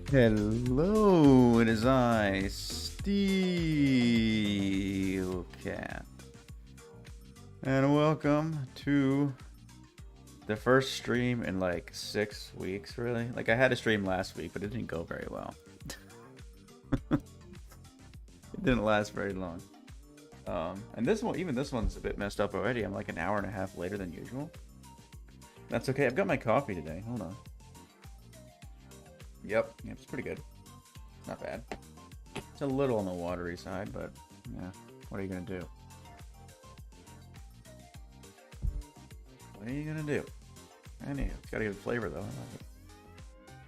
Hello, it is I, Steel Cat, and welcome to the first stream in like 6 weeks, really. Like, I had a stream last week, but it didn't go very well. It didn't last very long. And this one, even this one's a bit messed up already. I'm like an hour and a half later than usual. That's okay. I've got my coffee today. Hold on. Yep, it's pretty good. Not bad. It's a little on the watery side, but yeah, what are you gonna do? What are you gonna do? Anyway, it's got a good flavor though.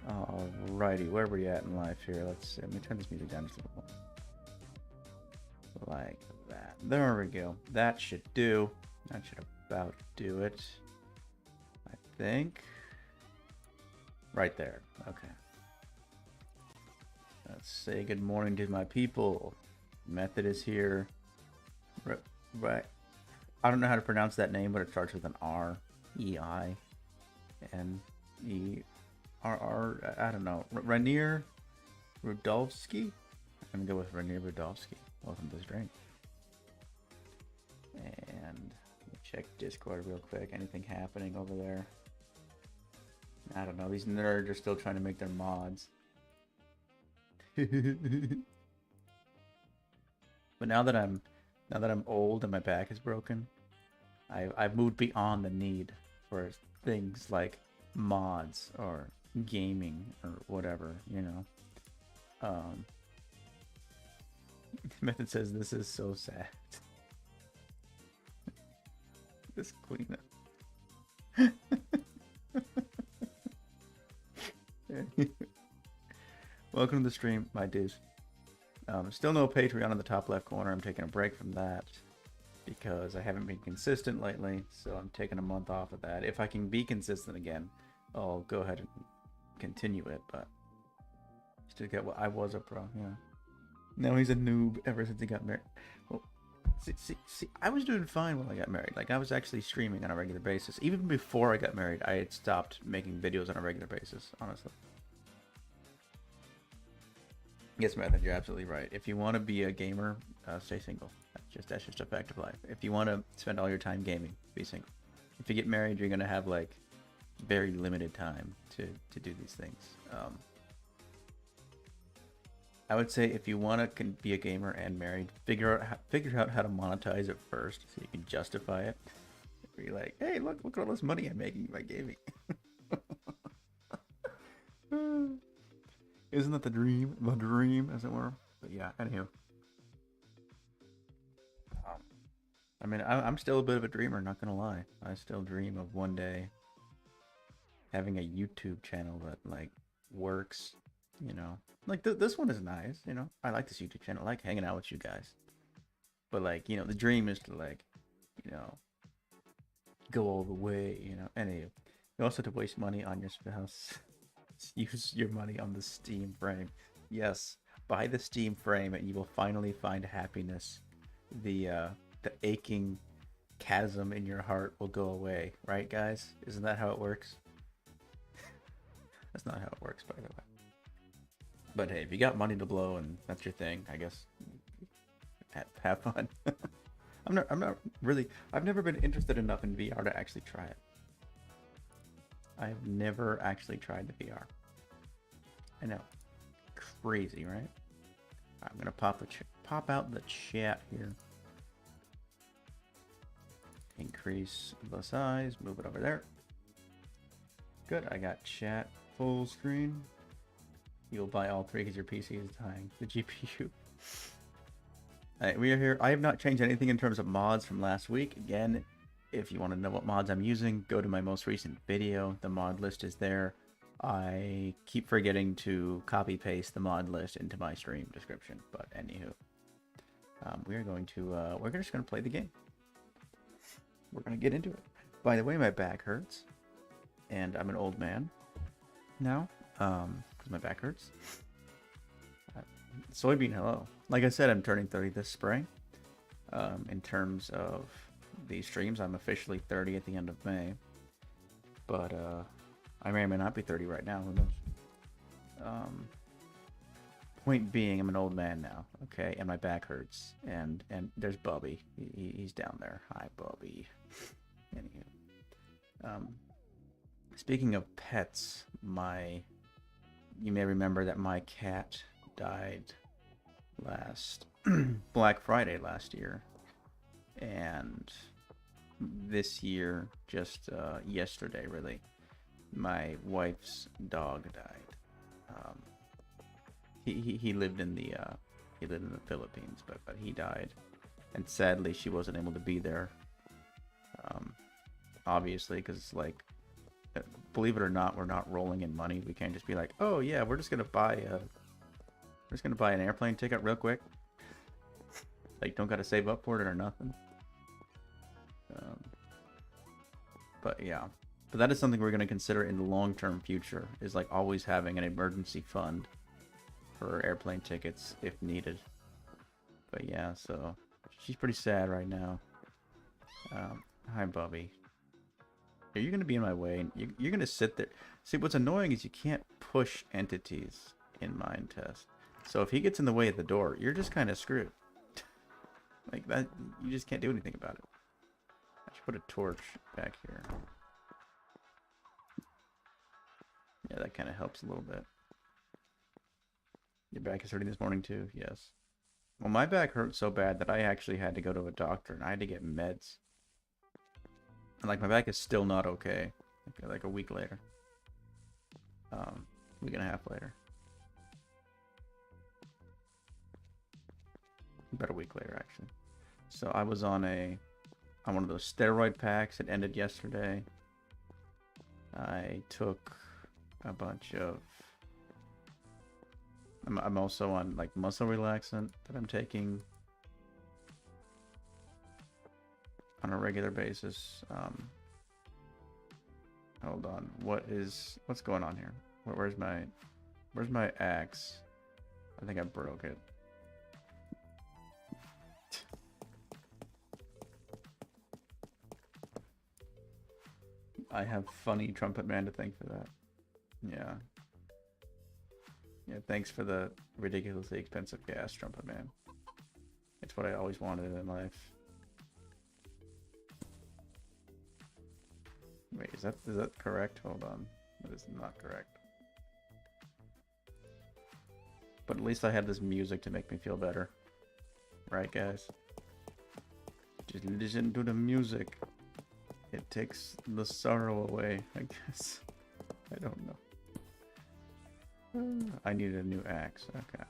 Alrighty, where were you at in life here? Let's see. Let me turn this music down just a little more. Like that. There we go. That should do. That should about do it. I think. Right there. Okay. Let's say good morning to my people. Method is here. Right. I don't know how to pronounce that name, but it starts with an R. E-I-N-E-R-R. I don't know. Rainier Rudolski? I'm going to go with Rainier Rudolski. Welcome to the stream. And check Discord real quick. Anything happening over there? I don't know. These nerds are still trying to make their mods. But now that I'm old and my back is broken, I've moved beyond the need for things like mods or gaming or whatever, you know. Method says this is so sad. This cleanup. Welcome to the stream, my dudes. Still no Patreon in the top left corner. I'm taking a break from that because I haven't been consistent lately, so I'm taking a month off of that. If I can be consistent again, I'll go ahead and continue it, but still get what I was a pro, yeah. Now he's a noob ever since he got married. Well, see, I was doing fine when I got married. Like, I was actually streaming on a regular basis. Even before I got married, I had stopped making videos on a regular basis, honestly. Yes, Method, you're absolutely right. If you want to be a gamer, stay single. That's just a fact of life. If you want to spend all your time gaming, be single. If you get married, you're gonna have like very limited time to do these things. I would say if you want to be a gamer and married, figure out how to monetize it first, so you can justify it. Be like, hey, look at all this money I'm making by gaming. Isn't that the dream? The dream, as it were. But yeah, anywho. I mean, I'm still a bit of a dreamer, not gonna lie. I still dream of one day having a YouTube channel that, like, works, you know. Like, this one is nice, you know. I like this YouTube channel. I like hanging out with you guys. But, like, you know, the dream is to, like, you know, go all the way, you know. Anywho, you also have to waste money on your spouse. Use your money on the Steam frame. Yes, buy the Steam frame and you will finally find happiness. The aching chasm in your heart will go away, right, guys? Isn't that how it works? That's not how it works, by the way. But hey, if you got money to blow and that's your thing, I guess have fun. I'm not really. I've never been interested enough in VR to actually try it. I've never actually tried the VR. I know, crazy, right? I'm gonna pop out the chat here. Increase the size, move it over there. Good, I got chat full screen. You'll buy all three because your PC is dying. The GPU. Alright, we are here. I have not changed anything in terms of mods from last week. Again, if you want to know what mods I'm using, go to my most recent video. The mod list is there. I keep forgetting to copy paste the mod list into my stream description, but anywho, we're just going to play the game. We're going to get into it. By the way, my back hurts, and I'm an old man now, because my back hurts. Soybean, hello. Like I said, I'm turning 30 this spring. In terms of these streams, I'm officially 30 at the end of May. But I may or may not be 30 right now. Who knows? point being, I'm an old man now, okay, and my back hurts, and there's Bubby. He's down there. Hi, Bubby. Anywho, speaking of pets, you may remember that my cat died last Black Friday last year, and this year, just yesterday, really, my wife's dog died. He lived in the Philippines, but he died, and sadly she wasn't able to be there. Obviously, because like, believe it or not, we're not rolling in money. We can't just be like, oh yeah, we're just gonna buy an airplane ticket real quick. Like, don't gotta save up for it or nothing. But yeah, but that is something we're gonna consider in the long-term future. Is like always having an emergency fund for airplane tickets if needed. But yeah, so she's pretty sad right now. Hi, Bubby. Are you gonna be in my way? You're gonna sit there. See, what's annoying is you can't push entities in Minetest. So if he gets in the way of the door, you're just kind of screwed. Like that, you just can't do anything about it. I should put a torch back here. Yeah, that kind of helps a little bit. Your back is hurting this morning too? Yes. Well, my back hurt so bad that I actually had to go to a doctor and I had to get meds. And like, my back is still not okay. Like a week later. Week and a half later. About a week later, actually. So I was on one of those steroid packs. It ended yesterday. I took a bunch of... I'm also on like muscle relaxant that I'm taking on a regular basis. Hold on. What's going on here? Where's my axe? I think I broke it. I have funny trumpet man to thank for that. Yeah. Yeah, thanks for the ridiculously expensive gas, trumpet man. It's what I always wanted in life. Wait, is that correct? Hold on. That is not correct. But at least I have this music to make me feel better. Right, guys? Just listen to the music. It takes the sorrow away, I guess. I don't know. I need a new axe. Okay.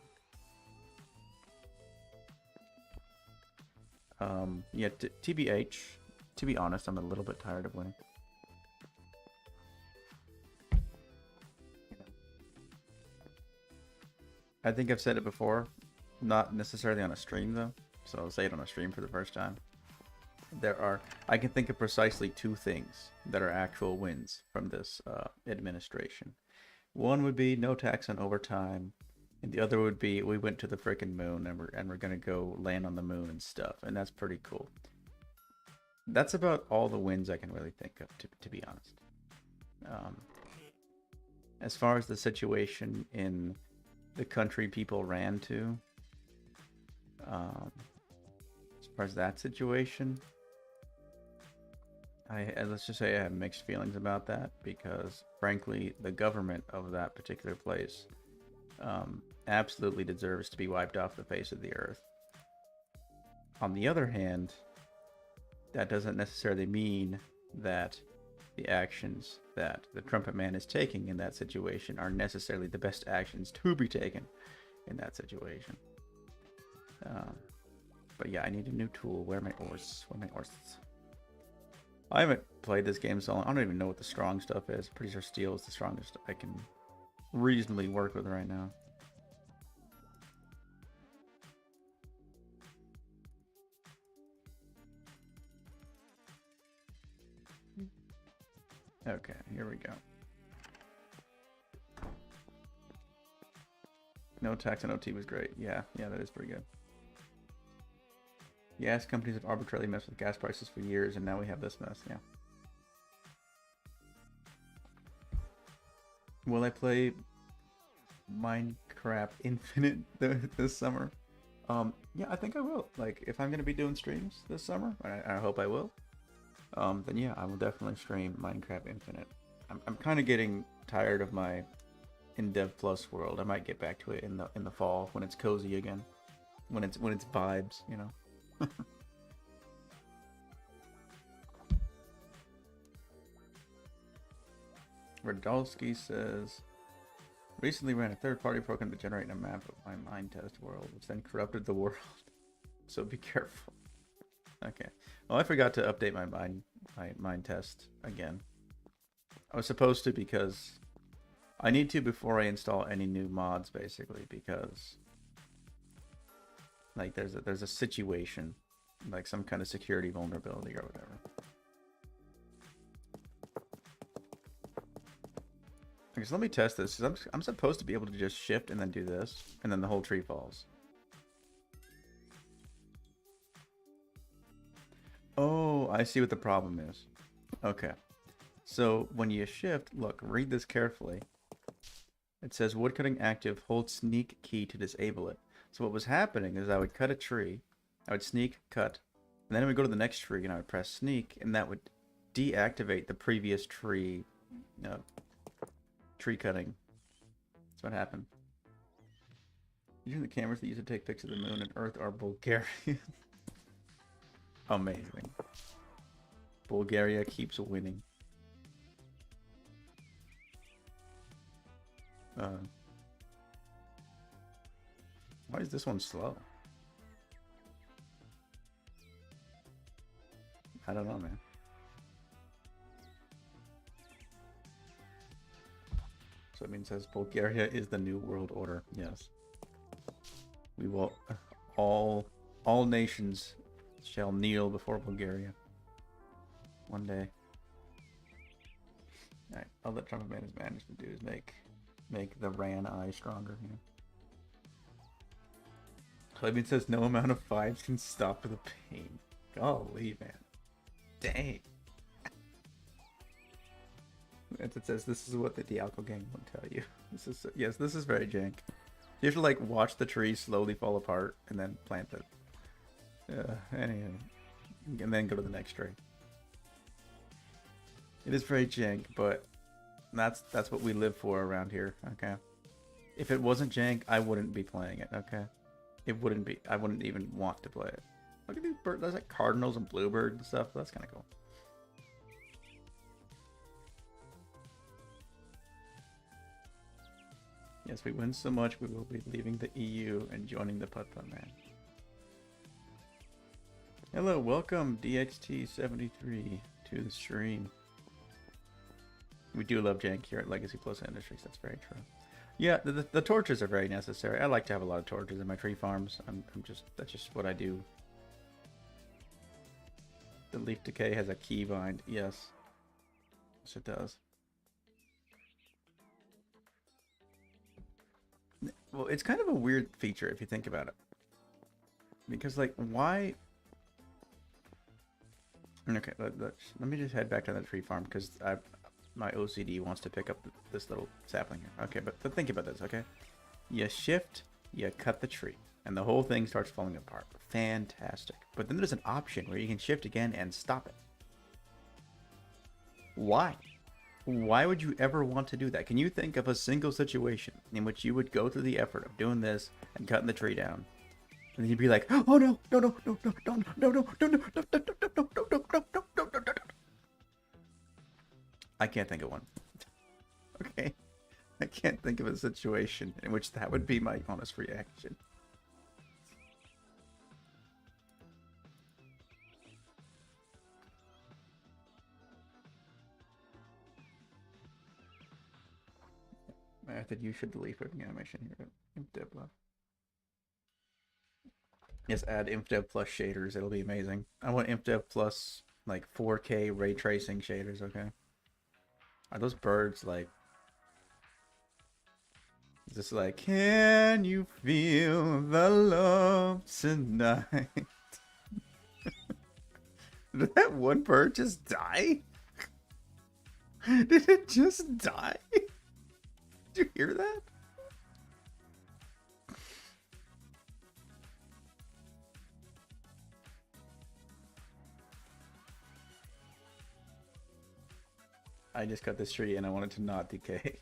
Yeah, TBH. To be honest, I'm a little bit tired of winning. I think I've said it before, not necessarily on a stream though. So I'll say it on a stream for the first time. I can think of precisely two things that are actual wins from this administration. One would be no tax on overtime, and the other would be we went to the frickin' moon and we're gonna go land on the moon and stuff, and that's pretty cool. That's about all the wins I can really think of, to be honest. As far as the situation in the country people ran to, as far as that situation, let's just say I have mixed feelings about that, because frankly the government of that particular place absolutely deserves to be wiped off the face of the earth. On the other hand, that doesn't necessarily mean that the actions that the trumpet man is taking in that situation are necessarily the best actions to be taken in that situation. But yeah, I need a new tool. Where are my ores? Where are my ores? I haven't played this game so long. I don't even know what the strong stuff is. Pretty sure steel is the strongest I can reasonably work with right now. Okay, here we go. No tax on OT was great. Yeah, that is pretty good. Gas companies have arbitrarily messed with gas prices for years, and now we have this mess. Yeah. Will I play Minecraft Infinite this summer. Yeah, I think I will. Like, if I'm gonna be doing streams this summer, I hope I will. Then yeah, I will definitely stream Minecraft Infinite. I'm kind of getting tired of my in Dev Plus world. I might get back to it in the fall when it's cozy again, when it's vibes, you know. Radolski says, recently ran a third-party program to generate a map of my Minetest world, which then corrupted the world. So be careful. Okay. Well, I forgot to update my Minetest again. I was supposed to because I need to before I install any new mods, basically, because like there's a situation, like some kind of security vulnerability or whatever. Okay, so let me test this. I'm supposed to be able to just shift and then do this, and then the whole tree falls. Oh, I see what the problem is. Okay. So when you shift, look, read this carefully. It says woodcutting active, hold sneak key to disable it. So what was happening is I would cut a tree, I would sneak, cut, and then I would go to the next tree and I would press sneak, and that would deactivate the previous tree, tree cutting. That's what happened. Using the cameras that used to take pictures of the moon and Earth are Bulgarian. Amazing. Bulgaria keeps winning. Why is this one slow? I don't know, man. So it means it says Bulgaria is the new world order. Yes. We will all nations shall kneel before Bulgaria one day. Alright, all that Trump man has managed to do is make the Ran eye stronger. Yeah. Clebin says no amount of fives can stop the pain. Golly, man. Dang. It says this is what the Dialco gang will tell you. This is, yes, this is very jank. You have to like watch the tree slowly fall apart and then plant it. Anyway, and then go to the next tree. It is very jank, but that's what we live for around here. Okay. If it wasn't jank, I wouldn't be playing it. Okay. It wouldn't be. I wouldn't even want to play it. Look at these birds. There's like cardinals and bluebirds and stuff. That's kind of cool. Yes, we win so much, we will be leaving the EU and joining the Putt-Putt Man. Hello, welcome DXT73 to the stream. We do love jank here at Legacy Plus Industries, that's very true. Yeah, the torches are very necessary. I like to have a lot of torches in my tree farms. That's just what I do. The leaf decay has a key bind. Yes. Yes, it does. Well, it's kind of a weird feature if you think about it. Because, like, why... Okay, let me just head back to that tree farm, because my OCD wants to pick up this little sapling here. Okay, but think about this, okay? You shift, you cut the tree, and the whole thing starts falling apart. Fantastic. But then there's an option where you can shift again and stop it. Why? Why would you ever want to do that? Can you think of a single situation in which you would go through the effort of doing this and cutting the tree down, and then you'd be like, oh no, no, no, no, no, no, no, no, no, no, no, no, no, no, no, no, no, no, no, no. I can't think of one. Okay, I can't think of a situation in which that would be my honest reaction. I think you should delete flipping animation here. InfDev. Yes, add InfDev Plus shaders. It'll be amazing. I want InfDev Plus like 4K ray tracing shaders. Okay. Are those birds like? Is this like? Can you feel the love tonight? Did that one bird just die? Did it just die? Did you hear that? I just cut this tree and I want it to not decay.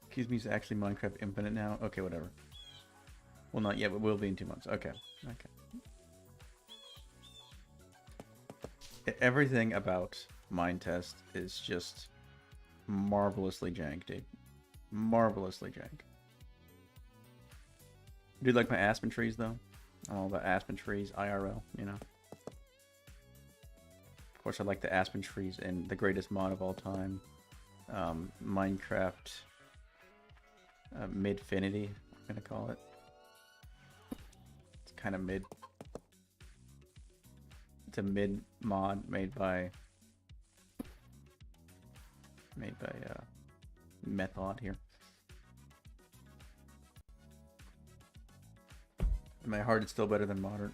Excuse me, is actually Minecraft Infinite now? Okay, whatever. Well, not yet, but will be in 2 months. Okay. Okay. Everything about Minetest is just marvelously jank, dude. Marvelously jank. Do you like my aspen trees, though? All the aspen trees, IRL, you know? Of course, I like the aspen trees in the greatest mod of all time. Minecraft Midfinity, I'm gonna call it. It's kind of mid. It's a mid mod made by Method here. In my heart, it's still better than modern.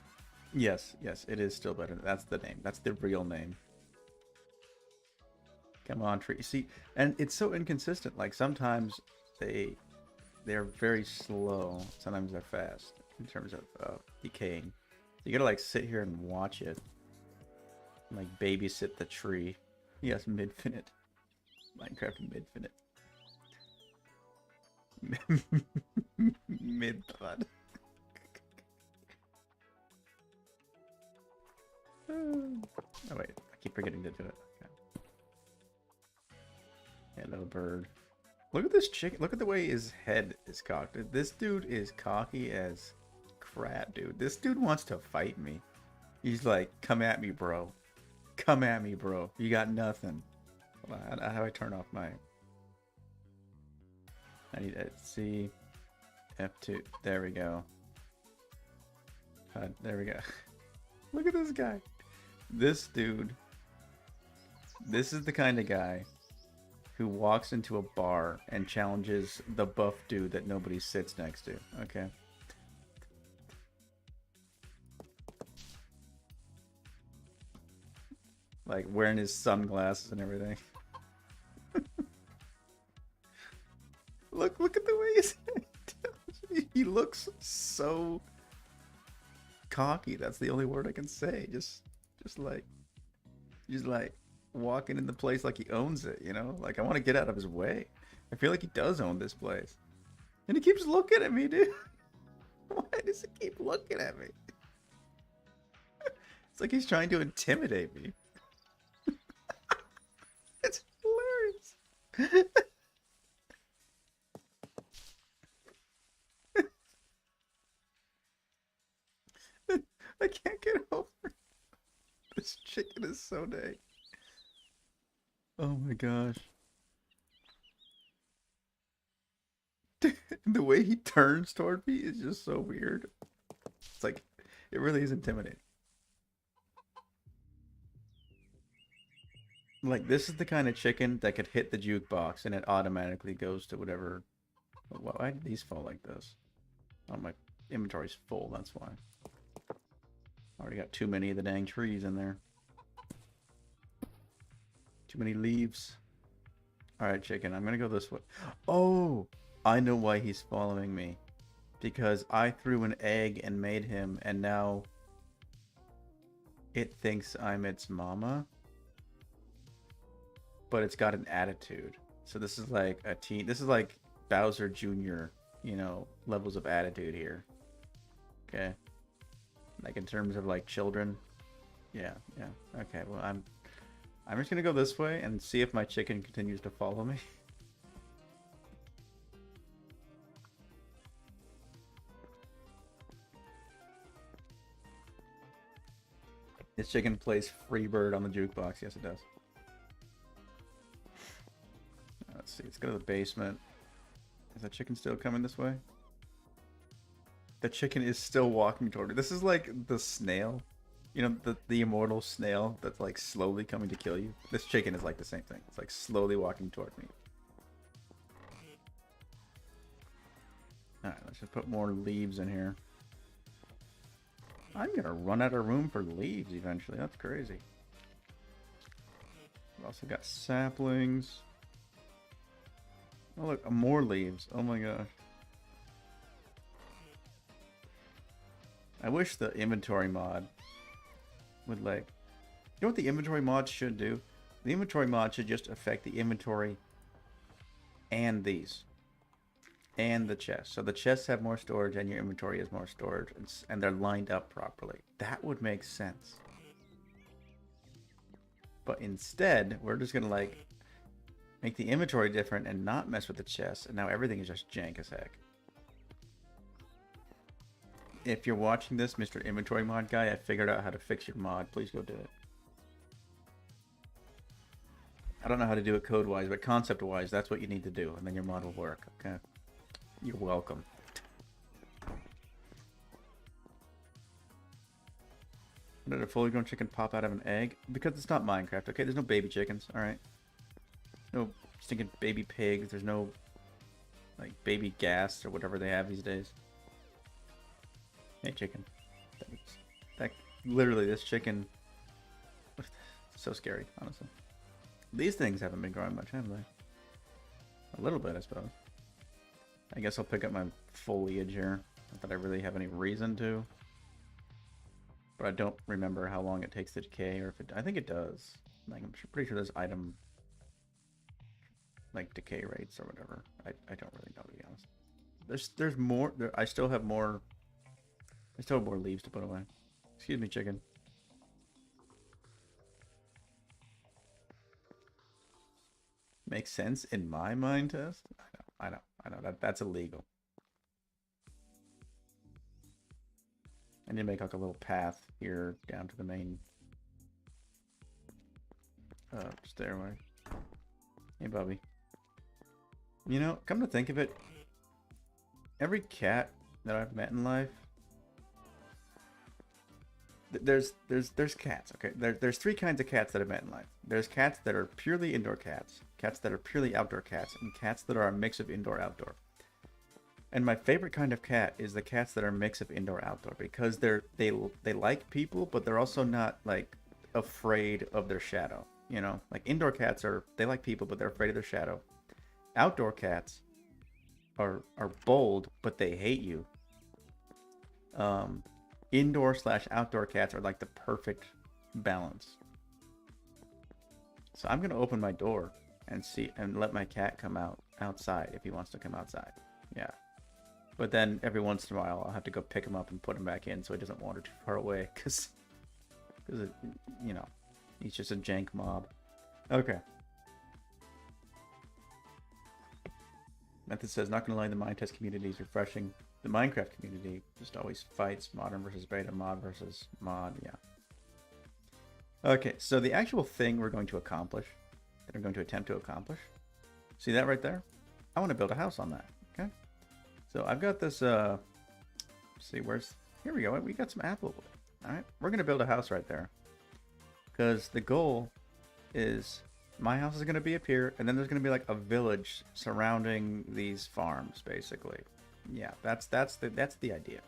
Yes, yes, it is still better. That's the name. That's the real name. Come on, tree. See, and it's so inconsistent. Like sometimes they're very slow. Sometimes they're fast in terms of decaying. You gotta like sit here and watch it. And, like babysit the tree. Yes, Midfinite. Minecraft Midfinite. Mid-thud. Oh wait, I keep forgetting to do it. Okay. Hello, bird. Look at this chicken. Look at the way his head is cocked. This dude is cocky as crap, dude. This dude wants to fight me. He's like, come at me, bro. Come at me, bro. You got nothing. Hold on, how do I turn off my... I need to see F2. There we go. There we go. Look at this guy. This dude. This is the kind of guy who walks into a bar and challenges the buff dude that nobody sits next to. Okay. Like wearing his sunglasses and everything. Look at the way his head. He looks so cocky. That's the only word I can say. Just like walking in the place like he owns it, you know? Like I want to get out of his way. I feel like he does own this place. And he keeps looking at me, dude. Why does he keep looking at me? It's like he's trying to intimidate me. It's hilarious. I can't get over it. This chicken is so dang. Oh my gosh. The way he turns toward me is just so weird. It's like, it really is intimidating. Like, this is the kind of chicken that could hit the jukebox and it automatically goes to whatever. Why did these fall like this? Oh, my inventory's full, that's why. Already got too many of the dang trees in there. Too many leaves. Alright, chicken, I'm gonna go this way. Oh! I know why he's following me. Because I threw an egg and made him, and now it thinks I'm its mama. But it's got an attitude. So this is like a teen. This is like Bowser Jr., you know, levels of attitude here. Okay. Like in terms of like children. Yeah, yeah. Okay, well I'm just gonna go this way and see if my chicken continues to follow me. This chicken plays Freebird on the jukebox. Yes, it does. Let's see. Let's go to the basement. Is that chicken still coming this way? The chicken is still walking toward me. This is like the snail. You know, the immortal snail that's like slowly coming to kill you. This chicken is like the same thing. It's like slowly walking toward me. Alright, let's just put more leaves in here. I'm gonna run out of room for leaves eventually. That's crazy. We've also got saplings. Oh look, more leaves. Oh my gosh. I wish the inventory mod would like... You know what the inventory mod should do? The inventory mod should just affect the inventory and these. And the chests. So the chests have more storage and your inventory has more storage. And they're lined up properly. That would make sense. But instead, we're just going to like make the inventory different and not mess with the chests. And now everything is just jank as heck. If you're watching this, Mr. Inventory Mod Guy, I figured out how to fix your mod. Please go do it. I don't know how to do it code-wise, but concept-wise, that's what you need to do. And then your mod will work, okay? You're welcome. Did a fully grown chicken pop out of an egg? Because it's not Minecraft, okay? There's no baby chickens, alright? No stinking baby pigs. There's no, like, baby gas or whatever they have these days. Hey, chicken. Literally, this chicken... So scary, honestly. These things haven't been growing much, have they? A little bit, I suppose. I guess I'll pick up my foliage here. Not that I really have any reason to. But I don't remember how long it takes to decay, or if it... I think it does. Like, I'm pretty sure there's item... like, decay rates or whatever. I don't really know, to be honest. There's more... I still have more... I still have more leaves to put away. Excuse me, chicken. Makes sense in my mind test? I know. That's illegal. I need to make like a little path here down to the main stairway. Hey, Bubby. You know, come to think of it, every cat that I've met in life, there's cats, okay? There's three kinds of cats that I've met in life. There's cats that are purely indoor cats, cats that are purely outdoor cats, and cats that are a mix of indoor-outdoor. And my favorite kind of cat is the cats that are a mix of indoor-outdoor, because they like people, but they're also not like afraid of their shadow. You know, like indoor cats they like people, but they're afraid of their shadow. Outdoor cats are bold, but they hate you. Indoor/outdoor cats are like the perfect balance. So I'm gonna open my door and see and let my cat come outside if he wants to come outside. Yeah. But then every once in a while I'll have to go pick him up and put him back in so he doesn't wander too far away, because you know, he's just a jank mob. Okay. Method says, not gonna lie, the Minetest community is refreshing. The Minecraft community just always fights modern versus beta, mod versus mod, yeah. Okay, so the actual thing we're going to accomplish, that I'm going to attempt to accomplish, see that right there? I want to build a house on that, okay? So I've got this, let's see, here we go, we got some apple wood. Alright, we're going to build a house right there. Because the goal is, my house is going to be up here, and then there's going to be like a village surrounding these farms, basically. Yeah, that's the idea.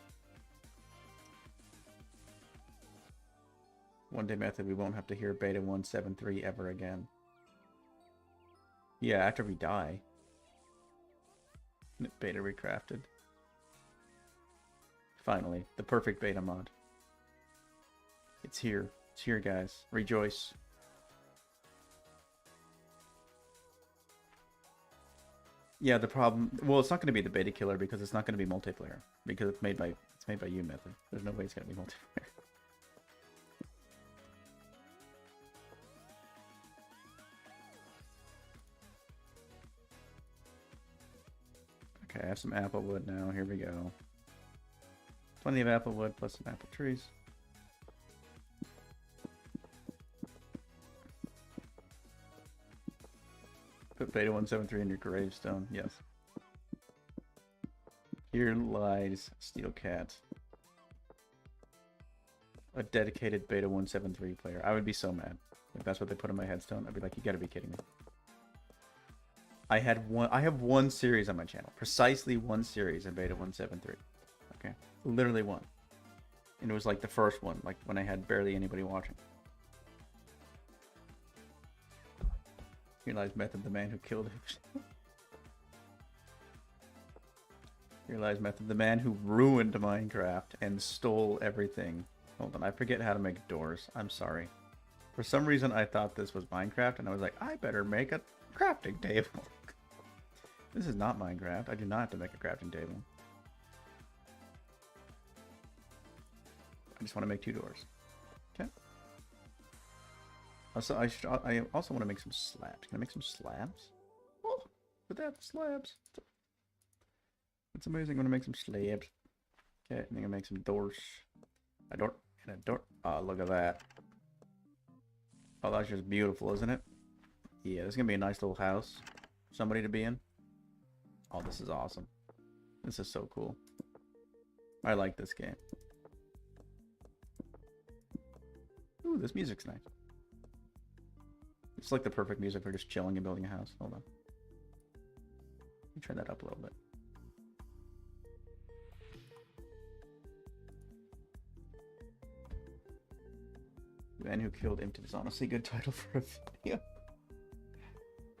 One day method, we won't have to hear beta 173 ever again. Yeah, after we die. Beta recrafted. Finally, the perfect beta mod. It's here. It's here, guys. Rejoice. Yeah, the problem... Well, it's not going to be the beta killer because it's not going to be multiplayer. Because it's made by you, Method. There's no way it's going to be multiplayer. Okay, I have some apple wood now. Here we go. Plenty of apple wood plus some apple trees. Put beta 173 in your gravestone. Yes. Here lies Steel Cat. A dedicated beta 173 player. I would be so mad if that's what they put on my headstone. I'd be like, you gotta be kidding me. I have one series on my channel. Precisely one series in beta 173. Okay. Literally one. And it was like the first one, like when I had barely anybody watching. Here lies Method, the man who killed him. Here lies Method, the man who ruined Minecraft and stole everything. Hold on, I forget how to make doors. I'm sorry. For some reason, I thought this was Minecraft, and I was like, I better make a crafting table. This is not Minecraft. I do not have to make a crafting table. I just want to make 2 doors. Okay. Also, I also want to make some slabs. Can I make some slabs? Oh, look at that, slabs. It's amazing. I'm gonna make some slabs. Okay, I'm gonna make some doors. A door and a door. Oh, look at that. Oh, that's just beautiful, isn't it? Yeah, this is gonna be a nice little house. Somebody to be in. Oh, this is awesome. This is so cool. I like this game. Ooh, this music's nice. It's like the perfect music for just chilling and building a house. Hold on. Let me turn that up a little bit. The Man Who Killed Imp is honestly a good title for a video.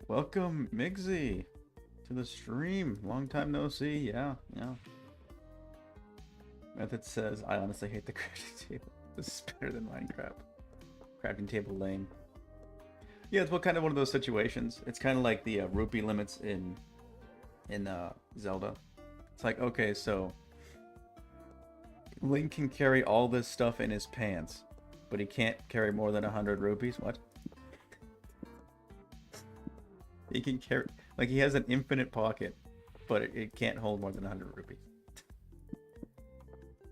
Welcome, Migsy, to the stream. Long time no see. Yeah. Method says, I honestly hate the crafting table. This is better than Minecraft. Crafting table lame. Yeah, it's kind of one of those situations. It's kind of like the rupee limits in Zelda. It's like, okay, so Link can carry all this stuff in his pants, but he can't carry more than 100 rupees. What? He can carry, like, he has an infinite pocket, but it can't hold more than 100 rupees.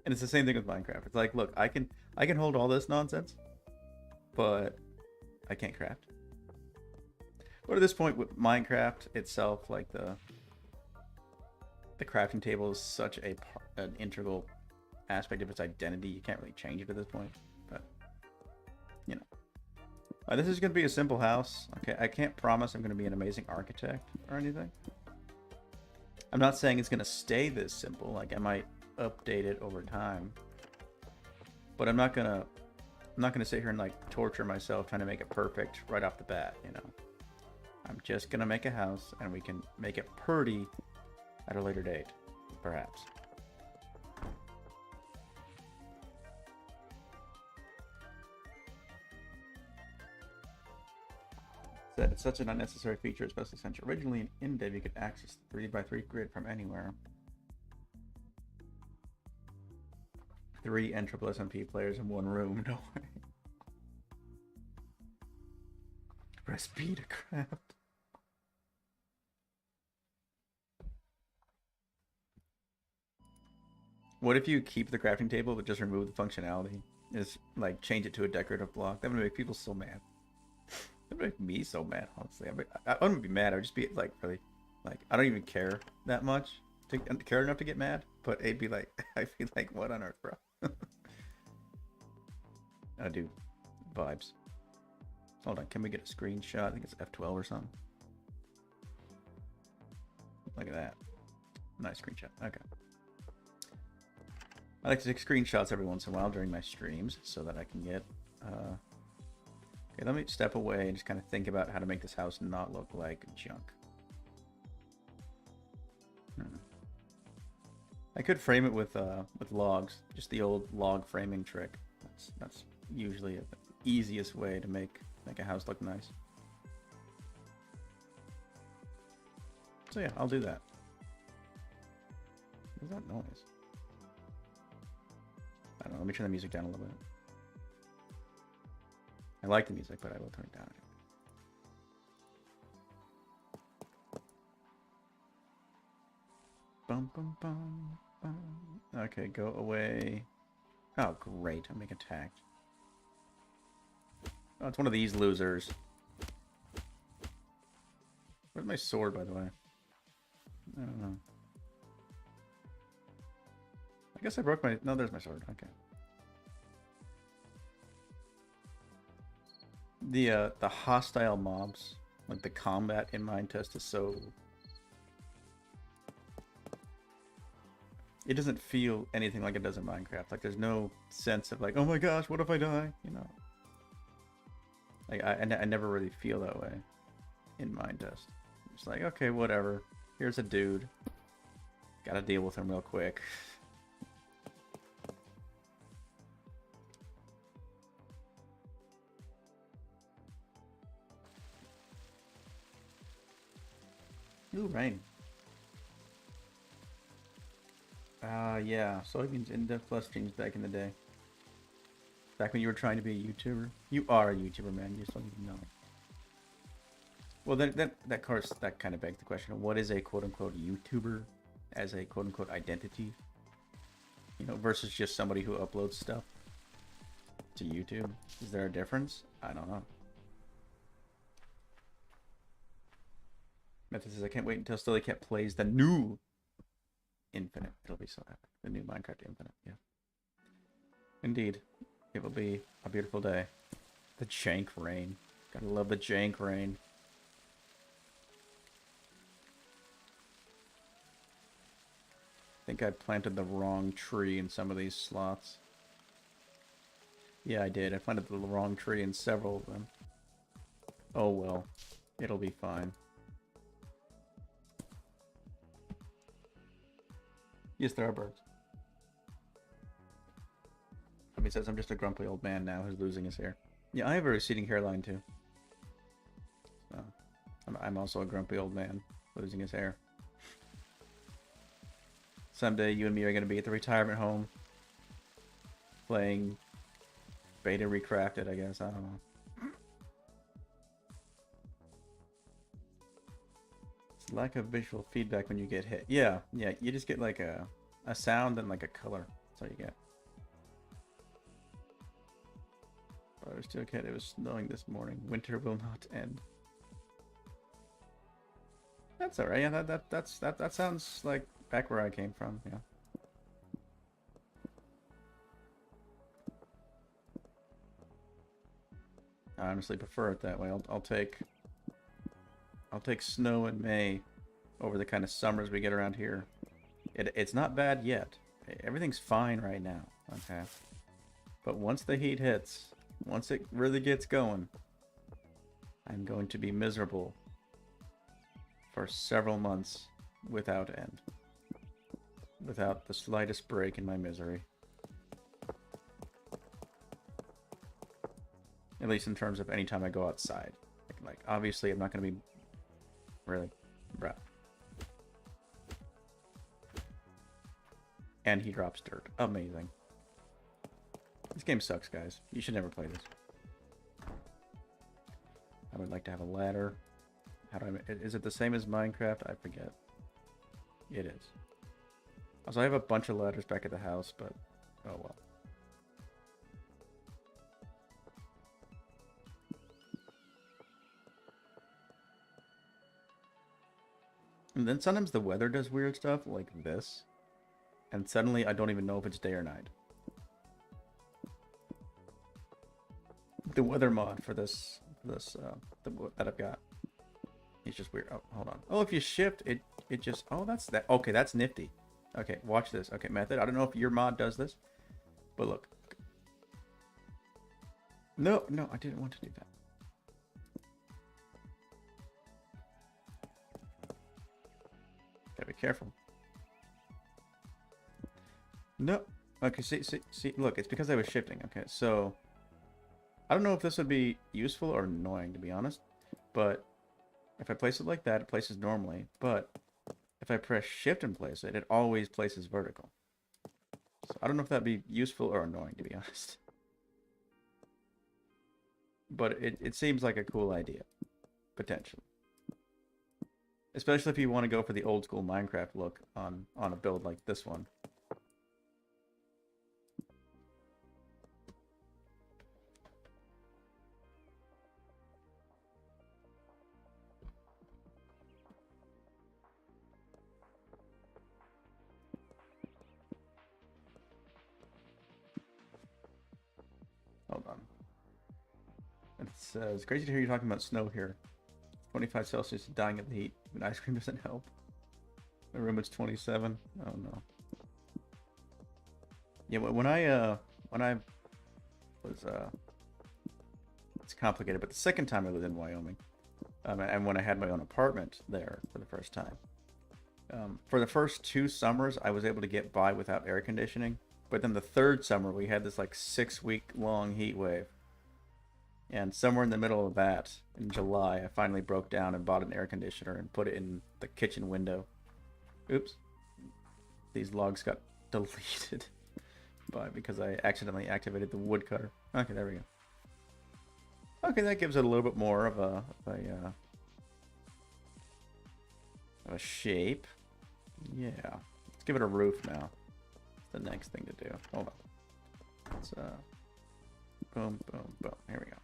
And it's the same thing with Minecraft. It's like, look, I can hold all this nonsense, but I can't craft. But at this point with Minecraft itself, like the crafting table is such an integral aspect of its identity, you can't really change it at this point. But you know, this is going to be a simple house. Okay, I can't promise I'm going to be an amazing architect or anything. I'm not saying it's going to stay this simple. Like, I might update it over time, but I'm not gonna sit here and like torture myself trying to make it perfect right off the bat. You know, I'm just gonna make a house, and we can make it pretty at a later date, perhaps. It's such an unnecessary feature, especially since originally in Dev you could access the 3x3 grid from anywhere. 3 NSSMP players in one room, no way. Press B to craft. What if you keep the crafting table but just remove the functionality? Just like change it to a decorative block? That would make people so mad. That would make me so mad, honestly. I wouldn't be mad, I would just be like, really, like, I don't even care that much to care enough to get mad, but it'd be like, I'd be like, what on earth, bro? I do vibes. Hold on, can we get a screenshot? I think it's F12 or something. Look at that. Nice screenshot. Okay. I like to take screenshots every once in a while during my streams so that I can get okay, let me step away and just kind of think about how to make this house not look like junk. I could frame it with logs, just the old log framing trick. That's usually the easiest way to make a house look nice. So yeah, I'll do that. What's that noise? I don't know, let me turn the music down a little bit. I like the music, but I will turn it down. Bum, bum, bum, bum. Okay, go away. Oh, great. I'm being attacked. Oh, it's one of these losers. Where's my sword, by the way? I don't know. I guess I broke my... No, there's my sword. Okay. The hostile mobs, like the combat in Minetest is so... It doesn't feel anything like it does in Minecraft. Like, there's no sense of like, oh my gosh, what if I die? You know? Like, I never really feel that way in Minetest. It's like, okay, whatever. Here's a dude. Gotta deal with him real quick. Ooh, rain. Yeah, soybeans in the plus streams back in the day. Back when you were trying to be a YouTuber. You are a YouTuber, man. You just don't even know. Well, then that course that kind of begs the question: what is a quote-unquote YouTuber as a quote-unquote identity? You know, versus just somebody who uploads stuff to YouTube. Is there a difference? I don't know. Method says I can't wait until Still Cat plays the new Infinite. It'll be so epic. The new Minecraft Infinite. Yeah. Indeed. It will be a beautiful day. The jank rain. Gotta love the jank rain. I think I planted the wrong tree in some of these slots. Yeah, I did. I planted the wrong tree in several of them. Oh well. It'll be fine. Yes, there are birds. Somebody says I'm just a grumpy old man now who's losing his hair. Yeah, I have a receding hairline too. So, I'm also a grumpy old man losing his hair. Someday you and me are going to be at the retirement home playing Beta Recrafted, I guess. I don't know. It's lack of visual feedback when you get hit. Yeah, you just get like a sound and like a color. That's all you get. But I was still okay. It was snowing this morning. Winter will not end. That's alright. Yeah, that sounds like back where I came from. Yeah. I honestly prefer it that way. I'll take snow in May over the kind of summers we get around here. It's not bad yet. Everything's fine right now. Okay. But once the heat hits, once it really gets going, I'm going to be miserable for several months without end. Without the slightest break in my misery. At least in terms of any time I go outside. Like obviously I'm not going to be... Really? Bruh. And he drops dirt. Amazing. This game sucks, guys. You should never play this. I would like to have a ladder. How do I... Is it the same as Minecraft? I forget. It is. Also, I have a bunch of ladders back at the house, but... Oh, well. And then sometimes the weather does weird stuff, like this. And suddenly I don't even know if it's day or night. The weather mod for this that I've got. It's just weird. Oh, hold on. Oh, if you shift, it just... Oh, that's that. Okay, that's nifty. Okay, watch this. Okay, method. I don't know if your mod does this, but look. No, I didn't want to do that. Gotta be careful. No. Okay, see, look, it's because I was shifting. Okay, so I don't know if this would be useful or annoying, to be honest, but if I place it like that, it places normally, but if I press shift and place it, it always places vertical. So I don't know if that'd be useful or annoying, to be honest. But it seems like a cool idea, potentially. Especially if you want to go for the old school Minecraft look on a build like this one. Hold on. It says, crazy to hear you talking about snow here. 25 Celsius, dying of the heat. But ice cream doesn't help. My room it's 27. Oh no. Yeah, when I was it's complicated, but the second time I was in Wyoming, and when I had my own apartment there for the first time, for the first 2 summers I was able to get by without air conditioning, but then the third summer we had this like 6-week long heat wave. And somewhere in the middle of that, in July, I finally broke down and bought an air conditioner and put it in the kitchen window. Oops. These logs got deleted because I accidentally activated the woodcutter. Okay, there we go. Okay, that gives it a little bit more of a shape. Yeah. Let's give it a roof now. That's the next thing to do. Hold on. Let's boom, boom, boom. Here we go.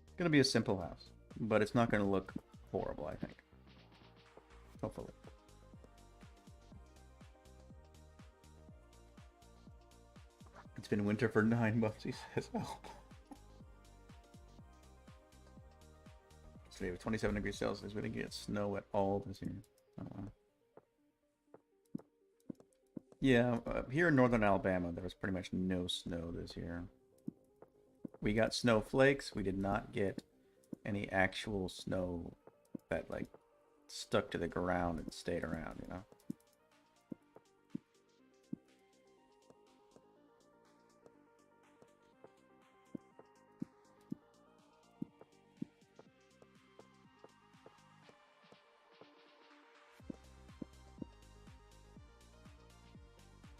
It's gonna be a simple house, but it's not gonna look horrible, I think. Hopefully. It's been winter for 9 months, he says. Oh. So we have 27 degrees Celsius. We didn't get snow at all this year. Yeah, here in northern Alabama, there was pretty much no snow this year. We got snowflakes. We did not get any actual snow that, like, stuck to the ground and stayed around, you know?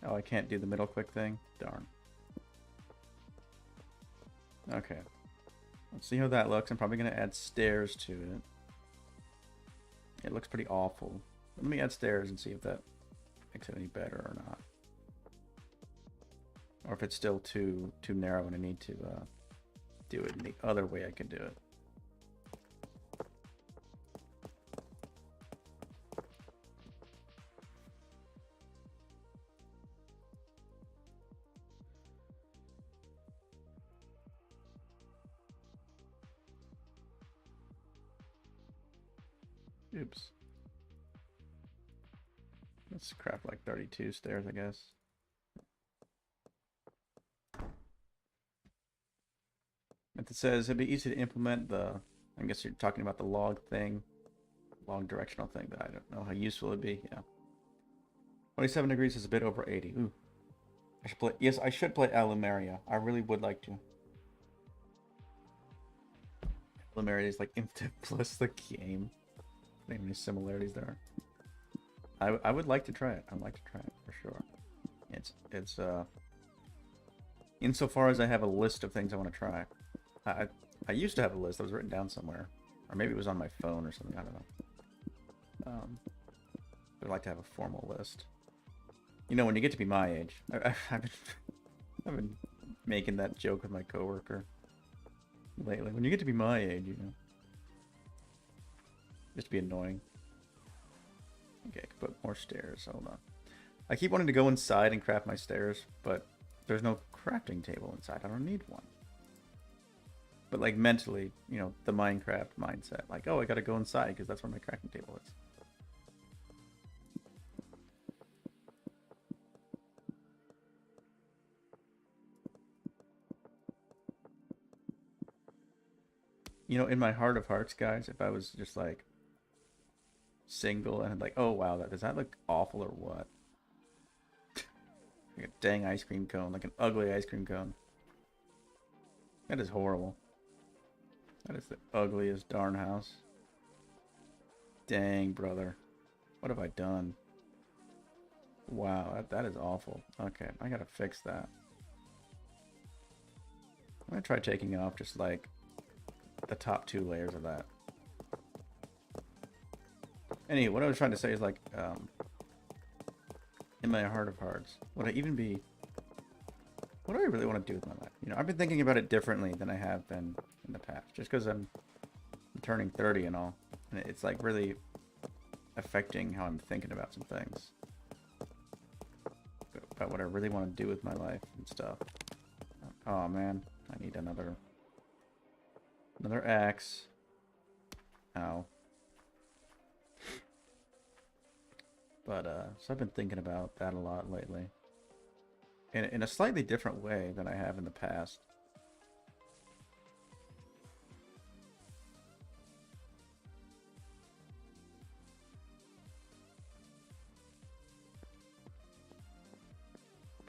Oh, I can't do the middle click thing? Darn. Okay. Let's see how that looks. I'm probably going to add stairs to it. It looks pretty awful. Let me add stairs and see if that makes it any better or not. Or if it's still too narrow and I need to do it in the other way I can do it. Oops. Let's craft like 32 stairs, I guess. And it says it'd be easy to implement the, I guess you're talking about the log thing, log directional thing, but I don't know how useful it'd be. Yeah. 27 degrees is a bit over 80. Ooh. I should play, yes, I should play Alumeria. I really would like to. Alumeria is like infinite plus the game. How many similarities there are. I would like to try it. I'd like to try it for sure. It's insofar as I have a list of things I want to try. I used to have a list that was written down somewhere, or maybe it was on my phone or something. I don't know. I'd like to have a formal list. You know, when you get to be my age, I've been making that joke with my coworker lately. When you get to be my age, you know, just be annoying. Okay, I can put more stairs. Hold on. I keep wanting to go inside and craft my stairs, but there's no crafting table inside. I don't need one. But like mentally, you know, the Minecraft mindset, like, oh, I gotta go inside because that's where my crafting table is. You know, in my heart of hearts, guys, if I was just like single and like, oh wow, does that look awful or what? Like a dang ice cream cone, like an ugly ice cream cone. That is horrible. That is the ugliest darn house. Dang, brother. What have I done? Wow, that is awful. Okay, I gotta fix that. I'm gonna try taking off just like the top 2 layers of that. Anyway, what I was trying to say is like, in my heart of hearts, would I even be... What do I really want to do with my life? You know, I've been thinking about it differently than I have been in the past. Just because I'm turning 30 and all. And it's like really affecting how I'm thinking about some things. About what I really want to do with my life and stuff. Oh man, I need another axe. Ow. But, so I've been thinking about that a lot lately. In a slightly different way than I have in the past.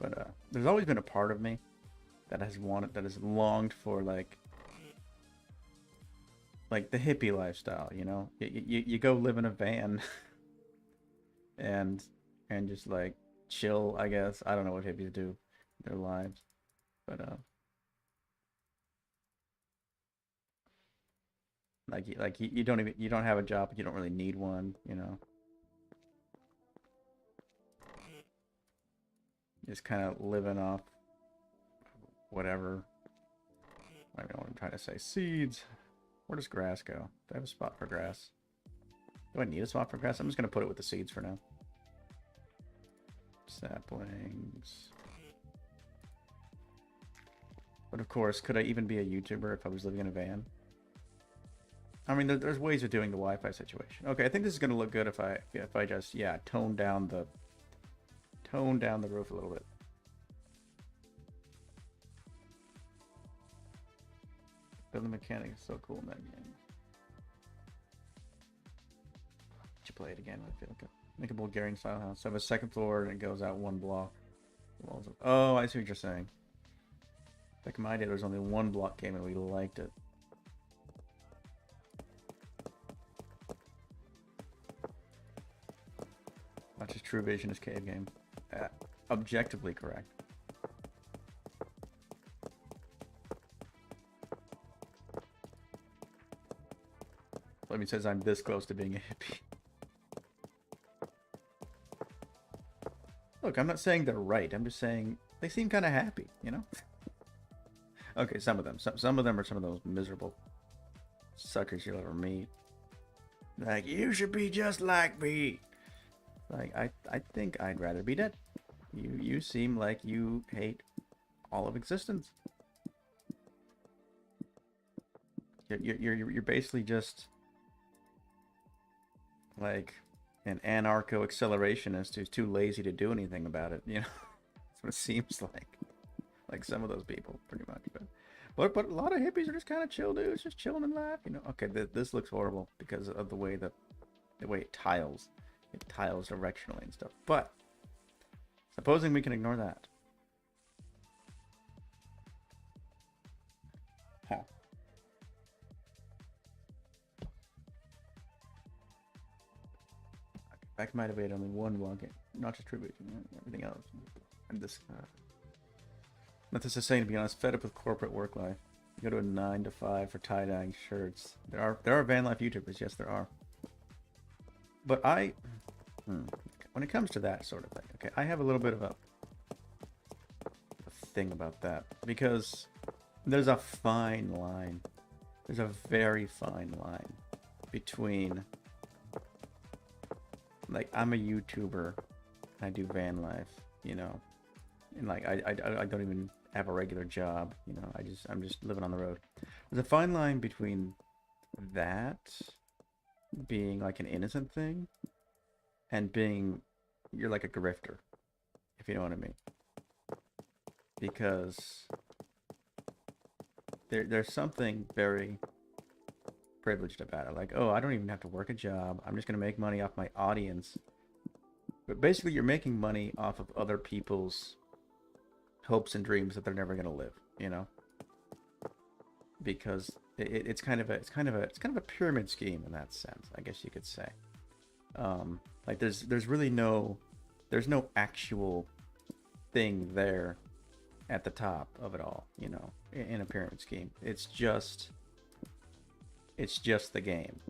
But there's always been a part of me that has longed for like the hippie lifestyle, you know? You go live in a van and just like chill, I guess. I don't know what hippies do in their lives, but like you don't have a job, but you don't really need one, you know. Just kind of living off whatever. I don't know what I'm trying to say. Seeds. Where does grass go? Do I have a spot for grass? Do I need a spot for grass? I'm just going to put it with the seeds for now. Saplings. But of course, could I even be a YouTuber if I was living in a van? I mean, there's ways of doing the Wi-Fi situation. Okay, I think this is going to look good if I just, yeah, tone down the roof a little bit. Building mechanics is so cool in that game. Should play it again. I feel like make a Bulgarian style house. So I have a second floor and it goes out one block. Oh, I see what you're saying. Back in my day, there was only one block game and we liked it. Not just True Vision is cave game. Objectively correct. Fleming says I'm this close to being a hippie. Look, I'm not saying they're right. I'm just saying they seem kind of happy, you know? Okay, some of them. Some of them are some of those miserable suckers you'll ever meet. Like, you should be just like me. Like, I think I'd rather be dead. You seem like you hate all of existence. You're basically just like an anarcho-accelerationist who's too lazy to do anything about it, you know? That's what it seems like. Like some of those people, pretty much. But a lot of hippies are just kind of chill dudes, just chilling and laughing, you know? Okay, this looks horrible because of the way it tiles. It tiles directionally and stuff. But supposing we can ignore that. Huh. Back in my debate, only one block, not just True Vision, everything else. And this, not this is saying, to be honest, fed up with corporate work life. You go to a 9 to 5 for tie-dyeing shirts. There are van life YouTubers, yes there are. But when it comes to that sort of thing, okay, I have a little bit of a thing about that because there's a fine line. There's a very fine line between, like, I'm a YouTuber, I do van life, you know, and like I don't even have a regular job, you know, I'm just living on the road. There's a fine line between that being like an innocent thing and being, you're like a grifter, if you know what I mean. Because there's something very privileged about it. Like, oh, I don't even have to work a job. I'm just going to make money off my audience. But basically, you're making money off of other people's hopes and dreams that they're never going to live, you know? Because it's kind of a pyramid scheme in that sense, I guess you could say. Like there's really no actual thing there at the top of it all, you know, in a pyramid scheme. It's just the game.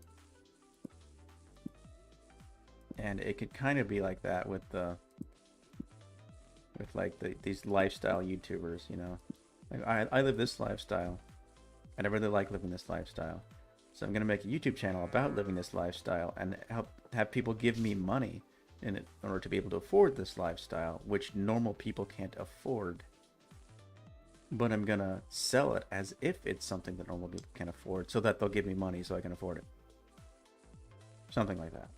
And it could kind of be like that with these lifestyle YouTubers, you know. Like I live this lifestyle, and I really like living this lifestyle. So I'm going to make a YouTube channel about living this lifestyle and have people give me money in order to be able to afford this lifestyle, which normal people can't afford. But I'm going to sell it as if it's something that normal people can afford so that they'll give me money so I can afford it. Something like that.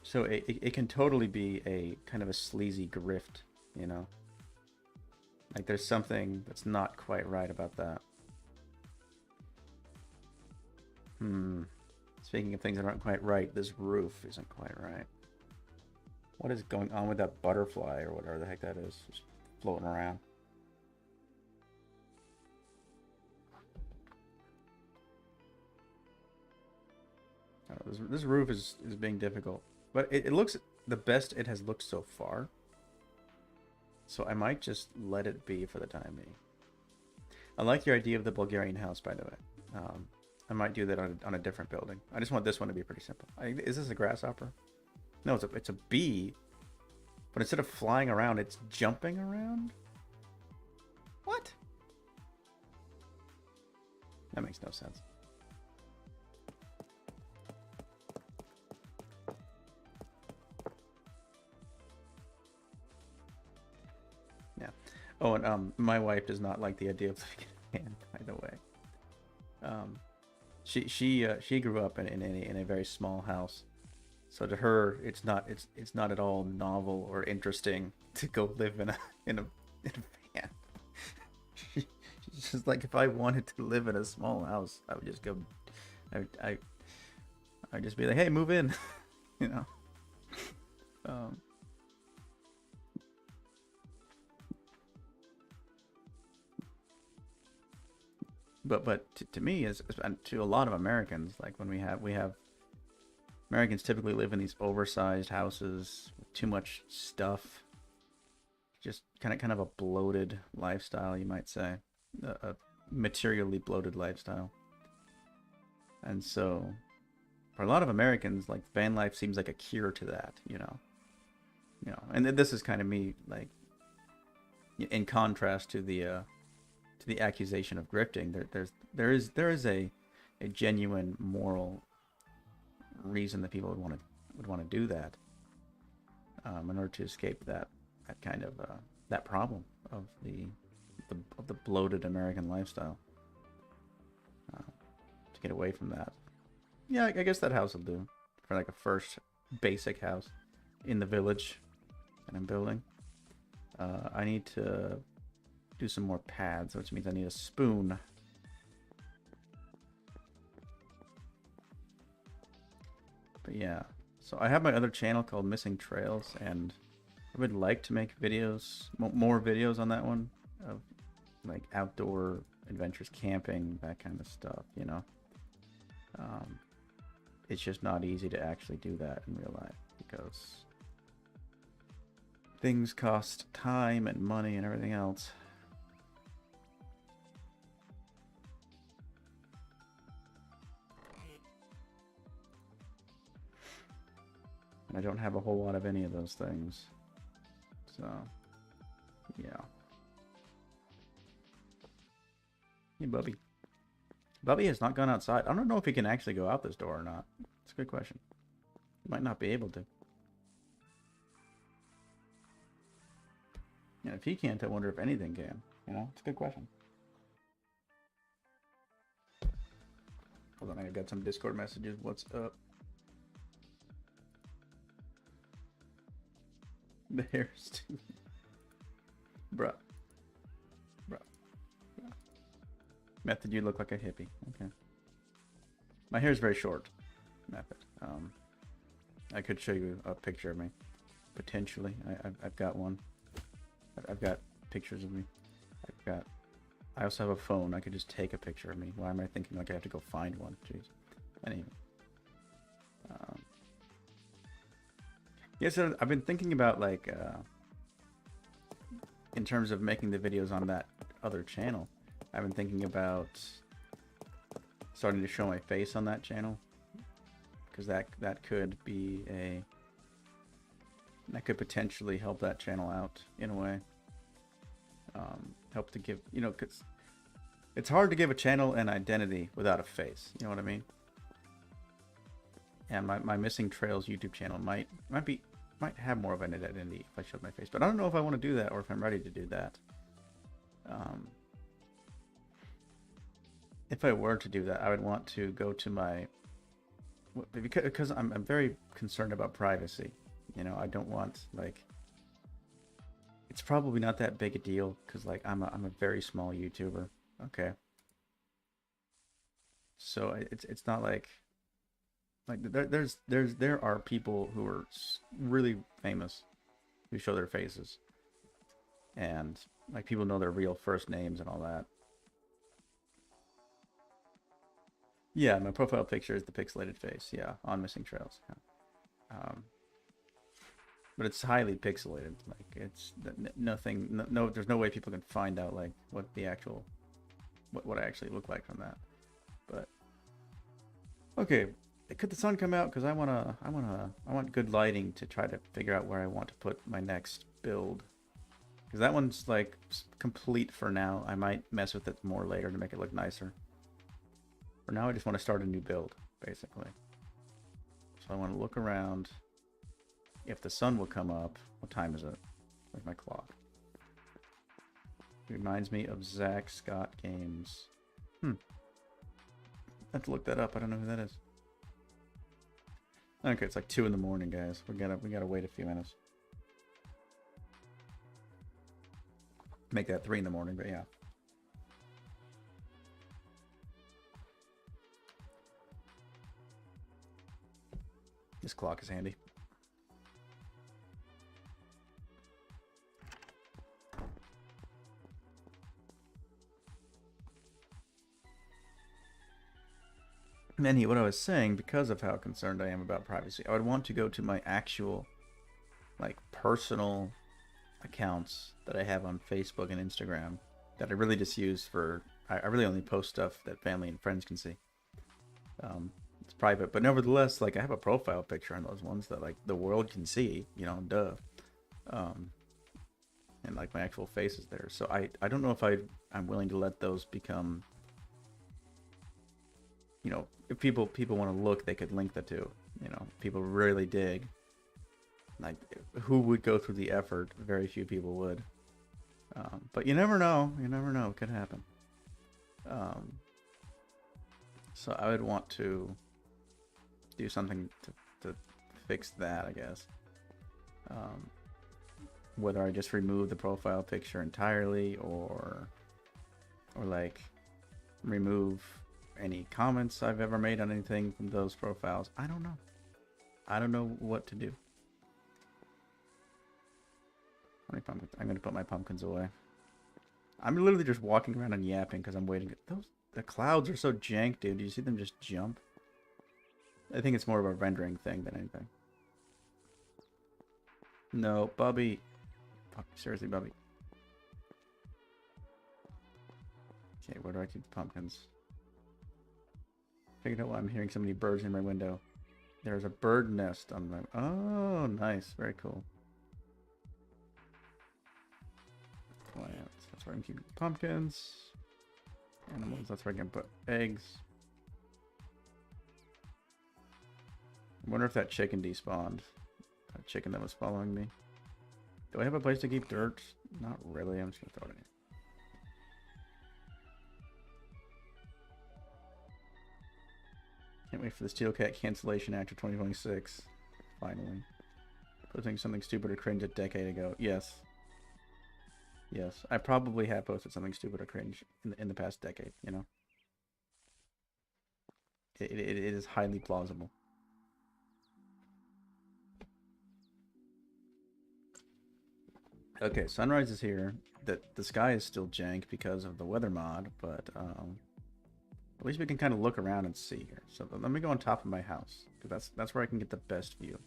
So it can totally be a kind of a sleazy grift, you know? Like there's something that's not quite right about that. Speaking of things that aren't quite right, this roof isn't quite right. What is going on with that butterfly or whatever the heck that is, just floating around? I don't know, this roof is being difficult, but it looks the best it has looked so far. So I might just let it be for the time being. I like your idea of the Bulgarian house, by the way. I might do that on a different building. I just want this one to be pretty simple. Is this a grasshopper? No, it's a bee. But instead of flying around, it's jumping around? What? That makes no sense. Yeah. Oh, and my wife does not like the idea of living in a van, by the way. She grew up in a very small house, so to her it's not at all novel or interesting to go live in a van. She's just like, if I wanted to live in a small house, I would just go. I'd just be like, hey, move in, you know. Um, but to me, and to a lot of Americans, like when we have Americans typically live in these oversized houses with too much stuff, just kind of a bloated lifestyle, you might say, a materially bloated lifestyle. And so, for a lot of Americans, like van life seems like a cure to that, And this is kind of me, like, in contrast to the accusation of grifting. There is a genuine moral reason that people would want to do that, in order to escape that kind of that problem of the bloated American lifestyle, to get away from that. Yeah, I guess that house will do for like a first basic house in the village that I'm building. I need to do some more pads, which means I need a spoon. But yeah, so I have my other channel called Missing Trails, and I would like to make videos, more videos on that one, of like outdoor adventures, camping, that kind of stuff, It's just not easy to actually do that in real life because things cost time and money and everything else. And I don't have a whole lot of any of those things. So, yeah. Hey, Bubby. Bubby has not gone outside. I don't know if he can actually go out this door or not. It's a good question. He might not be able to. Yeah, if he can't, I wonder if anything can. It's a good question. Hold on, I got some Discord messages. What's up? The hair's too... Bruh. Method, you look like a hippie. Okay. My hair is very short. Method. I could show you a picture of me. Potentially. I've got one. I've got pictures of me. I also have a phone. I could just take a picture of me. Why am I thinking like I have to go find one? Jeez. Anyway. Yeah, so I've been thinking about, like, in terms of making the videos on that other channel, I've been thinking about starting to show my face on that channel, because that could be that could potentially help that channel out in a way. Help to give, because it's hard to give a channel an identity without a face. You know what I mean? And my Missing Trails YouTube channel might have more of an identity if I showed my face, but I don't know if I want to do that or if I'm ready to do that. If I were to do that, I would want to go to my, because I'm very concerned about privacy. I don't want, like, it's probably not that big a deal because, like, I'm a very small YouTuber. Okay. So it's not like Like there are people who are really famous who show their faces, and like people know their real first names and all that. Yeah, my profile picture is the pixelated face. Yeah, on Missing Trails. Yeah. Um, but it's highly pixelated. Like it's nothing. No, there's no way people can find out like what the actual what I actually look like from that. But okay, could the sun come out? Because I want good lighting to try to figure out where I want to put my next build. Because that one's like complete for now. I might mess with it more later to make it look nicer. For now, I just want to start a new build, basically. So I want to look around. If the sun will come up, what time is it? Where's my clock? It reminds me of Zach Scott Games. I have to look that up. I don't know who that is. Okay, it's like 2 in the morning, guys. We gotta wait a few minutes. Make that 3 in the morning, but yeah. This clock is handy. Anyway, what I was saying, because of how concerned I am about privacy, I would want to go to my actual, like, personal accounts that I have on Facebook and Instagram that I really just use for, I really only post stuff that family and friends can see. It's private, but nevertheless, like, I have a profile picture on those ones that, like, the world can see, you know, duh. And, like, my actual face is there. So I don't know if I'm willing to let those become, you know, if people want to look, they could link the two. You know, people really dig. Like, who would go through the effort? Very few people would. But you never know. You never know. It could happen. So I would want to do something to fix that, I guess. Whether I just remove the profile picture entirely, or like remove any comments I've ever made on anything from those profiles. I don't know. I don't know what to do. How many pumpkins? I'm gonna put my pumpkins away. I'm literally just walking around and yapping because I'm waiting. The clouds are so jank, dude. Do you see them just jump? I think it's more of a rendering thing than anything. No, Bubby. Fuck, seriously, Bubby. Okay, where do I keep the pumpkins? Figured out why I'm hearing so many birds in my window. There's a bird nest on my... Oh, nice. Very cool. Plants. That's where I can keep pumpkins. Animals. That's where I can put eggs. I wonder if that chicken despawned. That chicken that was following me. Do I have a place to keep dirt? Not really. I'm just going to throw it in. Can't wait for the Steel Cat cancellation after 2026. Finally. Posting something stupid or cringe a decade ago. Yes. Yes. I probably have posted something stupid or cringe in the past decade, you know? It is highly plausible. Okay, sunrise is here. The sky is still jank because of the weather mod, but at least we can kind of look around and see here. So let me go on top of my house, because that's where I can get the best view.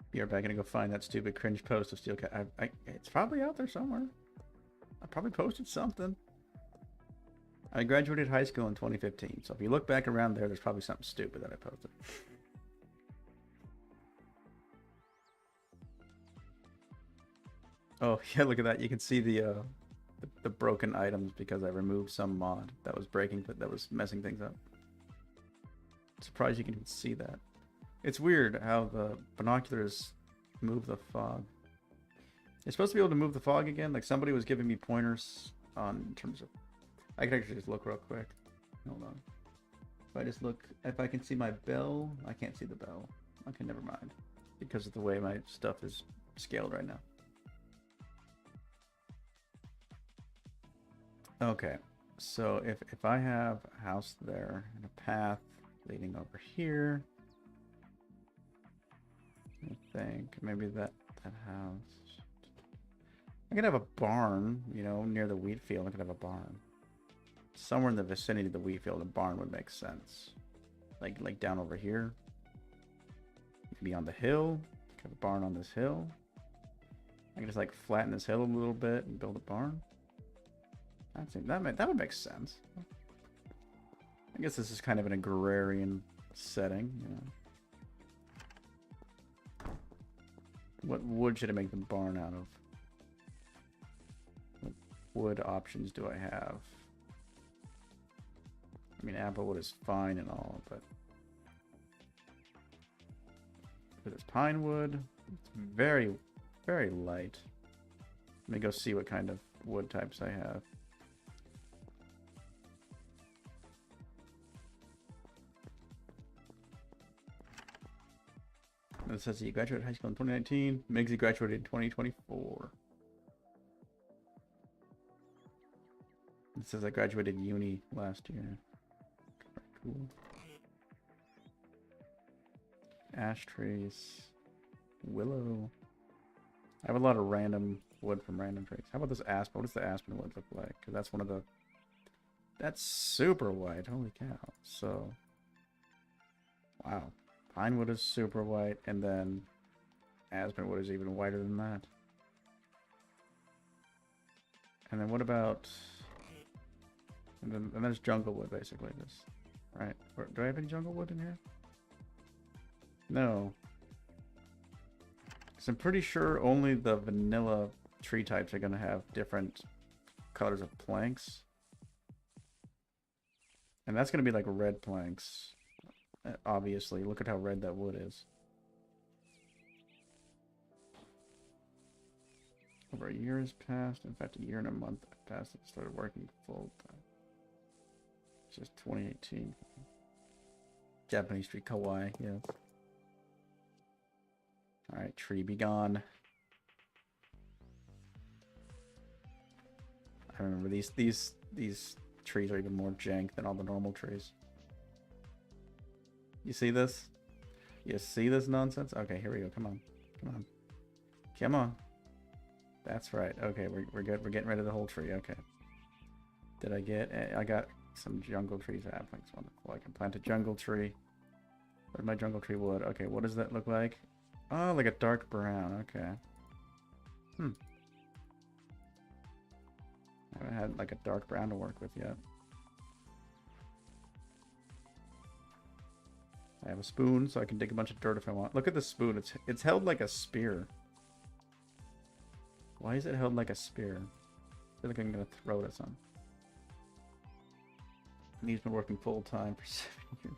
Be right back. Gonna go find that stupid cringe post of Steel Cat. It's probably out there somewhere. I probably posted something. I graduated high school in 2015, so if you look back around there's probably something stupid that I posted. Oh yeah, look at that. You can see the broken items because I removed some mod that was breaking, that was messing things up. Surprised you can even see that. It's weird how the binoculars move the fog. It's supposed to be able to move the fog again. Like, somebody was giving me pointers on in terms of... I can actually just look real quick. Hold on. If I just look, if I can see my bell, I can't see the bell. Okay, never mind. Because of the way my stuff is scaled right now. Okay, so if I have a house there and a path leading over here, I think maybe that house. I could have a barn, you know, near the wheat field. I could have a barn somewhere in the vicinity of the wheat field. A barn would make sense, like down over here, maybe on the hill. Have a barn on this hill. I can just like flatten this hill a little bit and build a barn. That would make sense. I guess this is kind of an agrarian setting, you know. What wood should I make the barn out of? What wood options do I have? I mean, apple wood is fine and all, but there's pine wood. It's very, very light. Let me go see what kind of wood types I have. It says he graduated high school in 2019. Migsy graduated in 2024. It says I graduated uni last year. Cool. Ash trees. Willow. I have a lot of random wood from random trees. How about this aspen? What does the aspen wood look like? Because that's one of the... That's super white. Holy cow. So... Wow. Pine wood is super white, and then aspen wood is even whiter than that. And then what about... And then there's jungle wood, basically. This, right? Do I have any jungle wood in here? No. So I'm pretty sure only the vanilla tree types are going to have different colors of planks. And that's going to be like red planks. Obviously, look at how red that wood is. Over a year has passed. In fact, a year and a month passed and started working full time. It's just 2018. Japanese tree kawaii, yeah. Alright, tree be gone. I remember these trees are even more jank than all the normal trees. You see this? You see this nonsense? Okay, here we go. Come on. Come on. Come on. That's right. Okay, we're good. We're getting rid of the whole tree. Okay. Did I get... I got some jungle trees. That's wonderful. I can plant a jungle tree. Where's my jungle tree wood? Okay, what does that look like? Oh, like a dark brown. Okay. I haven't had like a dark brown to work with yet. I have a spoon, so I can dig a bunch of dirt if I want. Look at the spoon. It's held like a spear. Why is it held like a spear? I feel like I'm gonna throw it at something. And he's been working full time for 7 years.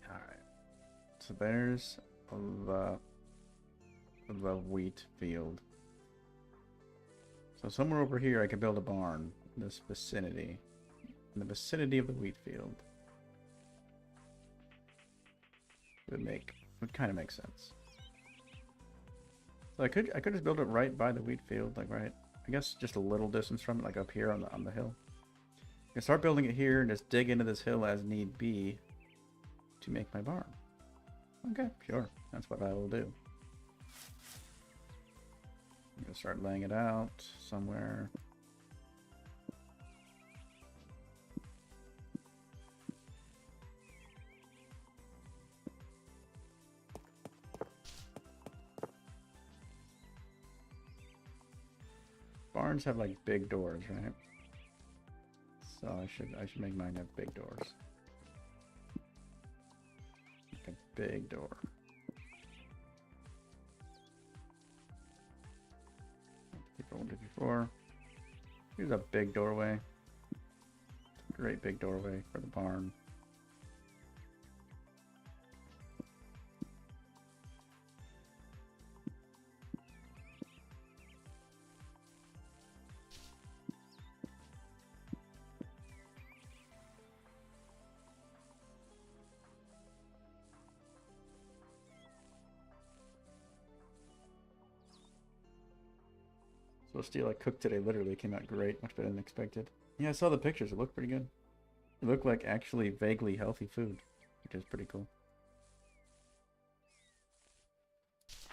Alright. So there's the wheat field. So somewhere over here I could build a barn in this vicinity. In the vicinity of the wheat field. Would kind of make sense. So I could just build it right by the wheat field, like right, I guess just a little distance from it, like up here on the hill. I can start building it here and just dig into this hill as need be to make my barn. Okay, sure. That's what I will do. I'm gonna start laying it out somewhere. Barns have like big doors, right? So I should make mine have big doors. Like a big door. People 1, 2, 3, 4. Here's a big doorway. Great big doorway for the barn. So steel I cooked today literally came out great, much better than expected. Yeah, I saw the pictures. It looked pretty good. It looked like actually vaguely healthy food, which is pretty cool.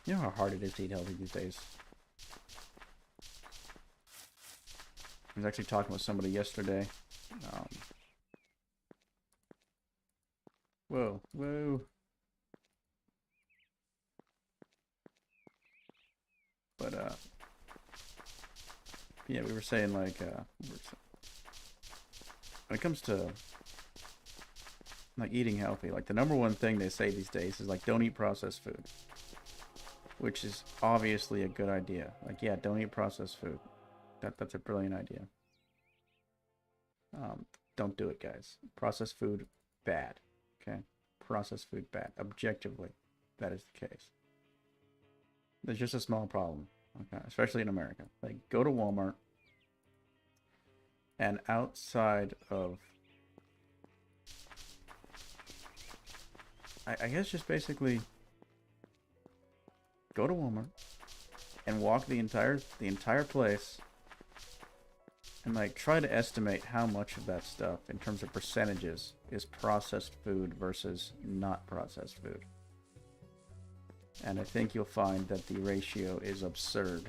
You know how hard it is to eat healthy these days. I was actually talking with somebody yesterday. Whoa, whoa. But, yeah, we were saying, like, when it comes to, like, eating healthy, like, the number one thing they say these days is, like, don't eat processed food. Which is obviously a good idea. Like, yeah, don't eat processed food. That's a brilliant idea. Don't do it, guys. Processed food, bad. Okay? Processed food, bad. Objectively, that is the case. There's just a small problem. Okay? Especially in America. Like, go to Walmart, and outside of... I guess just basically... Go to Walmart, and walk the entire place, and like try to estimate how much of that stuff in terms of percentages is processed food versus not processed food. And I think you'll find that the ratio is absurd.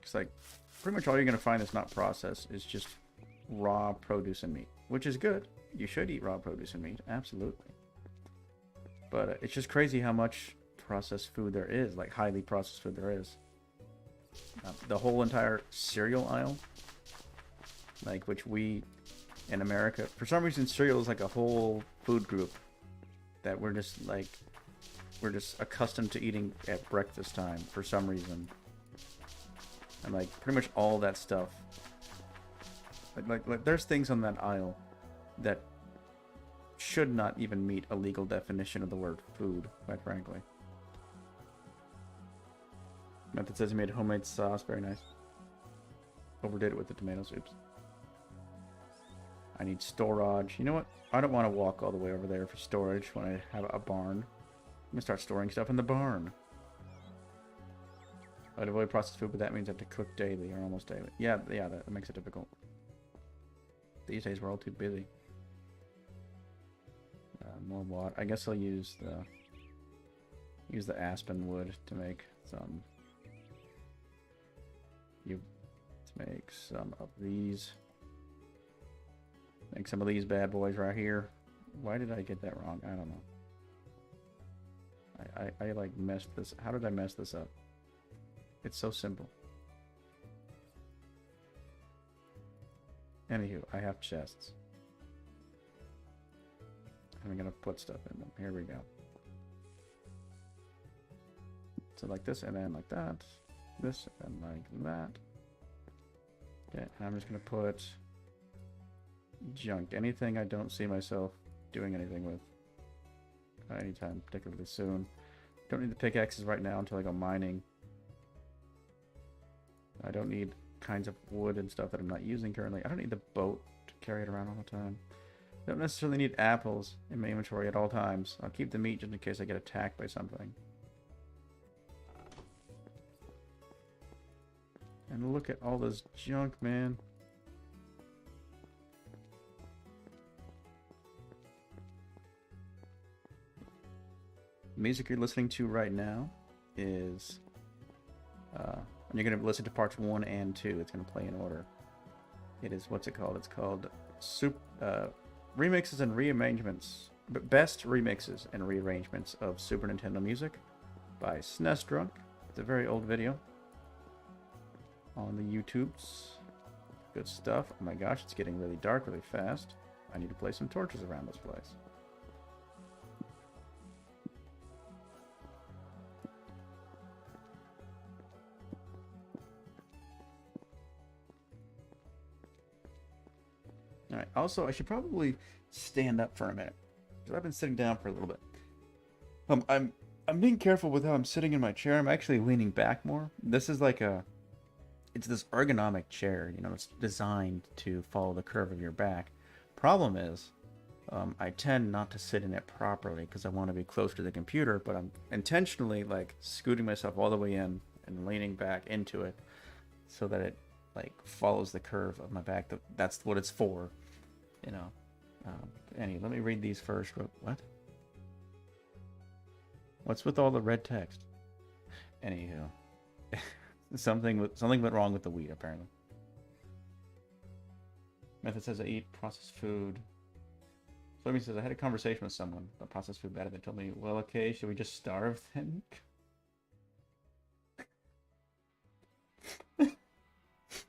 It's like pretty much all you're going to find that's not processed is just raw produce and meat, which is good. You should eat raw produce and meat, absolutely. But it's just crazy how much processed food there is, like highly processed food there is. The whole entire cereal aisle, like which we in America, for some reason cereal is like a whole food group that we're just accustomed to eating at breakfast time for some reason. And like pretty much all that stuff, like there's things on that aisle that should not even meet a legal definition of the word food, quite frankly. Method says he made homemade sauce, very nice. Overdid it with the tomatoes, oops. I need storage. You know what? I don't want to walk all the way over there for storage when I have a barn. I'm gonna start storing stuff in the barn. I'd avoid processed food, but that means I have to cook daily or almost daily. Yeah, that makes it difficult. These days we're all too busy. More water. I guess I'll use the aspen wood to make some. Make some of these. Make some of these bad boys right here. Why did I get that wrong? I don't know. I like messed this. How did I mess this up? It's so simple. Anywho, I have chests. I'm gonna put stuff in them. Here we go. So like this, and then like that. This, and like that. Okay, and I'm just gonna put junk. Anything I don't see myself doing anything with anytime particularly soon. Don't need the pickaxes right now until I go mining. I don't need kinds of wood and stuff that I'm not using currently. I don't need the boat to carry it around all the time. I don't necessarily need apples in my inventory at all times. I'll keep the meat just in case I get attacked by something. And look at all this junk, man. The music you're listening to right now is... you're going to listen to parts 1 and 2. It's going to play in order. It is, what's it called? It's called Remixes and Rearrangements. Best Remixes and Rearrangements of Super Nintendo Music by SNES Drunk. It's a very old video on the YouTubes. Good stuff. Oh my gosh, it's getting really dark really fast. I need to place some torches around this place. Alright, also I should probably stand up for a minute, because I've been sitting down for a little bit. I'm being careful with how I'm sitting in my chair. I'm actually leaning back more. This is like it's this ergonomic chair, you know, it's designed to follow the curve of your back. Problem is, I tend not to sit in it properly because I want to be close to the computer, but I'm intentionally like scooting myself all the way in and leaning back into it so that it like follows the curve of my back. That's what it's for, you know. Anyway, let me read these first. What? What's with all the red text? Anywho, something went wrong with the wheat apparently. Method says I eat processed food. Fleming says I had a conversation with someone about processed food bad. They told me, well, okay, should we just starve then?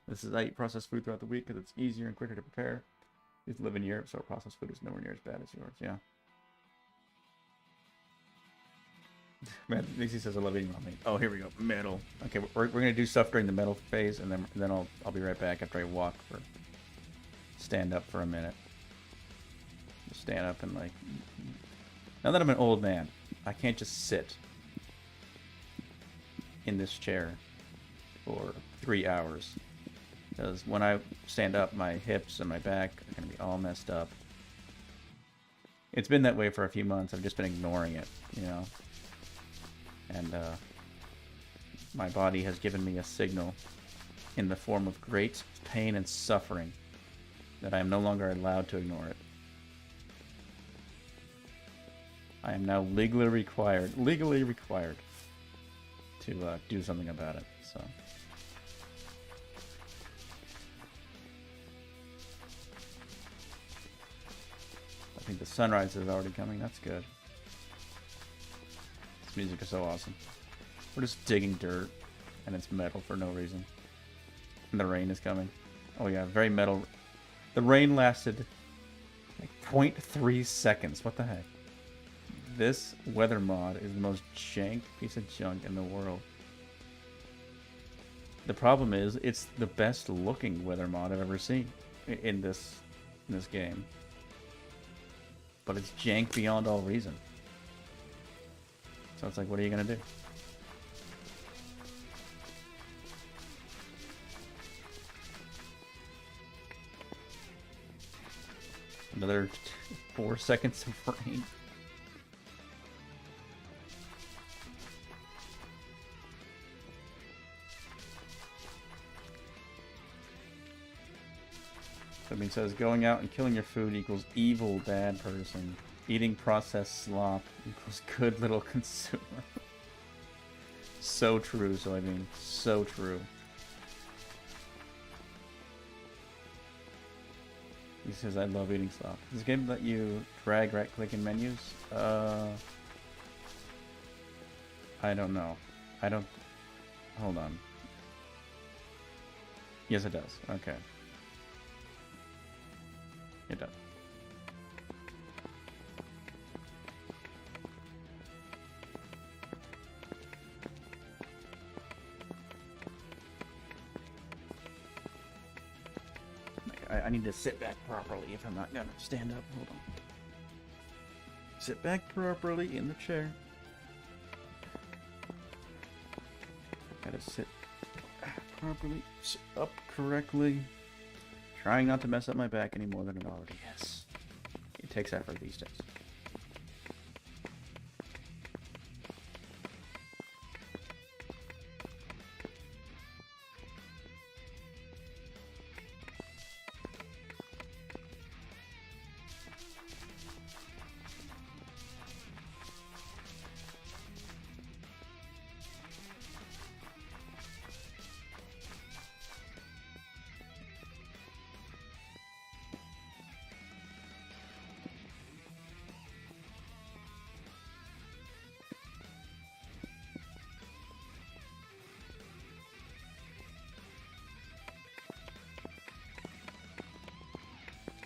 This is I eat processed food throughout the week because it's easier and quicker to prepare. I live in Europe, so processed food is nowhere near as bad as yours. Yeah. Man, Nixie says I love eating raw meat. Oh, here we go. Metal. Okay, we're gonna do stuff during the metal phase, and then I'll be right back after I walk for stand up for a minute. Just stand up and like. Now that I'm an old man, I can't just sit in this chair for 3 hours. Because when I stand up, my hips and my back are going to be all messed up. It's been that way for a few months. I've just been ignoring it, you know. And my body has given me a signal in the form of great pain and suffering that I am no longer allowed to ignore it. I am now legally required to do something about it. So. I think the sunrise is already coming. That's good. This music is so awesome. We're just digging dirt, and it's metal for no reason. And the rain is coming. Oh yeah, very metal. The rain lasted like 0.3 seconds. What the heck? This weather mod is the most jank piece of junk in the world. The problem is, it's the best looking weather mod I've ever seen in this game. But it's jank beyond all reason. So it's like, what are you gonna do? Another 4 seconds of rain. Something says going out and killing your food equals evil bad person. Eating processed slop equals good little consumer. So true, so I mean, so true. He says I love eating slop. Does this game let you drag right click in menus? I don't know. Hold on. Yes it does. Okay. It does. I need to sit back properly if I'm not gonna stand up. Hold on. Sit back properly in the chair. Gotta sit properly, sit up correctly. Trying not to mess up my back any more than it already is. It takes effort these days.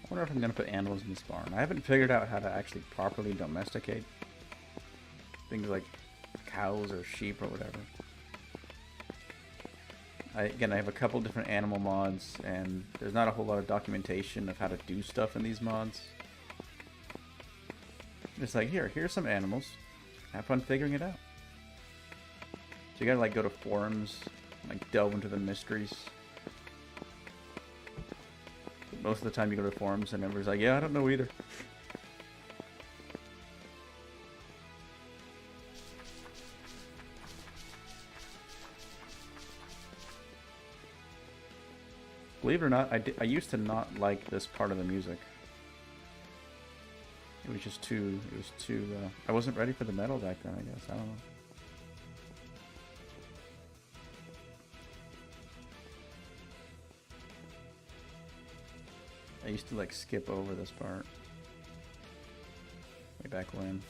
I wonder if I'm going to put animals in this barn. I haven't figured out how to actually properly domesticate things like cows or sheep or whatever. Again, I have a couple different animal mods, and there's not a whole lot of documentation of how to do stuff in these mods. It's like, here's some animals. Have fun figuring it out. So you gotta like go to forums, like delve into the mysteries. Most of the time you go to forums and everybody's like, yeah, I don't know either. Believe it or not, I used to not like this part of the music. It was just too, I wasn't ready for the metal back then, I guess. I don't know. I used to like skip over this part. Way back when.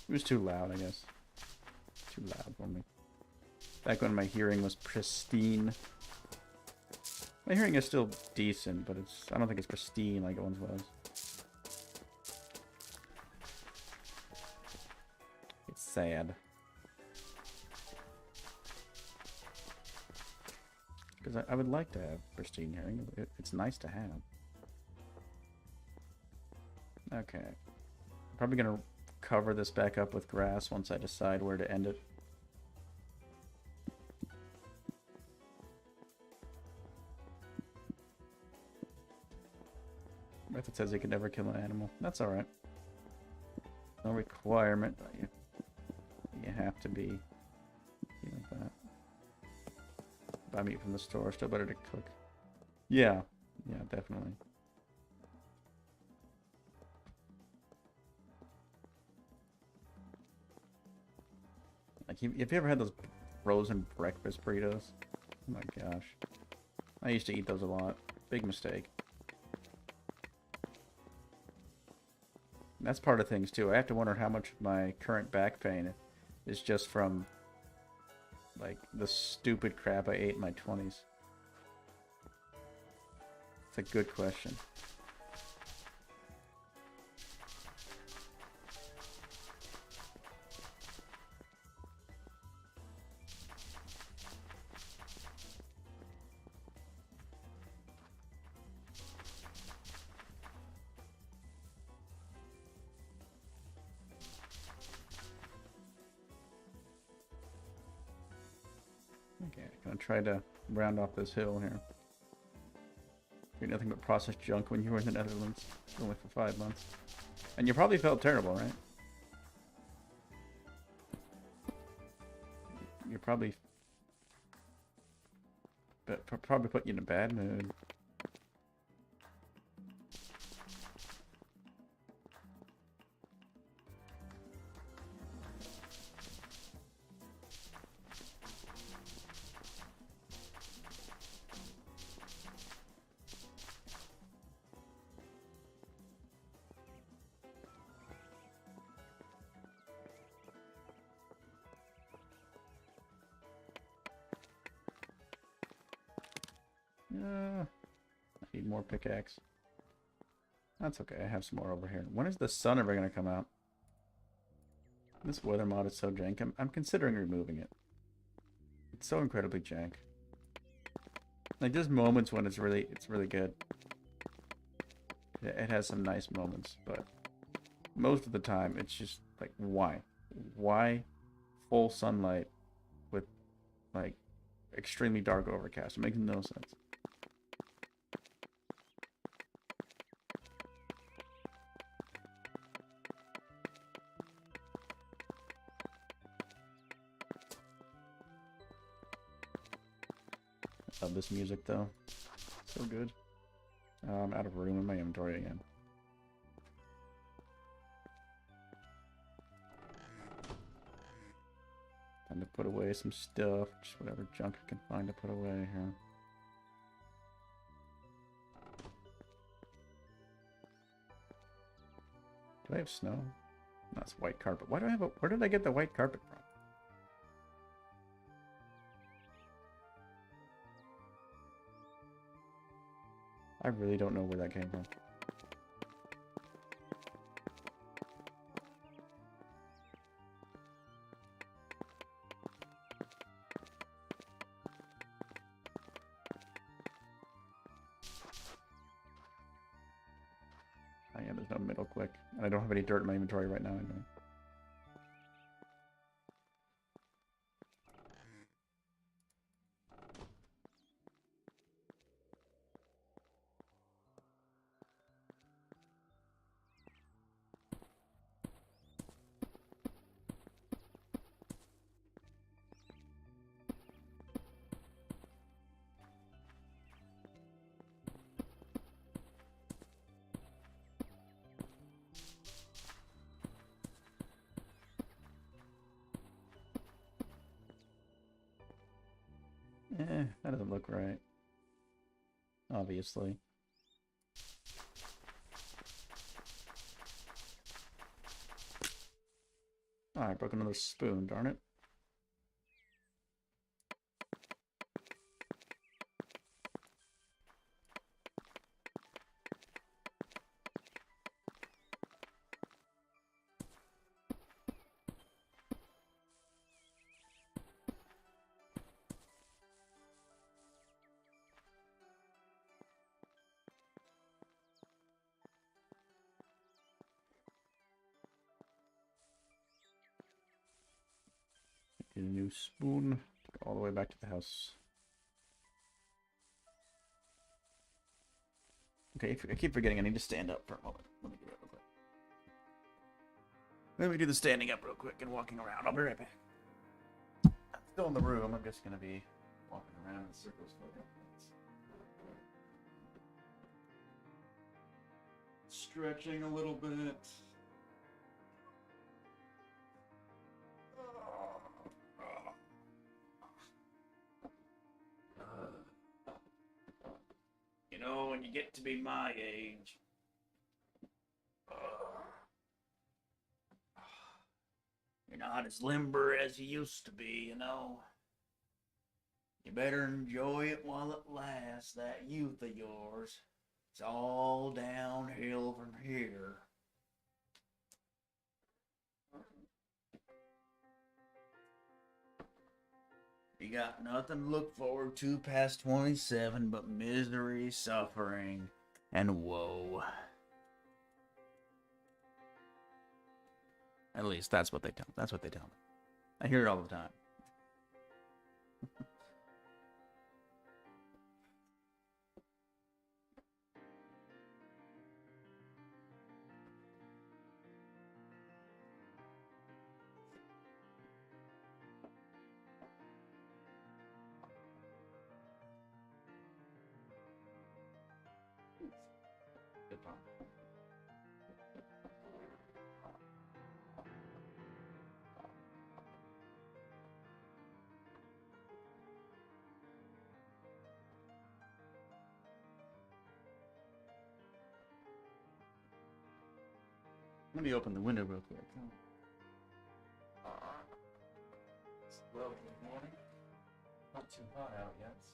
It was too loud, I guess. Too loud for me. Back when my hearing was pristine. My hearing is still decent, but I don't think it's pristine like it once was. It's sad. Because I would like to have pristine hearing. It's nice to have. Okay. I'm probably going to cover this back up with grass once I decide where to end it. Method says you can never kill an animal. That's alright. No requirement that you have to be like that. Buy meat from the store, still better to cook. Yeah, definitely. Like, have you ever had those frozen breakfast burritos? Oh my gosh. I used to eat those a lot. Big mistake. That's part of things too. I have to wonder how much of my current back pain is just from like the stupid crap I ate in my 20s. It's a good question. Okay, I'm gonna try to round off this hill here. You're nothing but processed junk when you were in the Netherlands, only for 5 months. And you probably felt terrible, right? You're probably put you in a bad mood. I need more pickaxe. That's okay, I have some more over here. When is the sun ever gonna come out? This weather mod is so jank. I'm considering removing it. It's so incredibly jank. Like, there's moments when it's really good. It has some nice moments, but most of the time it's just like, why? Why full sunlight with like extremely dark overcast? It makes no sense. Love this music though. So good. I'm out of room in my inventory again. Time to put away some stuff. Just whatever junk I can find to put away here. Do I have snow? That's white carpet. Why do I have where did I get the white carpet from? I really don't know where that came from. Oh yeah, there's no middle click. And I don't have any dirt in my inventory right now anyway. That doesn't look right. Obviously. Oh, I broke another spoon, darn it. Get a new spoon. Go all the way back to the house. Okay, I keep forgetting I need to stand up for a moment. Let me do that real quick. Let me do the standing up real quick and walking around. I'll be right back. I'm still in the room. I'm just going to be walking around in circles for a couple minutes. Stretching a little bit. You know, when you get to be my age, you're not as limber as you used to be, you know. You better enjoy it while it lasts, that youth of yours. It's all downhill from here. You got nothing to look forward to past 27 but misery, suffering, and woe. At least that's what they tell me. I hear it all the time. Good fun. Let me open the window real quick. It's a lovely morning. Not too hot out yet, so.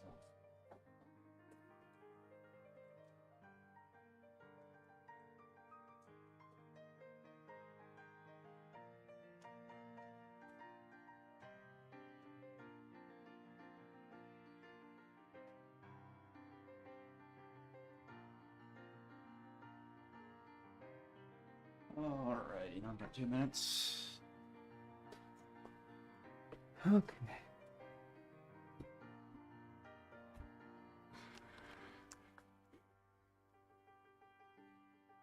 Alrighty, I've got 2 minutes. Okay.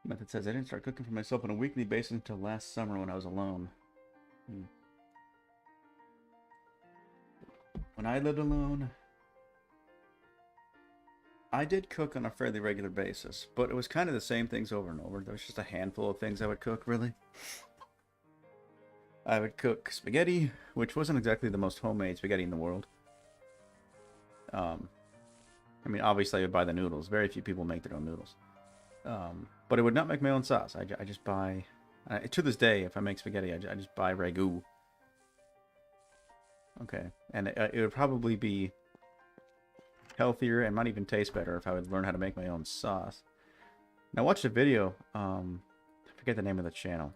Method says I didn't start cooking for myself on a weekly basis until last summer when I was alone. When I lived alone, I did cook on a fairly regular basis, but it was kind of the same things over and over. There was just a handful of things I would cook, really. I would cook spaghetti, which wasn't exactly the most homemade spaghetti in the world. I mean, obviously I would buy the noodles. Very few people make their own noodles. But I would not make my own sauce. I just buy... to this day, if I make spaghetti, I just buy ragu. Okay. And it would probably be healthier and might even taste better if I would learn how to make my own sauce. Now, watch the video. I forget the name of the channel.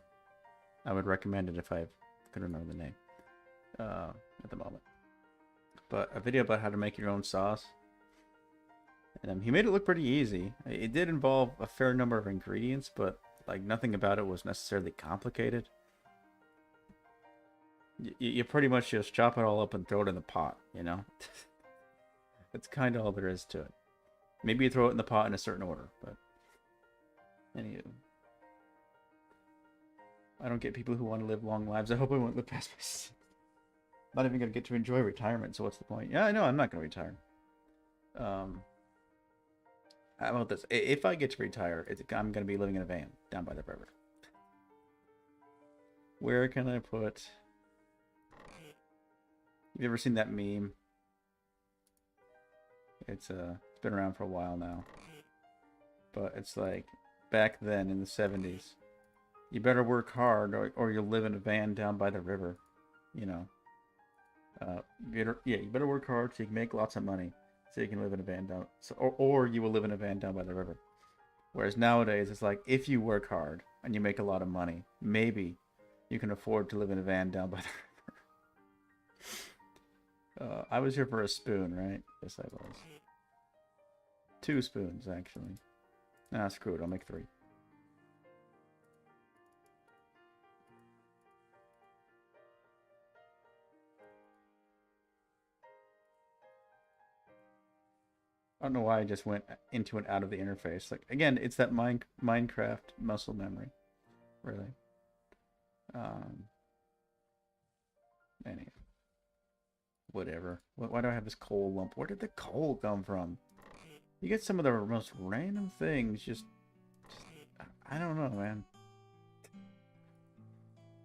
I would recommend it if I could remember the name at the moment. But a video about how to make your own sauce. And he made it look pretty easy. It did involve a fair number of ingredients, but like nothing about it was necessarily complicated. You pretty much just chop it all up and throw it in the pot, you know? That's kind of all there is to it. Maybe you throw it in the pot in a certain order, but... Anywho. I don't get people who want to live long lives. I hope I won't live past my 60s. Not even going to get to enjoy retirement, so what's the point? Yeah, I know, I'm not going to retire. How about this? If I get to retire, I'm going to be living in a van down by the river. Where can I put... Have you ever seen that meme? It's been around for a while now. But it's like back then in the 70s. You better work hard or you'll live in a van down by the river. You know. You better work hard so you can make lots of money. So you can live in a van down or you will live in a van down by the river. Whereas nowadays it's like if you work hard and you make a lot of money, maybe you can afford to live in a van down by the river. I was here for a spoon, right? Yes, I was. 2 spoons, actually. Nah, screw it. I'll make 3. I don't know why I just went into and out of the interface. Like, again, it's that Minecraft muscle memory. Really. Anyway. Whatever. Why do I have this coal lump? Where did the coal come from? You get some of the most random things. Just I don't know, man.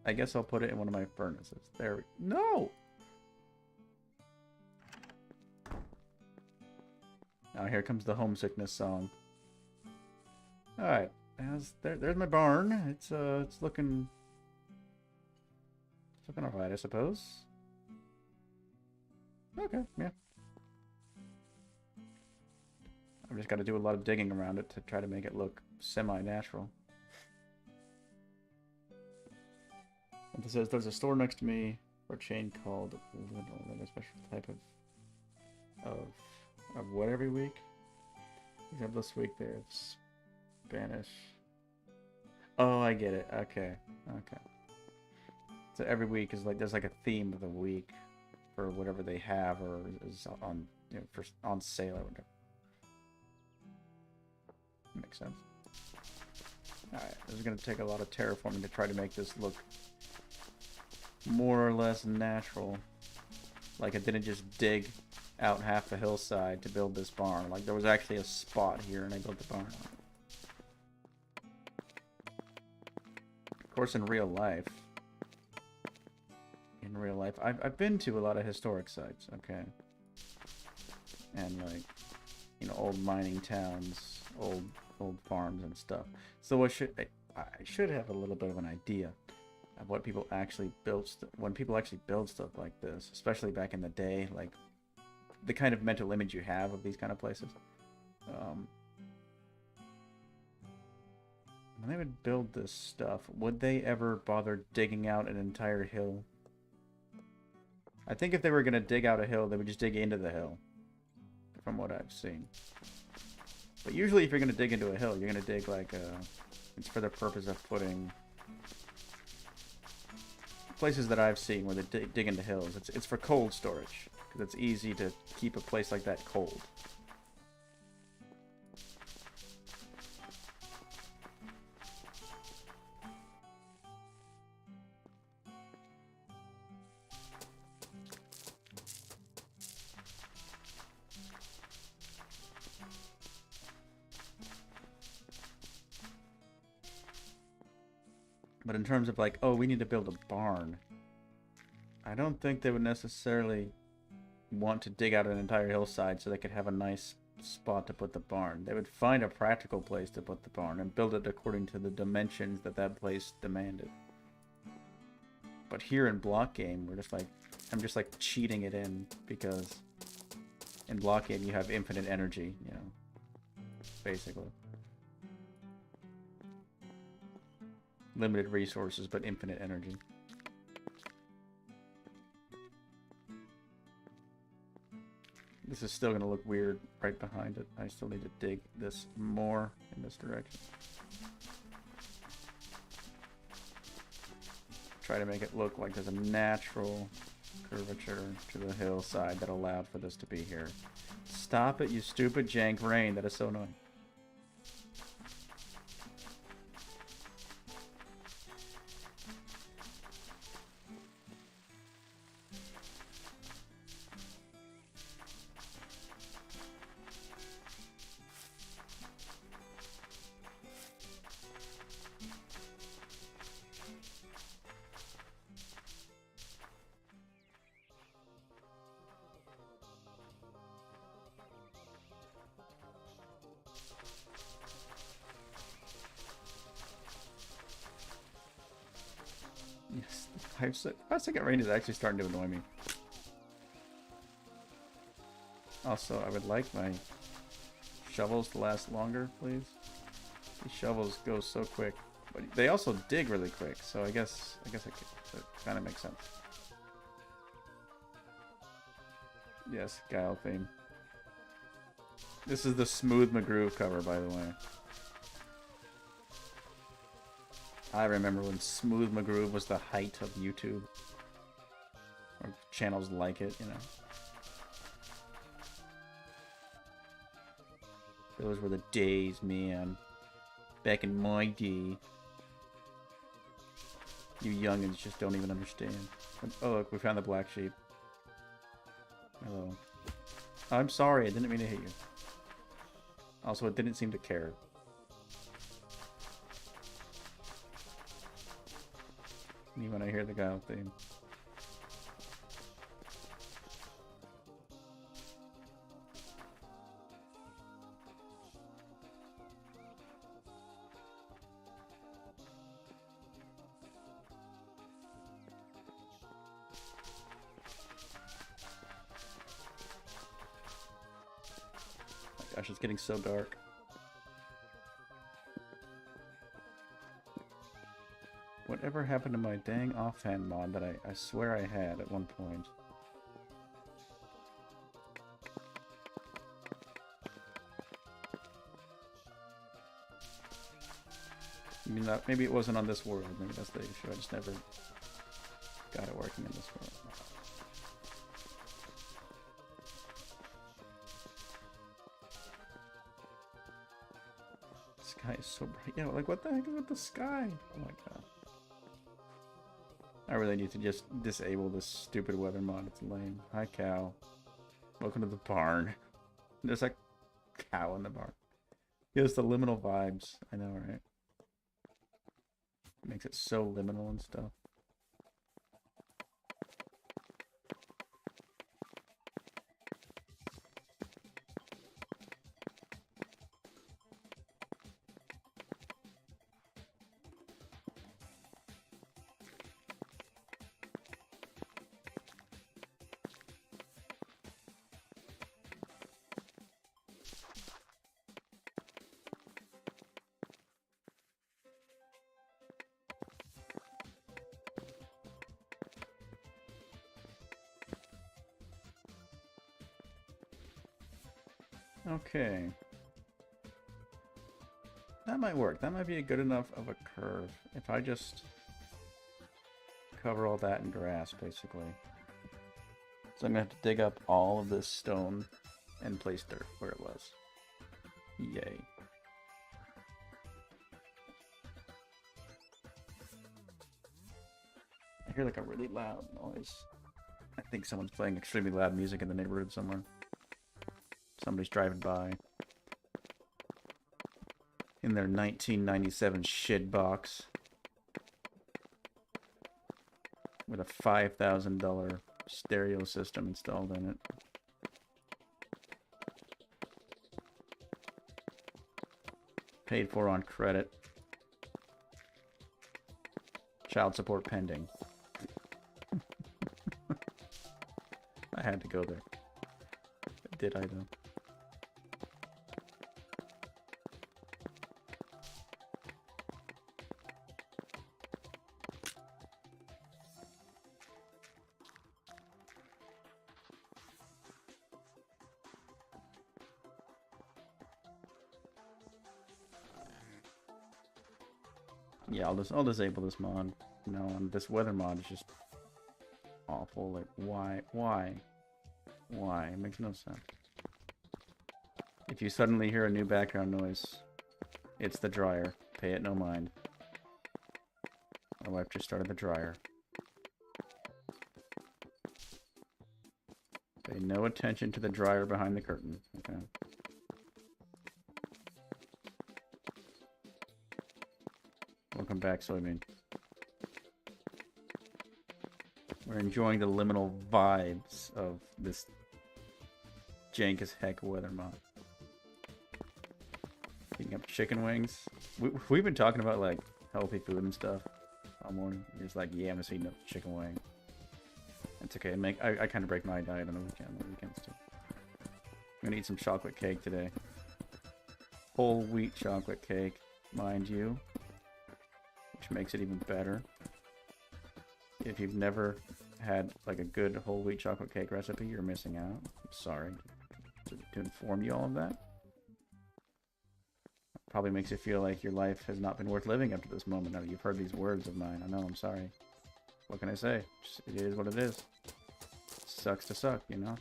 I guess I'll put it in one of my furnaces. There we... No! Now here comes the homesickness song. Alright. There's my barn. It's looking alright, I suppose. Okay, yeah. I've just got to do a lot of digging around it to try to make it look semi-natural. And it says there's a store next to me or a chain called a special type of what every week? Example this week there's Spanish. Oh, I get it. Okay. Okay. So every week is like there's like a theme of the week for whatever they have or is on on sale or whatever. Makes sense. Alright, this is going to take a lot of terraforming to try to make this look more or less natural. Like I didn't just dig out half the hillside to build this barn. Like there was actually a spot here and I built the barn on it. Of course, in real life, I've been to a lot of historic sites, okay? And like, you know, old mining towns, old farms and stuff. So I should have a little bit of an idea of what people actually built when people actually build stuff like this, especially back in the day, like the kind of mental image you have of these kind of places. When they would build this stuff, would they ever bother digging out an entire hill? I think if they were going to dig out a hill, they would just dig into the hill, from what I've seen. But usually if you're going to dig into a hill, you're going to dig like it's for the purpose of putting... Places that I've seen where they dig into hills, it's for cold storage. Because it's easy to keep a place like that cold. But in terms of like, oh, we need to build a barn, I don't think they would necessarily want to dig out an entire hillside so they could have a nice spot to put the barn. They would find a practical place to put the barn and build it according to the dimensions that that place demanded. But here in Block Game, I'm just like cheating it in because in Block Game you have infinite energy, you know, basically. Limited resources, but infinite energy. This is still going to look weird right behind it. I still need to dig this more in this direction. Try to make it look like there's a natural curvature to the hillside that allowed for this to be here. Stop it, you stupid jank rain. That is so annoying. 5-second rain is actually starting to annoy me. Also, I would like my shovels to last longer, please. These shovels go so quick, but they also dig really quick. So I guess it kind of makes sense. Yes, Guile theme. This is the Smooth McGroove cover, by the way. I remember when Smooth McGroove was the height of YouTube. Or channels like it, you know. Those were the days, man. Back in my day. You youngins just don't even understand. Oh look, we found the black sheep. Hello. I'm sorry, I didn't mean to hit you. Also, it didn't seem to care. Me when I hear the Guile theme. Gosh, it's getting so dark. Whatever happened to my dang offhand mod that I swear I had at one point? I mean, maybe it wasn't on this world. Maybe that's the issue. I just never got it working in this world. Sky is so bright. Yeah, like what the heck is with the sky? Oh my god. I really need to just disable this stupid weather mod. It's lame. Hi, cow. Welcome to the barn. There's a cow in the barn. Gives the liminal vibes. I know, right? Makes it so liminal and stuff. Okay. That might work. That might be a good enough of a curve. If I just cover all that in grass, basically. So I'm going to have to dig up all of this stone and place dirt where it was. Yay. I hear like a really loud noise. I think someone's playing extremely loud music in the neighborhood somewhere. Somebody's driving by in their 1997 shit box with a $5,000 stereo system installed in it. Paid for on credit. Child support pending. I had to go there. Did I though? Yeah, I'll disable this mod. No, this weather mod is just awful. Like, why? It makes no sense. If you suddenly hear a new background noise, it's the dryer. Pay it no mind. My wife just started the dryer. Pay no attention to the dryer behind the curtain. Okay. Welcome back, soybean. We're enjoying the liminal vibes of this jank as heck weather mod. Picking up chicken wings. We've been talking about like healthy food and stuff all morning. You're just like, yeah, I'm just eating a chicken wing. It's okay. I kind of break my diet on the weekends too. I'm gonna eat some chocolate cake today. Whole wheat chocolate cake, mind you, which makes it even better. If you've never had like a good whole wheat chocolate cake recipe, you're missing out. I'm sorry to inform you all of that. Probably makes you feel like your life has not been worth living up to this moment. Now that you've heard these words of mine. I know, I'm sorry. What can I say? It is what it is. Sucks to suck, you know?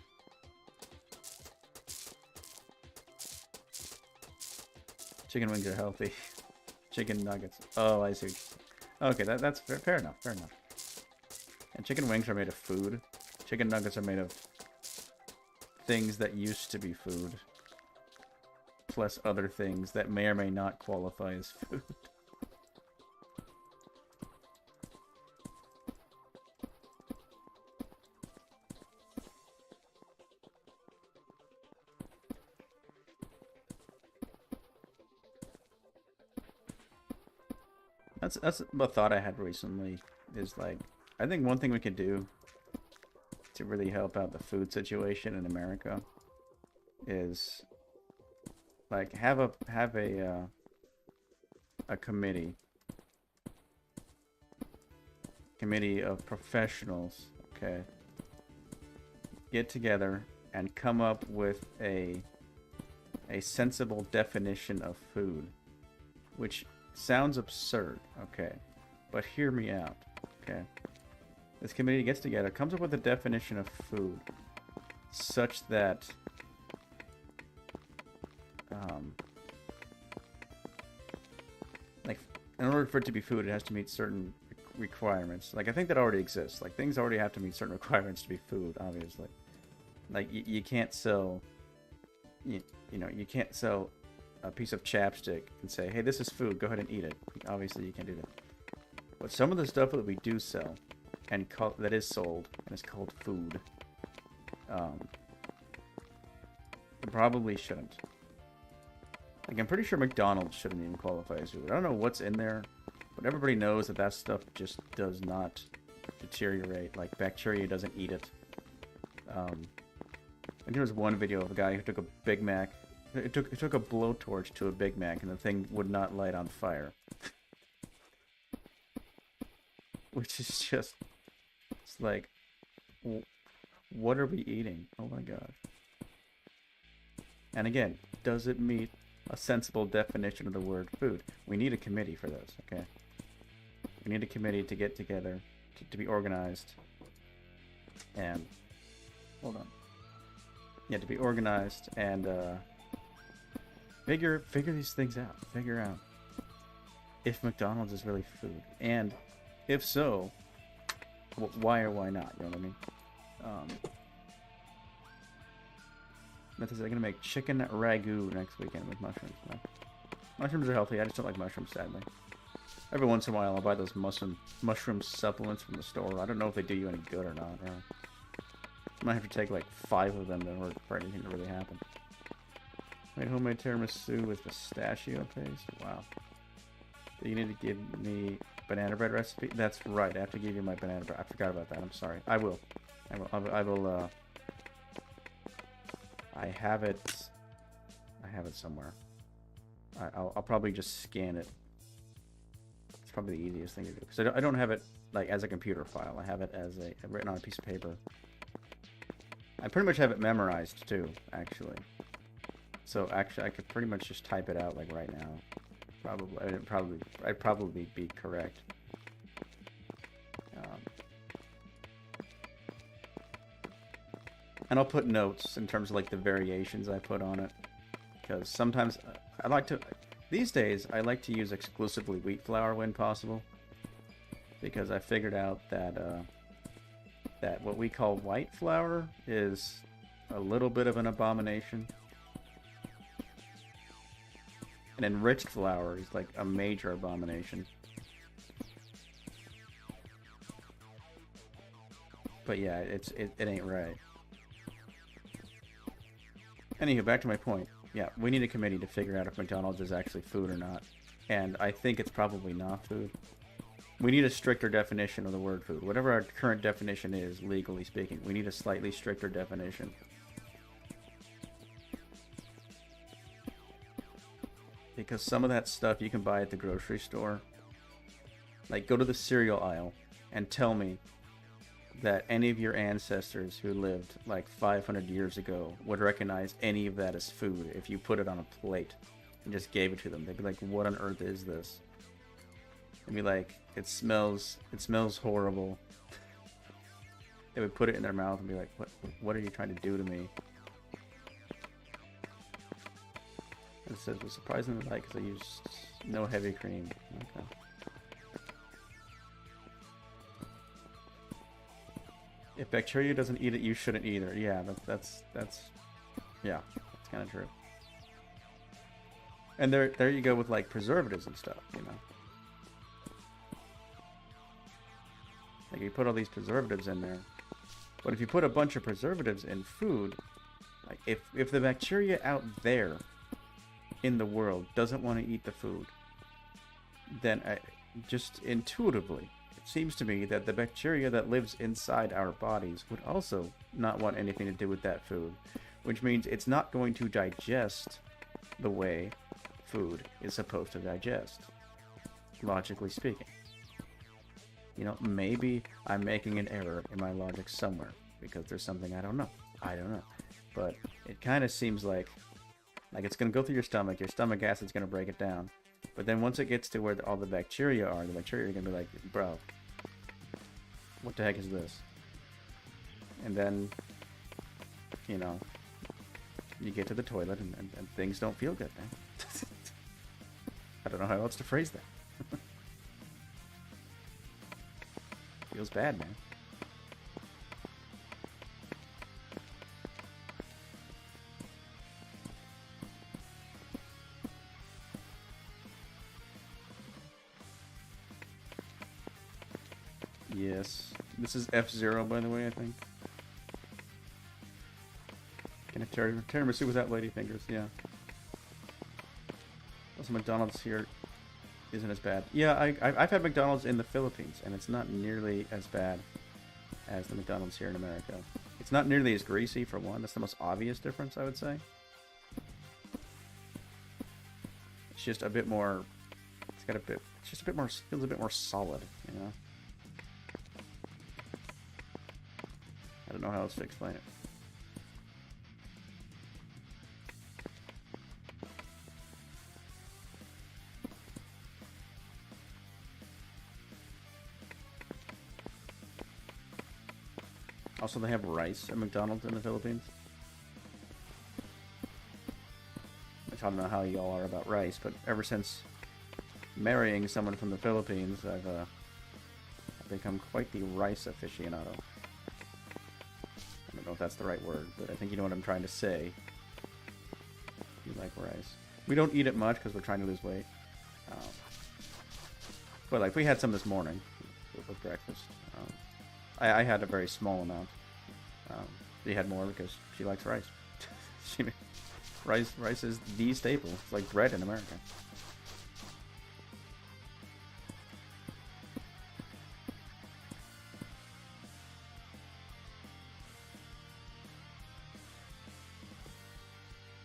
Chicken wings are healthy. Chicken nuggets. Oh, I see. Okay, that's fair enough. Fair enough. And chicken wings are made of food. Chicken nuggets are made of things that used to be food. Plus other things that may or may not qualify as food. That's a thought I had recently, is like, I think one thing we could do to really help out the food situation in America is like have a committee of professionals, okay, get together and come up with a sensible definition of food, which sounds absurd, okay, but hear me out, okay. This committee gets together, comes up with a definition of food such that like, in order for it to be food, it has to meet certain requirements. Like, I think that already exists. Like, things already have to meet certain requirements to be food, obviously. Like, you can't sell, you know, you can't sell a piece of chapstick and say, hey, this is food, go ahead and eat it. Obviously, you can't do that. But some of the stuff that we do sell, and that is sold, and is called food, it probably shouldn't. Like, I'm pretty sure McDonald's shouldn't even qualify as food. I don't know what's in there, but everybody knows that that stuff just does not deteriorate. Like, bacteria doesn't eat it. I think there was one video of a guy who took a Big Mac. It took a blowtorch to a Big Mac, and the thing would not light on fire. Which is just... It's like... What are we eating? Oh my god. And again, does it meet a sensible definition of the word food? We need a committee for this, okay? We need a committee to get together, to be organized, and... Hold on. Yeah, to be organized and, figure these things out. Figure out if McDonald's is really food. And if so, why or why not? You know what I mean? I'm gonna make chicken ragu next weekend with mushrooms. No. Mushrooms are healthy. I just don't like mushrooms, sadly. Every once in a while, I'll buy those mushroom supplements from the store. I don't know if they do you any good or not. I might have to take like 5 of them for anything to really happen. Made homemade tiramisu with pistachio paste. Wow. You need to give me banana bread recipe. That's right. I have to give you my banana bread. I forgot about that. I'm sorry. I will. I will. I have it somewhere. I'll probably just scan it. It's probably the easiest thing to do, because I don't have it like as a computer file. I have it as written on a piece of paper. I pretty much have it memorized too, actually. So actually, I could pretty much just type it out like right now. I'd probably be correct. And I'll put notes in terms of like the variations I put on it, because sometimes I like to. These days, I like to use exclusively wheat flour when possible, because I figured out that that what we call white flour is a little bit of an abomination. And enriched flour is like a major abomination. But yeah, it ain't right. Anywho, back to my point. Yeah, we need a committee to figure out if McDonald's is actually food or not. And I think it's probably not food. We need a stricter definition of the word food. Whatever our current definition is, legally speaking, we need a slightly stricter definition. Because some of that stuff you can buy at the grocery store. Like, go to the cereal aisle and tell me that any of your ancestors who lived like 500 years ago would recognize any of that as food if you put it on a plate and just gave it to them. They'd be like, what on earth is this? They'd be like, it smells horrible. They would put it in their mouth and be like, what are you trying to do to me? And it says, it was surprisingly light because I used no heavy cream. Okay. If bacteria doesn't eat it, you shouldn't either. Yeah, that's yeah, that's kind of true. And there you go with like preservatives and stuff, you know. Like you put all these preservatives in there, but if you put a bunch of preservatives in food, like if the bacteria out there in the world doesn't want to eat the food, then just intuitively, it seems to me that the bacteria that lives inside our bodies would also not want anything to do with that food, which means it's not going to digest the way food is supposed to digest, logically speaking. You know, maybe I'm making an error in my logic somewhere because there's something I don't know. But it kind of seems like it's going to go through your stomach acid's going to break it down. But then once it gets to where all the bacteria are going to be like, bro, what the heck is this? And then, you know, you get to the toilet and things don't feel good, man. I don't know how else to phrase that. Feels bad, man. Yes. This is F-Zero, by the way, I think. Can a tiramisu without lady fingers? Yeah. Also, McDonald's here isn't as bad. Yeah, I've had McDonald's in the Philippines, and it's not nearly as bad as the McDonald's here in America. It's not nearly as greasy, for one. That's the most obvious difference, I would say. It's just a bit more... it's just a bit more... feels a bit more solid, you know? I don't know how else to explain it. Also, they have rice at McDonald's in the Philippines. Which I don't know how y'all are about rice, but ever since marrying someone from the Philippines, I've become quite the rice aficionado. I don't know if that's the right word, but I think you know what I'm trying to say. You like rice. We don't eat it much because we're trying to lose weight. But like, we had some this morning with breakfast. I had a very small amount. She had more because she likes rice. Rice is the staple. It's like bread in America.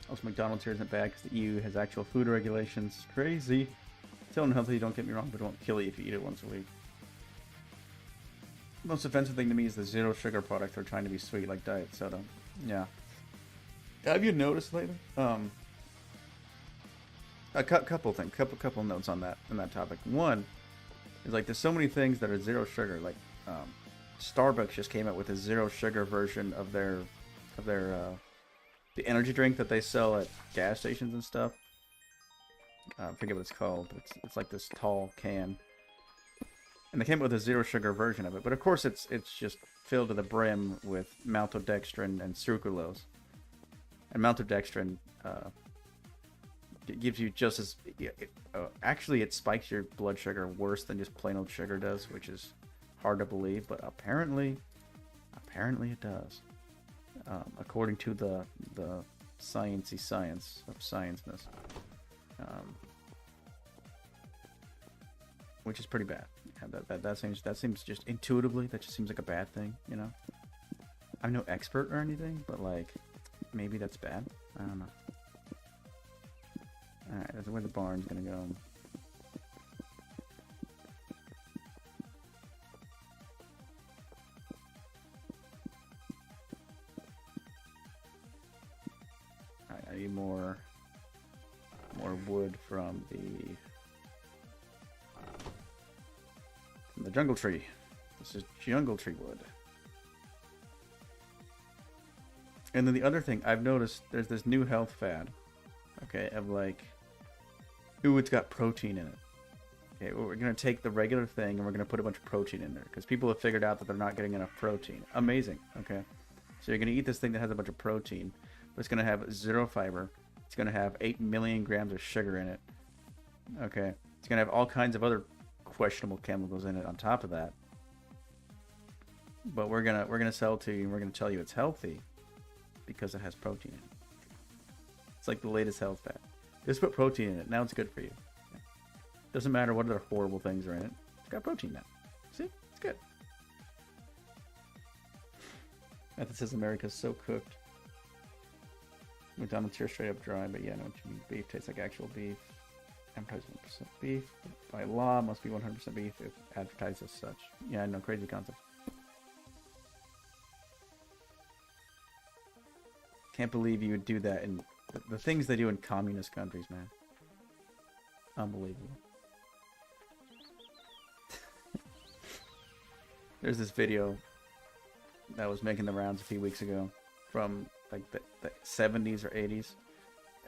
Also, McDonald's here isn't bad because the EU has actual food regulations. Crazy. Still unhealthy, don't get me wrong, but it won't kill you if you eat it once a week. The most offensive thing to me is the zero sugar product they're trying to be sweet, like diet soda. Yeah. Have you noticed lately? A couple notes on that topic. One is like there's so many things that are zero sugar. Like Starbucks just came out with a zero sugar version of their the energy drink that they sell at gas stations and stuff. I forget what it's called, but it's like this tall can. And they came up with a zero sugar version of it, but of course it's just filled to the brim with maltodextrin and sucralose. And maltodextrin gives you just as actually it spikes your blood sugar worse than just plain old sugar does, which is hard to believe, but apparently it does. According to the sciencey science of scienceness, which is pretty bad. that seems just intuitively, that just seems like a bad thing, you know? I'm no expert or anything, but like, maybe that's bad. I don't know. Alright, that's where the barn's gonna go. Alright, I need more wood from the jungle tree. This is jungle tree wood. And then the other thing I've noticed, there's this new health fad, okay, of like, ooh, it's got protein in it. Okay, well, we're gonna take the regular thing and we're gonna put a bunch of protein in there because people have figured out that they're not getting enough protein. Amazing, okay. So you're gonna eat this thing that has a bunch of protein, but it's gonna have 0 fiber. It's gonna have 8 million grams of sugar in it. Okay, it's gonna have all kinds of other questionable chemicals in it on top of that. But we're gonna sell to you and we're gonna tell you it's healthy because it has protein in it. It's like the latest health fad. Just put protein in it. Now it's good for you. Doesn't matter what other horrible things are in it. It's got protein now. See? It's good. That says America's so cooked. McDonald's here straight up dry, but yeah, I know what you mean. Beef tastes like actual beef. Advertised 100% beef. By law, must be 100% beef if advertised as such. Yeah, I know. Crazy concept. Can't believe you would do that in the things they do in communist countries, man. Unbelievable. There's this video that was making the rounds a few weeks ago from like the 70s or 80s,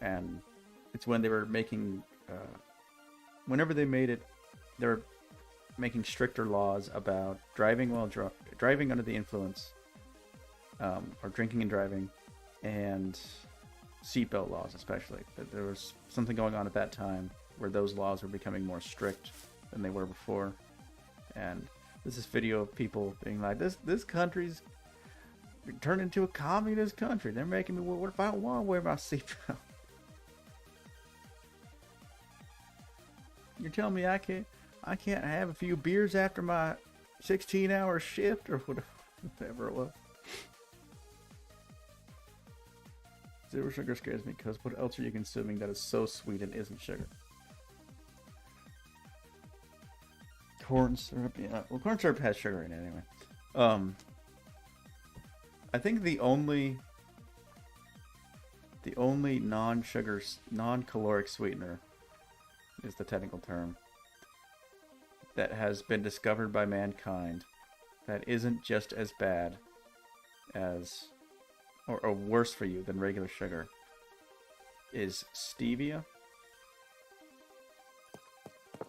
and it's when they were making whenever they made it, they were making stricter laws about driving while driving under the influence, or drinking and driving, and seatbelt laws especially. There was something going on at that time where those laws were becoming more strict than they were before. And there's this video of people being like, this country's turned into a communist country. They're making me, what if I don't want to wear my seatbelt? You're telling me I can't have a few beers after my 16-hour shift or whatever it was. Zero sugar scares me because what else are you consuming that is so sweet and isn't sugar? Corn syrup, yeah. Well, corn syrup has sugar in it anyway. I think the only non-sugar, non-caloric sweetener is the technical term that has been discovered by mankind that isn't just as bad as or worse for you than regular sugar is stevia.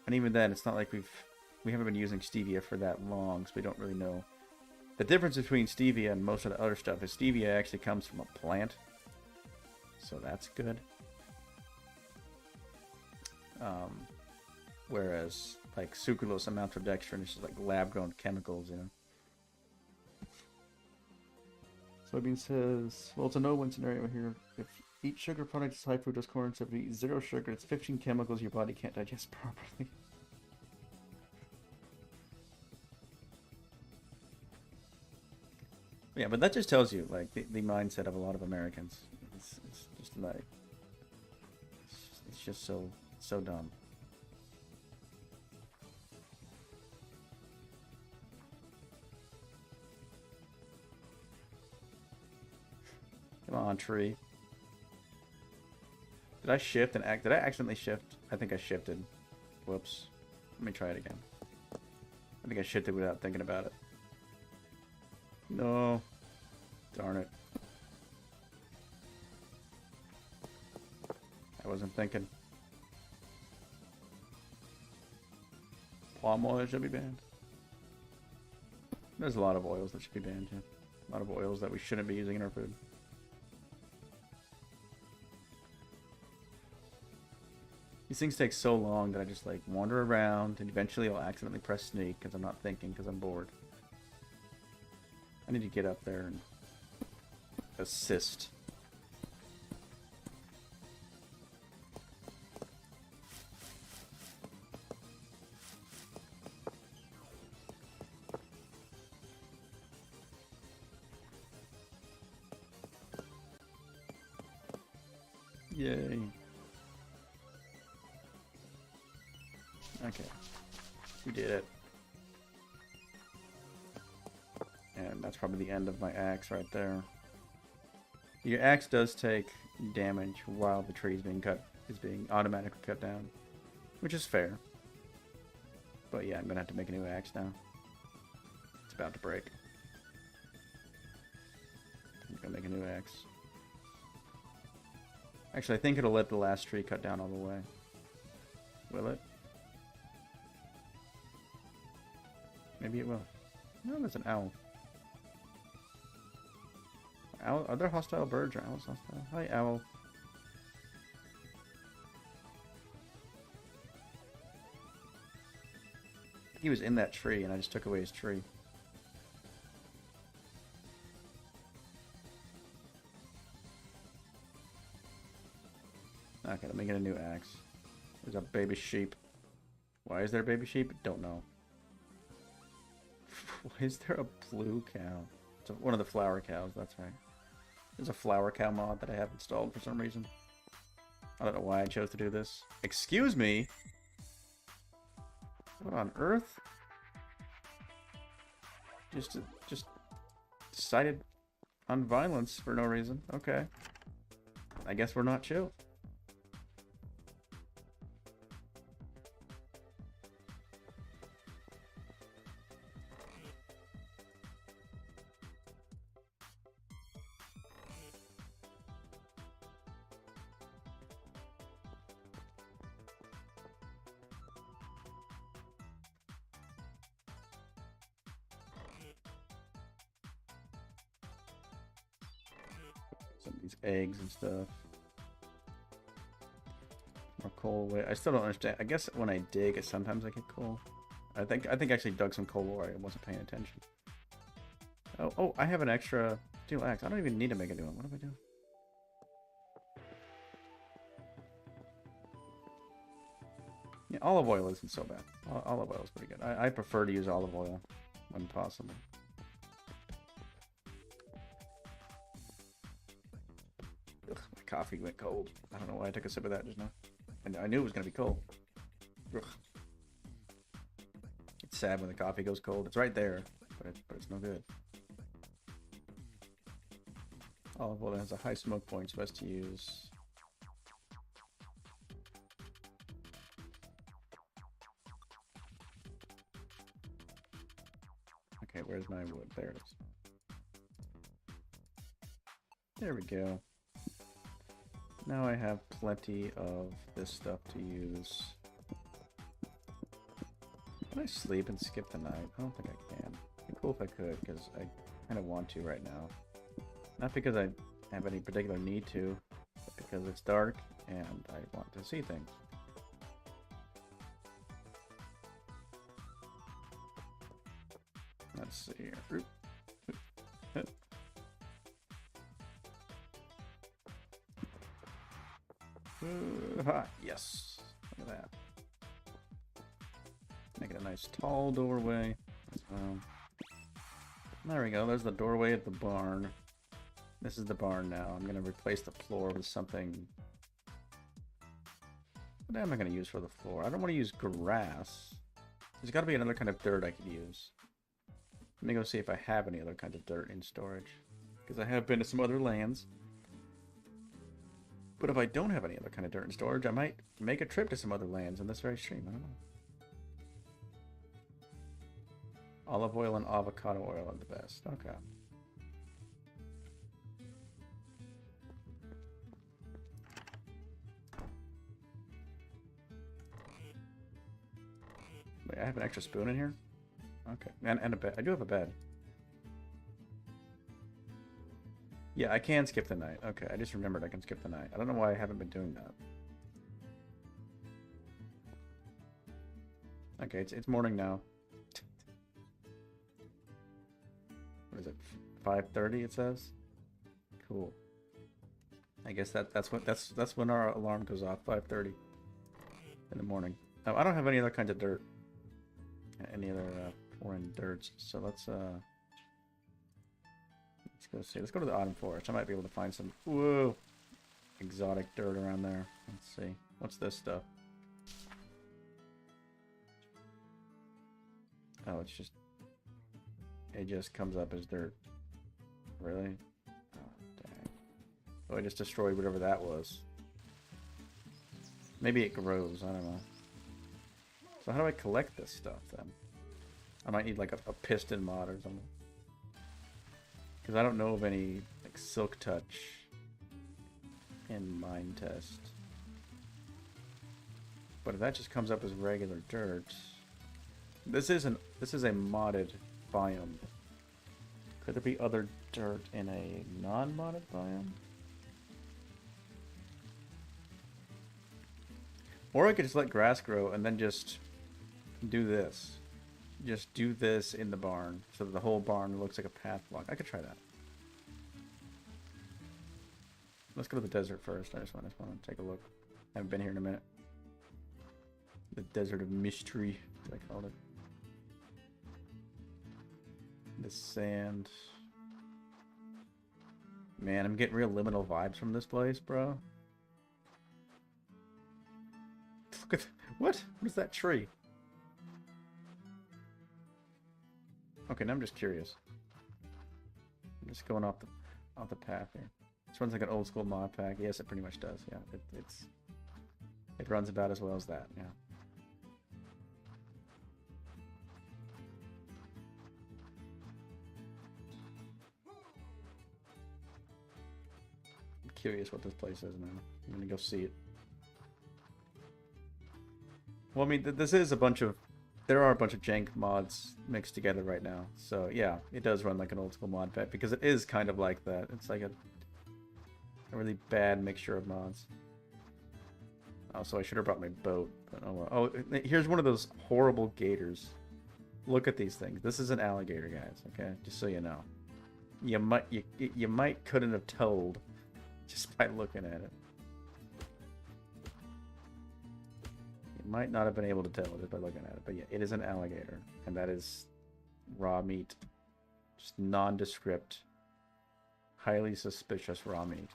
And even then, it's not like we haven't been using stevia for that long, so we don't really know. The difference between stevia and most of the other stuff is stevia actually comes from a plant, so that's good. Whereas like sucralose and maltodextrin is just like lab-grown chemicals, you know. Soybean says, well, it's a no-win scenario here. If each sugar product is high fructose corn syrup, if you eat 0 sugar, it's 15 chemicals your body can't digest properly. Yeah, but that just tells you, like, the mindset of a lot of Americans. It's just like, it's just so dumb. Come on, tree. Did I shift and act? Did I accidentally shift? I think I shifted. Whoops. Let me try it again. I think I shifted without thinking about it. No. Darn it. I wasn't thinking. Palm oil should be banned. There's a lot of oils that should be banned, yeah. A lot of oils that we shouldn't be using in our food. These things take so long that I just like wander around and eventually I'll accidentally press sneak because I'm not thinking because I'm bored. I need to get up there and assist. Yay. Okay. We did it. And that's probably the end of my axe right there. Your axe does take damage while the tree is being automatically cut down, which is fair. But yeah, I'm gonna have to make a new axe now. It's about to break. I'm gonna make a new axe. Actually, I think it'll let the last tree cut down all the way. Will it? Maybe it will. No, there's an owl. Owl? Are there hostile birds or owls hostile? Hi, owl. He was in that tree, and I just took away his tree. Okay, let me get a new axe. There's a baby sheep. Why is there a baby sheep? Don't know. Why is there a blue cow? It's one of the flower cows, that's right. There's a flower cow mod that I have installed for some reason. I don't know why I chose to do this. Excuse me? What on earth? Just decided on violence for no reason. Okay. I guess we're not chill. Some of these eggs and stuff. More coal away. I still don't understand. I guess when I dig, sometimes I get coal. I think I actually dug some coal where I wasn't paying attention. Oh, I have an extra steel axe. I don't even need to make a new one. What am I doing? Yeah, olive oil isn't so bad. Olive oil is pretty good. I prefer to use olive oil when possible. Ugh, my coffee went cold. I don't know why I took a sip of that just now. And I knew it was going to be cold. Ugh. It's sad when the coffee goes cold. It's right there, but it's no good. Olive oil has a high smoke point, so best to use. Okay, where's my wood? There it is. There we go. Now I have plenty of this stuff to use. Can I sleep and skip the night? I don't think I can. It'd be cool if I could, because I kind of want to right now. Not because I have any particular need to, but because it's dark and I want to see things. Let's see here. Yes. Look at that. Make it a nice tall doorway. There we go. There's the doorway at the barn. This is the barn now. I'm going to replace the floor with something. What am I going to use for the floor? I don't want to use grass. There's got to be another kind of dirt I could use. Let me go see if I have any other kind of dirt in storage. Because I have been to some other lands. But if I don't have any other kind of dirt in storage, I might make a trip to some other lands in this very stream. I don't know. Olive oil and avocado oil are the best. Okay. Wait, I have an extra spoon in here? Okay. And a bed. I do have a bed. Yeah, I can skip the night. Okay, I just remembered I can skip the night. I don't know why I haven't been doing that. Okay, it's morning now. What is it? 5:30 it says? Cool. I guess that's when our alarm goes off, 5:30 in the morning. Oh, I don't have any other kinds of dirt. Any other foreign dirts. So let's go see. Let's go to the autumn forest. I might be able to find some. Whoa! exotic dirt around there. Let's see. What's this stuff? Oh, it's just... It just comes up as dirt. Really? Oh, dang. Oh, I just destroyed whatever that was. Maybe it grows, I don't know. So how do I collect this stuff, then? I might need, like, a piston mod or something. Because I don't know of any, like, silk touch in Minetest. But if that just comes up as regular dirt... This is a modded biome. Could there be other dirt in a non-modded biome? Or I could just let grass grow and then just do this. Just do this in the barn so that the whole barn looks like a path block. I could try that. Let's go to the desert first. I just want to take a look. I haven't been here in a minute. The desert of mystery, as I called it. The sand. Man, I'm getting real liminal vibes from this place, bro. Look at what? What is that tree? Okay, now I'm just curious. I'm just going off the path here. This runs like an old school mod pack. Yes, it pretty much does. Yeah, it runs about as well as that. Yeah. I'm curious what this place is now. I'm gonna go see it. Well, I mean, this is a bunch of... There are a bunch of jank mods mixed together right now. So, yeah, it does run like an old school mod pack because it is kind of like that. It's like a really bad mixture of mods. Oh, so I should have brought my boat. But oh, well. Oh, here's one of those horrible gators. Look at these things. This is an alligator, guys, okay? Just so you know. You might couldn't have told just by looking at it. Might not have been able to tell just by looking at it, but yeah, it is an alligator, and that is raw meat. Just nondescript, highly suspicious raw meat.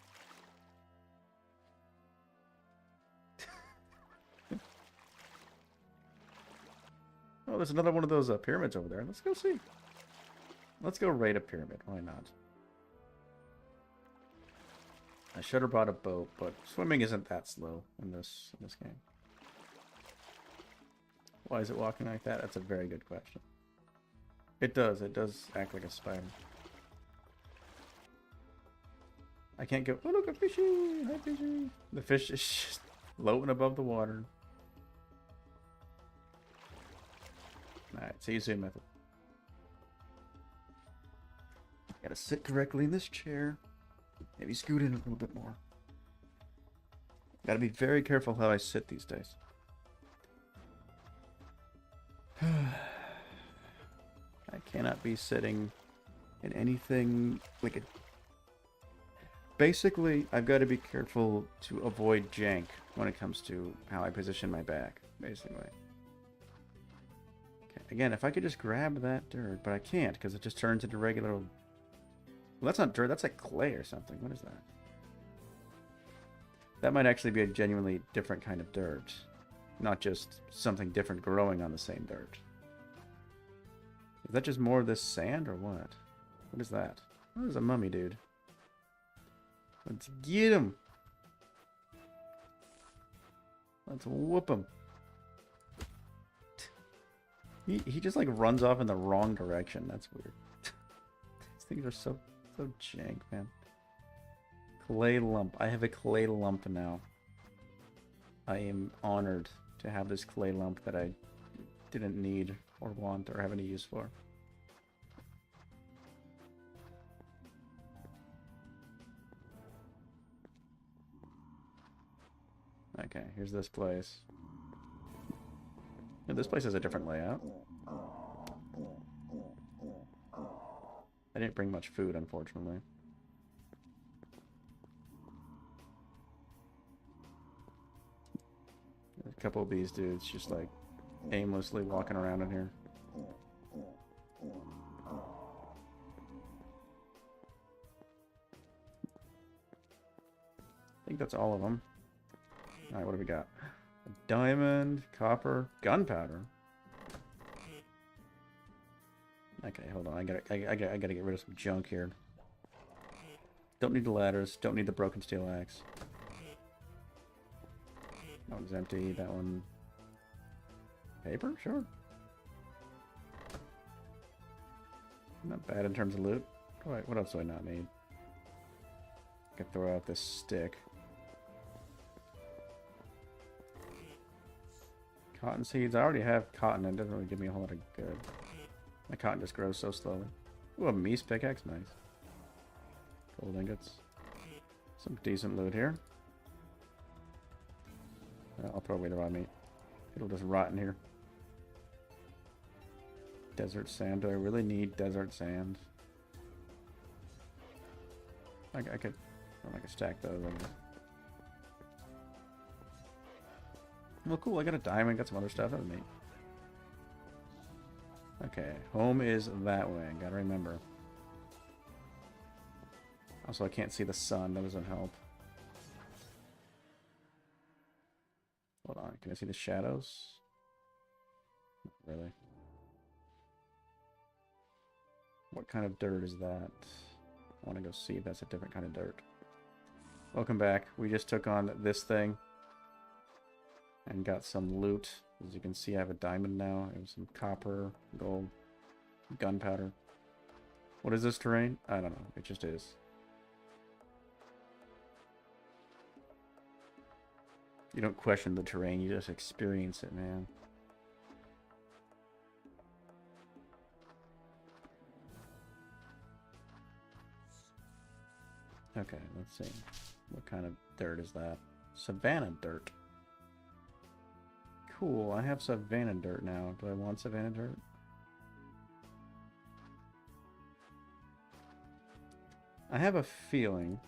Oh, there's another one of those pyramids over there. Let's go see. Let's go raid a pyramid. Why not? I should have brought a boat, but swimming isn't that slow in this game. Why is it walking like that? That's a very good question. It does act like a spider. I can't go... Oh, look, a fishy! Hi, fishy! The fish is just floating above the water. Alright, see you soon, Method. Gotta sit correctly in this chair. Maybe scoot in a little bit more. Gotta be very careful how I sit these days. I cannot be sitting in anything like a... Basically, I've got to be careful to avoid jank when it comes to how I position my back, basically. Okay, again, if I could just grab that dirt, but I can't because it just turns into regular... Well, that's not dirt, that's like clay or something. What is that? That might actually be a genuinely different kind of dirt. Not just something different growing on the same dirt. Is that just more of this sand or what? What is that? Oh, there's a mummy dude. Let's get him. Let's whoop him. He just like runs off in the wrong direction. That's weird. These things are so jank, man. Clay lump. I have a clay lump now. I am honored to have this clay lump that I didn't need or want or have any use for. Okay, here's this place. Yeah, this place has a different layout. I didn't bring much food, unfortunately. A couple of these dudes just like aimlessly walking around in here. think that's all of them. Alright, what do we got? A diamond, copper, gunpowder. Okay, hold on. I gotta get rid of some junk here. Don't need the ladders. Don't need the broken steel axe. That one's empty. That one... Paper? Sure. Not bad in terms of loot. Alright, what else do I not need? I can throw out this stick. Cotton seeds. I already have cotton. It doesn't really give me a whole lot of good. My cotton just grows so slowly. Ooh, a meese pickaxe. Nice. Gold ingots. Some decent loot here. I'll throw away the raw meat. It'll just rot in here. Desert sand. Do I really need desert sand? I could stack those. Well, cool. I got a diamond. Got some other stuff. That was neat. Okay. Home is that way. Gotta remember. Also, I can't see the sun. That doesn't help. Hold on. Can I see the shadows? Not really. What kind of dirt is that? I want to go see if that's a different kind of dirt. Welcome back. We just took on this thing. And got some loot. As you can see, I have a diamond now. I have some copper, gold, gunpowder. What is this terrain? I don't know. It just is. You don't question the terrain. You just experience it, man. Okay, let's see. What kind of dirt is that? Savannah dirt. Cool, I have Savannah dirt now. Do I want Savannah dirt? I have a feeling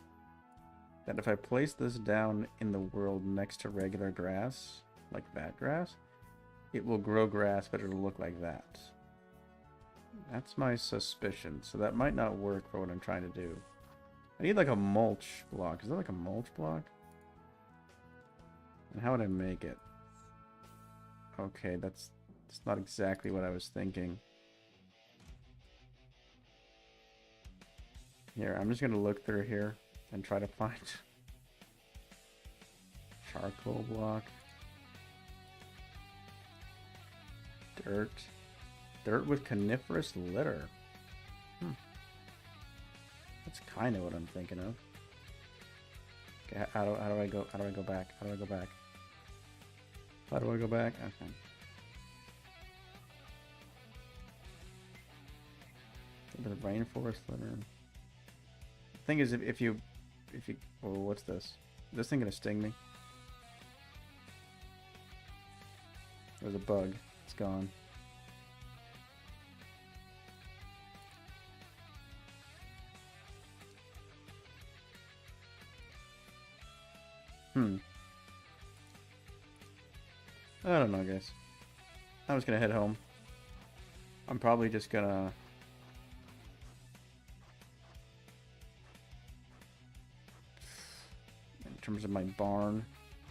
that if I place this down in the world next to regular grass, like that grass, it will grow grass, but it'll look like that. That's my suspicion, so that might not work for what I'm trying to do. I need like a mulch block. Is that like a mulch block? And how would I make it? Okay, that's not exactly what I was thinking. Here, I'm just gonna look through here and try to find charcoal block. Dirt with coniferous litter. That's kind of what I'm thinking of. Okay, how do I go back? How do I go back? How do I go back? Okay. A bit of rainforest litter. The thing is, if you, oh, what's this? Is this thing gonna sting me? There's a bug. It's gone. I don't know, guys. I'm just gonna head home. I'm probably just gonna... In terms of my barn,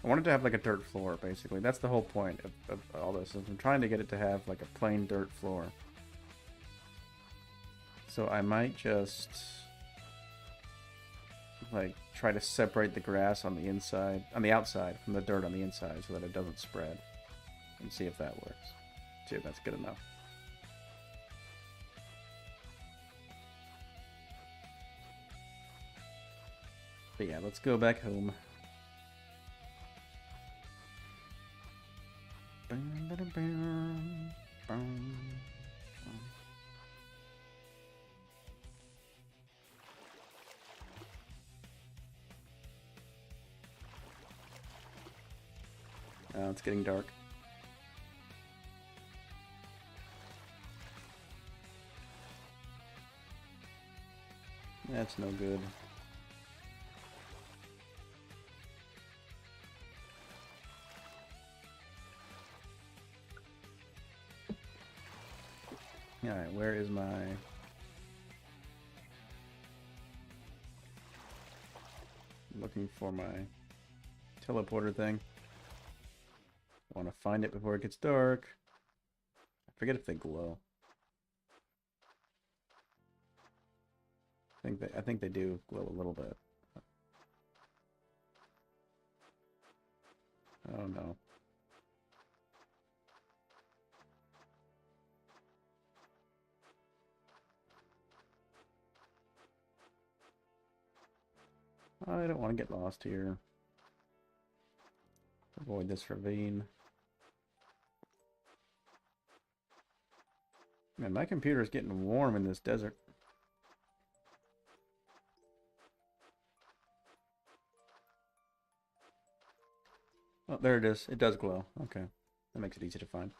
I wanted to have like a dirt floor, basically. That's the whole point of all this. Is I'm trying to get it to have like a plain dirt floor. So I might just... like try to separate the grass on the inside, on the outside, from the dirt on the inside, so that it doesn't spread, and see if that works. See if that's good enough. But yeah, let's go back home. It's getting dark. That's no good. Alright, where is my... looking for my teleporter thing. I want to find it before it gets dark. I forget if they glow. I think they do glow a little bit. Oh no. I don't want to get lost here. Avoid this ravine. Man, my computer's getting warm in this desert. Oh, there it is. It does glow. Okay. That makes it easy to find.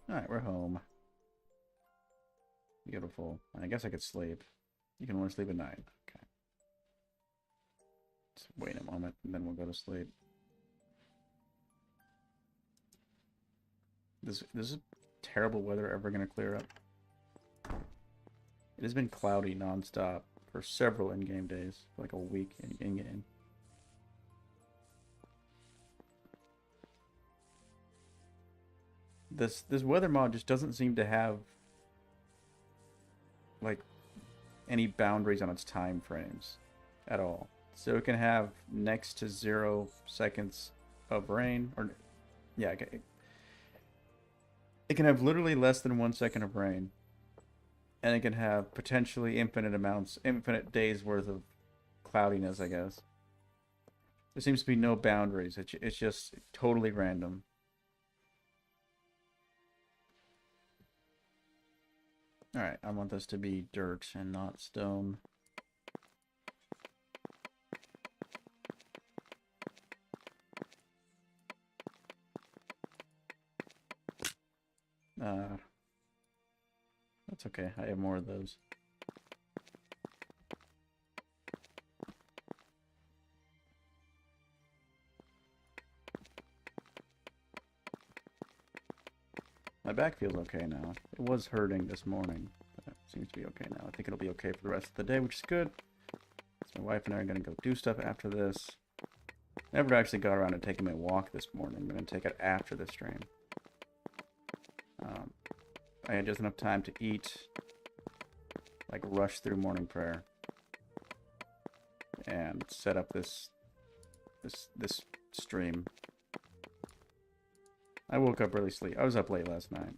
Alright, we're home. Beautiful. I guess I could sleep. You can only sleep at night. Okay. Just wait a moment, and then we'll go to sleep. This is terrible weather ever going to clear up. It has been cloudy nonstop for several in-game days, like a week in-game. This weather mod just doesn't seem to have like any boundaries on its time frames at all. So it can have next to 0 seconds of rain, or yeah, it can have literally less than 1 second of rain, and it can have potentially infinite days worth of cloudiness, I guess. There seems to be no boundaries. It's just totally random. Alright, I want this to be dirt and not stone. That's okay. I have more of those. My back feels okay now. It was hurting this morning, but it seems to be okay now. I think it'll be okay for the rest of the day, which is good. So my wife and I are going to go do stuff after this. Never actually got around to taking my walk this morning. I'm going to take it after the stream. I had just enough time to eat, like rush through morning prayer, and set up this stream. I woke up really sleepy. I was up late last night.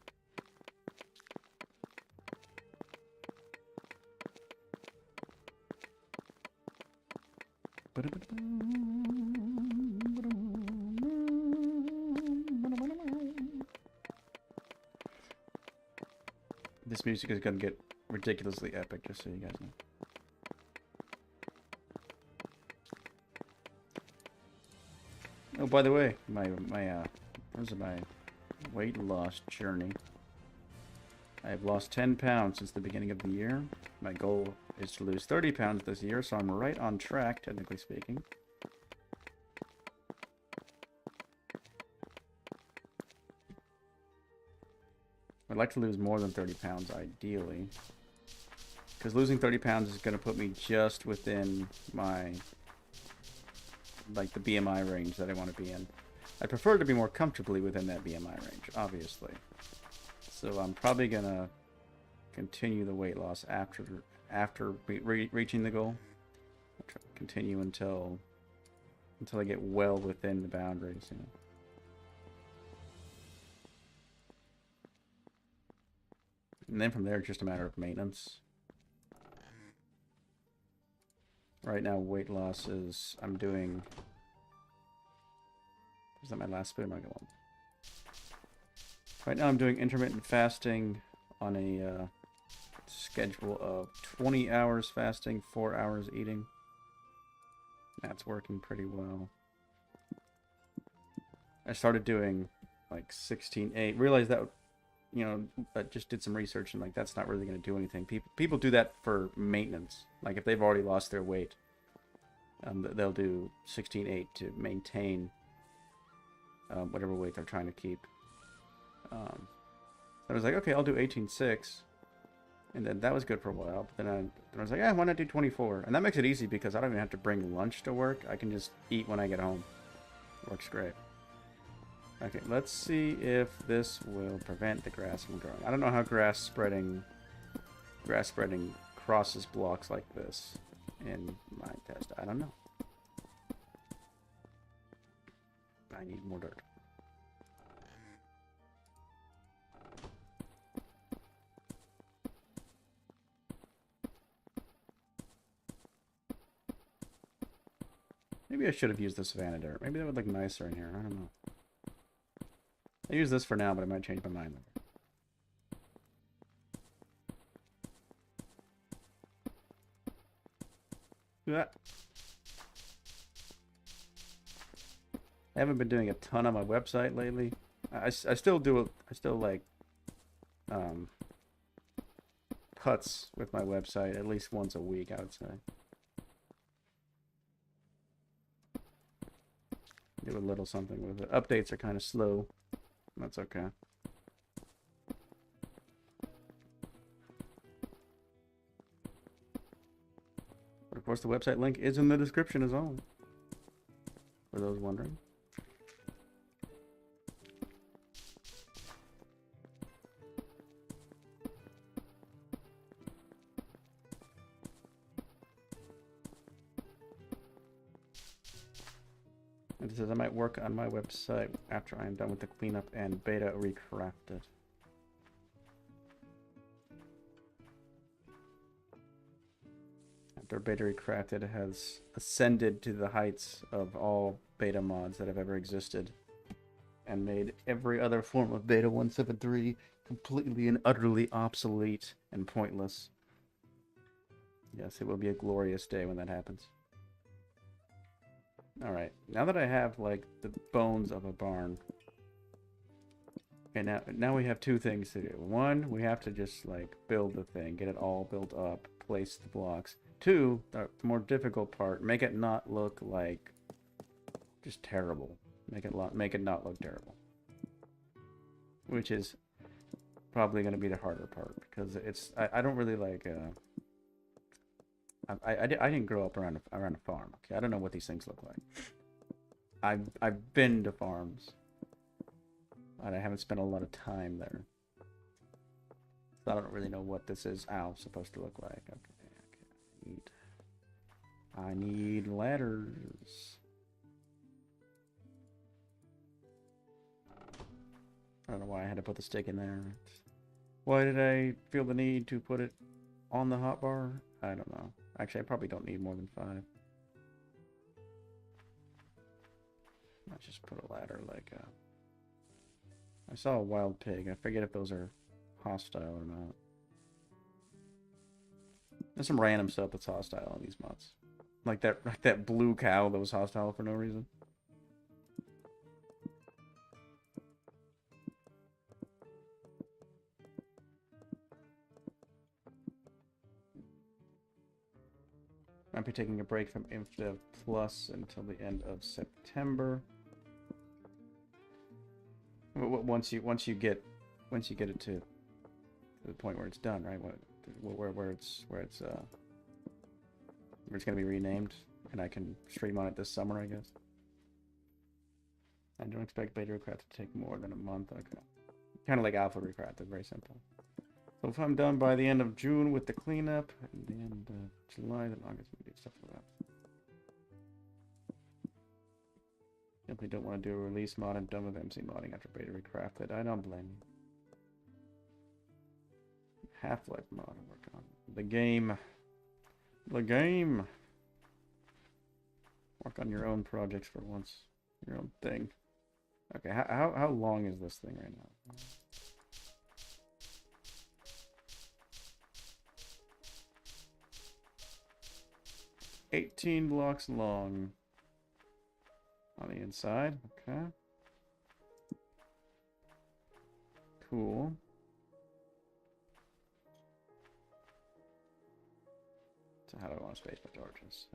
This music is gonna get ridiculously epic, just so you guys know. Oh, by the way, my weight loss journey. I have lost 10 pounds since the beginning of the year. My goal is to lose 30 pounds this year, so I'm right on track, technically speaking. I'd like to lose more than 30 pounds, ideally. Because losing 30 pounds is going to put me just within my, like, the BMI range that I want to be in. I prefer to be more comfortably within that BMI range, obviously. So I'm probably going to continue the weight loss after reaching the goal. I'll try to continue until I get well within the boundaries, you know. And then from there, it's just a matter of maintenance. Right now, weight loss is, I'm doing, is that my last spoon? I got one. Right now, I'm doing intermittent fasting on a schedule of 20 hours fasting, 4 hours eating. That's working pretty well. I started doing like 16-8. Realized that, you know, I just did some research and like that's not really going to do anything. People do that for maintenance. Like if they've already lost their weight, they'll do 16-8 to maintain whatever weight they're trying to keep. I was like, okay, I'll do 18.6. And then that was good for a while. But then I was like, yeah, why not do 24? And that makes it easy because I don't even have to bring lunch to work. I can just eat when I get home. Works great. Okay, let's see if this will prevent the grass from growing. I don't know how grass spreading crosses blocks like this in Minetest. I don't know. I need more dirt. Maybe I should have used the Savannah dirt. Maybe that would look nicer in here. I don't know. I use this for now, but I might change my mind later. Yeah. I haven't been doing a ton on my website lately. I still do it. I still like cuts with my website at least once a week, I would say. Do a little something with it. Updates are kind of slow. That's okay. But of course, the website link is in the description as well. For those wondering. And it says I might work on my website after I am done with the cleanup and beta recrafted. After beta recrafted has ascended to the heights of all beta mods that have ever existed and made every other form of beta 1.7.3 completely and utterly obsolete and pointless. Yes, it will be a glorious day when that happens. Alright, now that I have, like, the bones of a barn, okay, now we have two things to do. One, we have to just, like, build the thing, get it all built up, place the blocks. Two, the more difficult part, make it not look like just terrible. Make it not look terrible. Which is probably going to be the harder part, because it's, I don't really like, I didn't grow up around a farm. Okay, I don't know what these things look like. I've been to farms, but I haven't spent a lot of time there. So I don't really know what this is supposed to look like. Okay. I need ladders. I don't know why I had to put the stick in there. Why did I feel the need to put it on the hotbar? I don't know. Actually, I probably don't need more than 5. Let's just put a ladder like I saw a wild pig. I forget if those are hostile or not. There's some random stuff that's hostile on these mods. Like that blue cow that was hostile for no reason. I'll be taking a break from InfDev Plus until the end of September. Once you get it to the point where it's done, right? Where it's gonna be renamed, and I can stream on it this summer, I guess. I don't expect beta recraft to take more than a month. Okay, kind of like alpha recraft. Very simple. So if I'm done by the end of June with the cleanup, and the end of July, then August we do stuff for that. Simply don't want to do a release mod. I'm done with MC modding after beta recrafted. I don't blame you. Half-Life mod I work on. The game. Work on your own projects for once. Your own thing. Okay, how long is this thing right now? 18 blocks long on the inside. Okay. Cool. So how do I want to space my torches?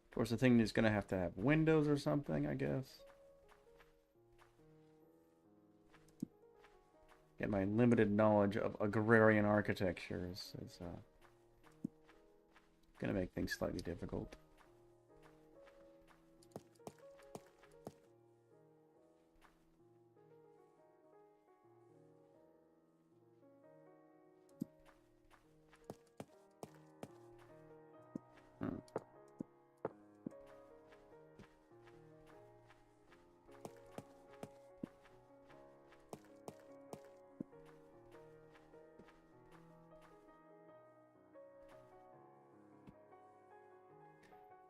Of course, the thing is going to have windows or something, I guess. Get my limited knowledge of agrarian architecture is going to make things slightly difficult.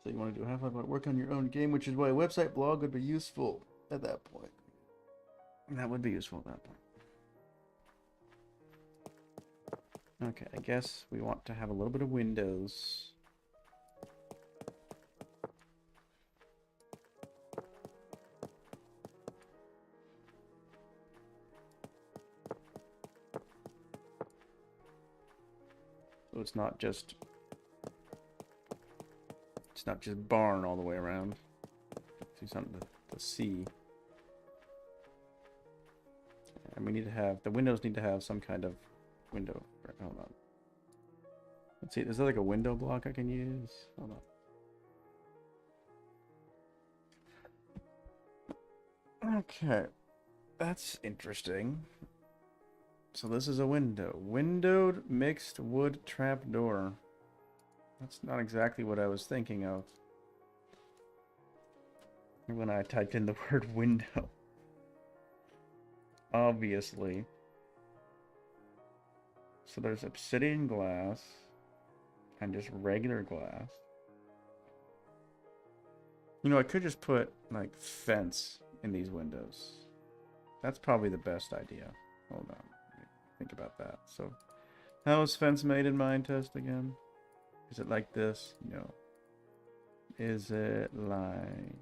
So you want to do half-life but work on your own game, which is why a website blog would be useful at that point. That would be useful at that point. Okay, I guess we want to have a little bit of windows. So it's not just barn all the way around. See something to see. And we need to have, the windows need to have some kind of window. Hold on. Let's see, is there like a window block I can use? Hold on. Okay. That's interesting. So this is a window. Windowed mixed wood trapdoor. That's not exactly what I was thinking of when I typed in the word window. Obviously. So there's obsidian glass and just regular glass. You know, I could just put like fence in these windows. That's probably the best idea. Hold on. Think about that. So how is fence made in Minetest again? Is it like this? No. Is it like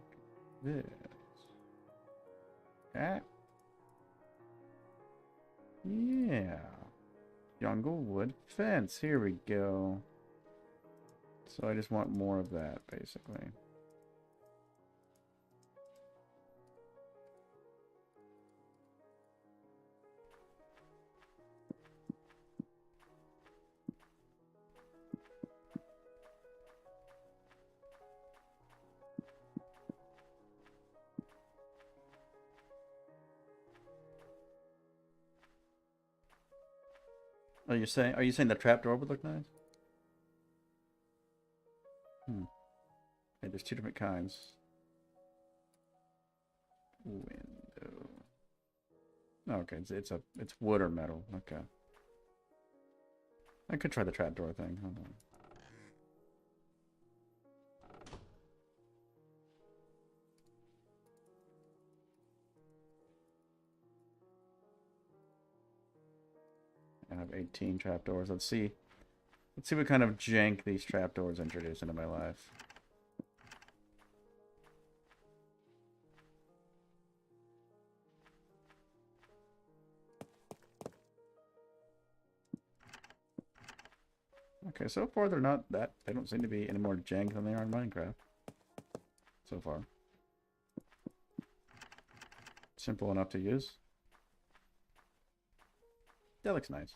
this? Ah. Yeah. Jungle wood fence. Here we go. So I just want more of that, basically. Are you saying the trapdoor would look nice? Okay, there's two different kinds. Window. Okay, it's wood or metal. Okay. I could try the trapdoor thing. Hold on. I have 18 trapdoors. Let's see what kind of jank these trapdoors introduce into my life. Okay, so far they don't seem to be any more jank than they are in Minecraft. So far. Simple enough to use. That looks nice.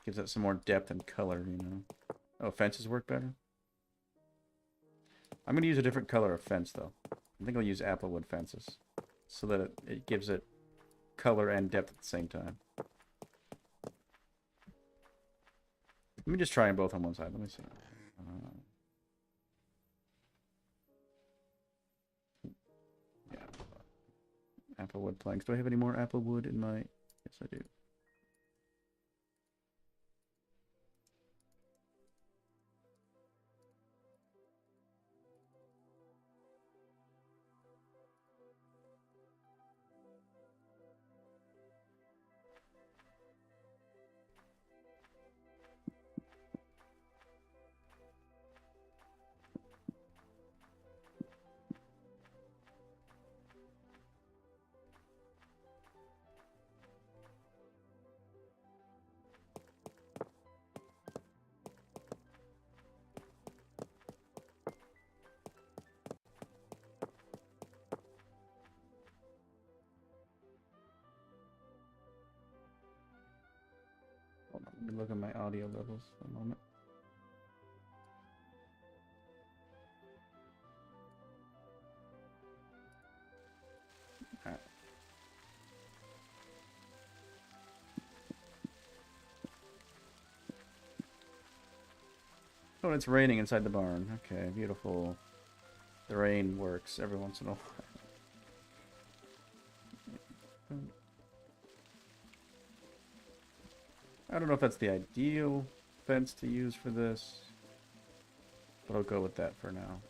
Gives it some more depth and color, you know. Oh, fences work better? I'm going to use a different color of fence, though. I think I'll use applewood fences. So that it gives it color and depth at the same time. Let me just try them both on one side. Let me see. Yeah. Applewood planks. Do I have any more applewood in my... Yes, I do. look at my audio levels for a moment. Alright. Oh, it's raining inside the barn. Okay, beautiful. The rain works every once in a while. I don't know if that's the ideal fence to use for this, but I'll go with that for now.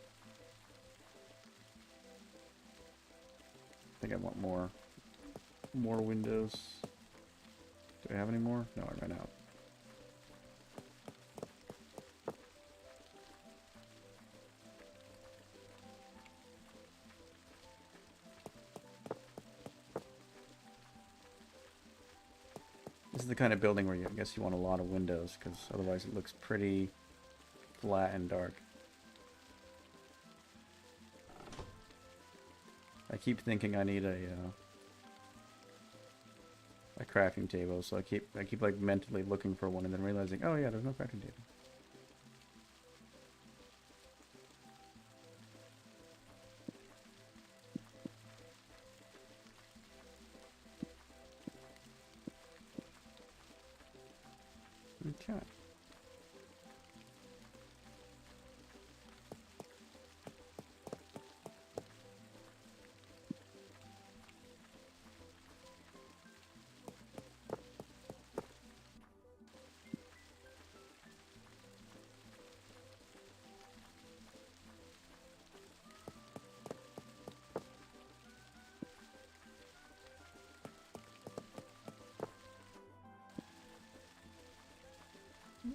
I think I want more windows. Do I have any more? No, I ran out. This is the kind of building where I guess you want a lot of windows, because otherwise it looks pretty flat and dark. I keep thinking I need a crafting table, so I keep like mentally looking for one and then realizing, oh yeah, there's no crafting table. Okay.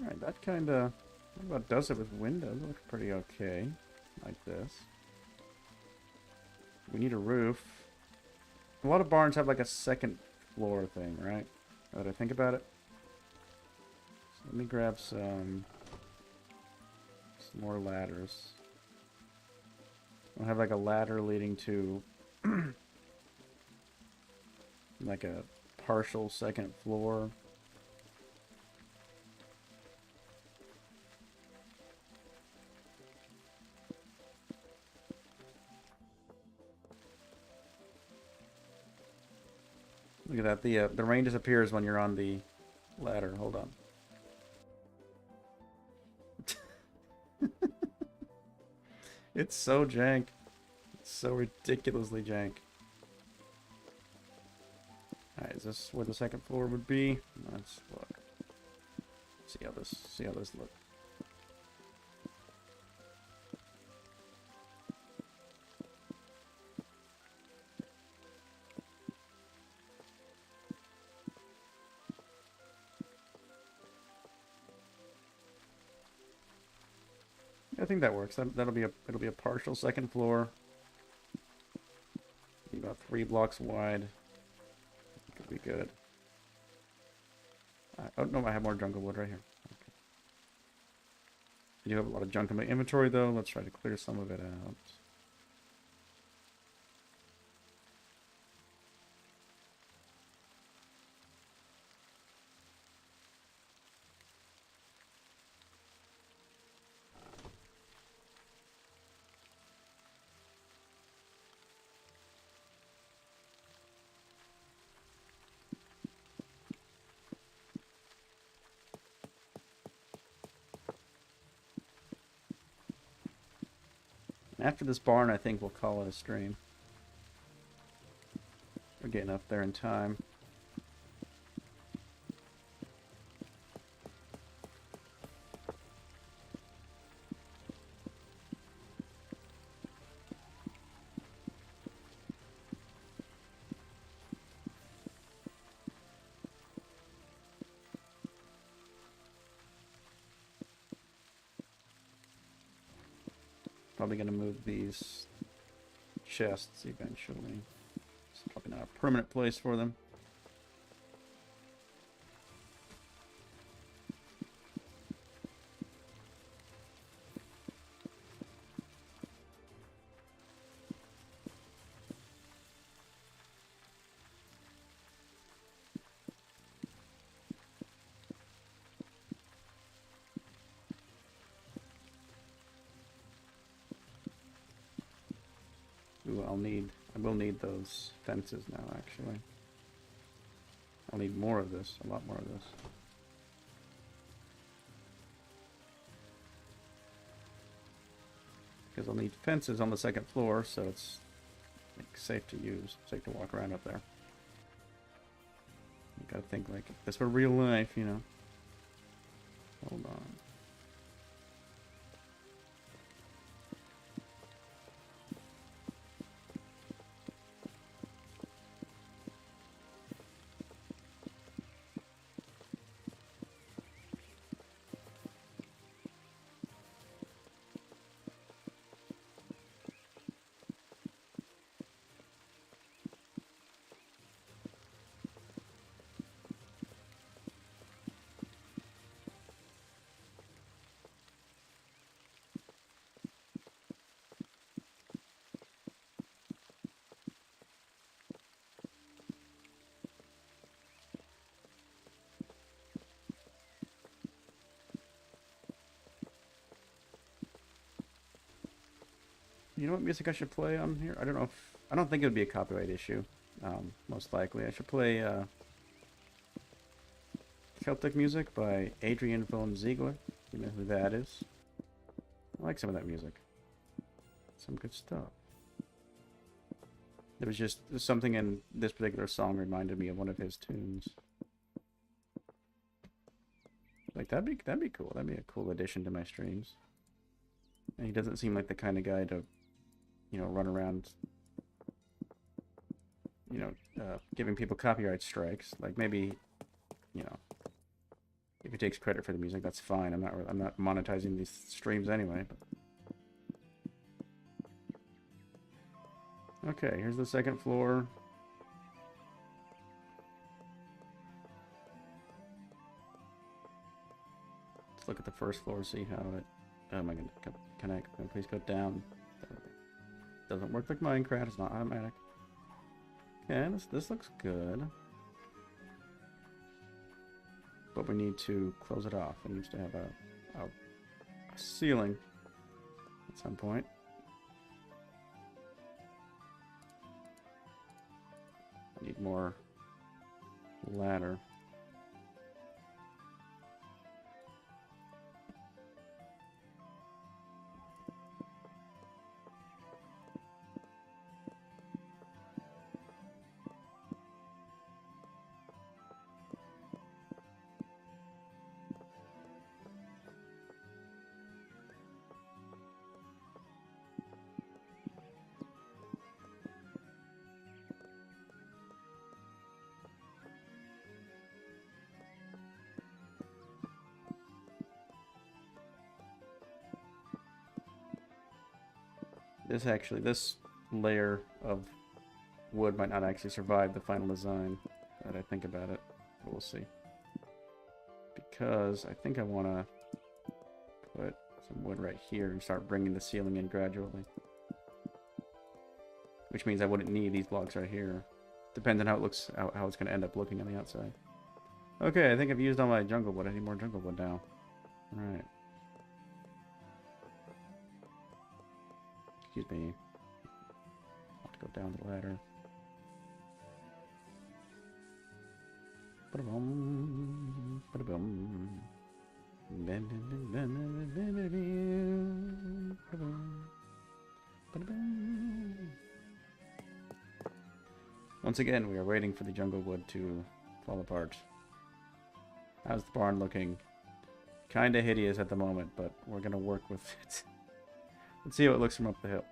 Alright, that kinda about does it with windows. It looks pretty okay. Like this. We need a roof. A lot of barns have like a second floor thing, right? Now that I think about it. So let me grab some more ladders. I'll have like a ladder leading to like a partial second floor. Look at that. The rain disappears when you're on the ladder. Hold on. It's so jank. It's so ridiculously jank. Alright, is this where the second floor would be? Let's look. See how this looks. I think that works. It'll be a partial second floor. Be about 3 blocks wide. Could be good. Oh no, I have more jungle wood right here. Okay. I do have a lot of junk in my inventory though. Let's try to clear some of it out. After this barn, I think we'll call it a stream. We're getting up there in time. Probably going to move these chests eventually. It's probably not a permanent place for them. Ooh, I will need those fences now, actually. I'll need more of this, a lot more of this. Because I'll need fences on the second floor, so it's like, safe to use, safe to walk around up there. You gotta think like, if this were real life, you know. Hold on. You know what music I should play on here? I don't know if... I don't think it would be a copyright issue. Most likely. I should play Celtic music by Adrian von Ziegler. You know who that is? I like some of that music. Some good stuff. There was just something in this particular song reminded me of one of his tunes. Like that'd be cool. That'd be a cool addition to my streams. And he doesn't seem like the kind of guy to, you know, run around, you know, giving people copyright strikes. Like maybe, you know, if he takes credit for the music, that's fine. I'm not monetizing these streams anyway. But... Okay, here's the second floor. Let's look at the first floor, see how it... Oh, am I going to connect? Can I please go down? Doesn't work like Minecraft, it's not automatic. Okay, this looks good. But we need to close it off. It needs to have a ceiling at some point. I need more ladder. This layer of wood might not actually survive the final design, now that I think about it. But we'll see. Because I think I want to put some wood right here and start bringing the ceiling in gradually. Which means I wouldn't need these blocks right here. Depends on how it looks, how it's going to end up looking on the outside. Okay, I think I've used all my jungle wood. I need more jungle wood now. Alright. Excuse me. I'll have to go down the ladder. Ba-da-bum, ba-da-bum. Once again, we are waiting for the jungle wood to fall apart. How's the barn looking? Kinda hideous at the moment, but we're gonna work with it. Let's see how it looks from up the hill.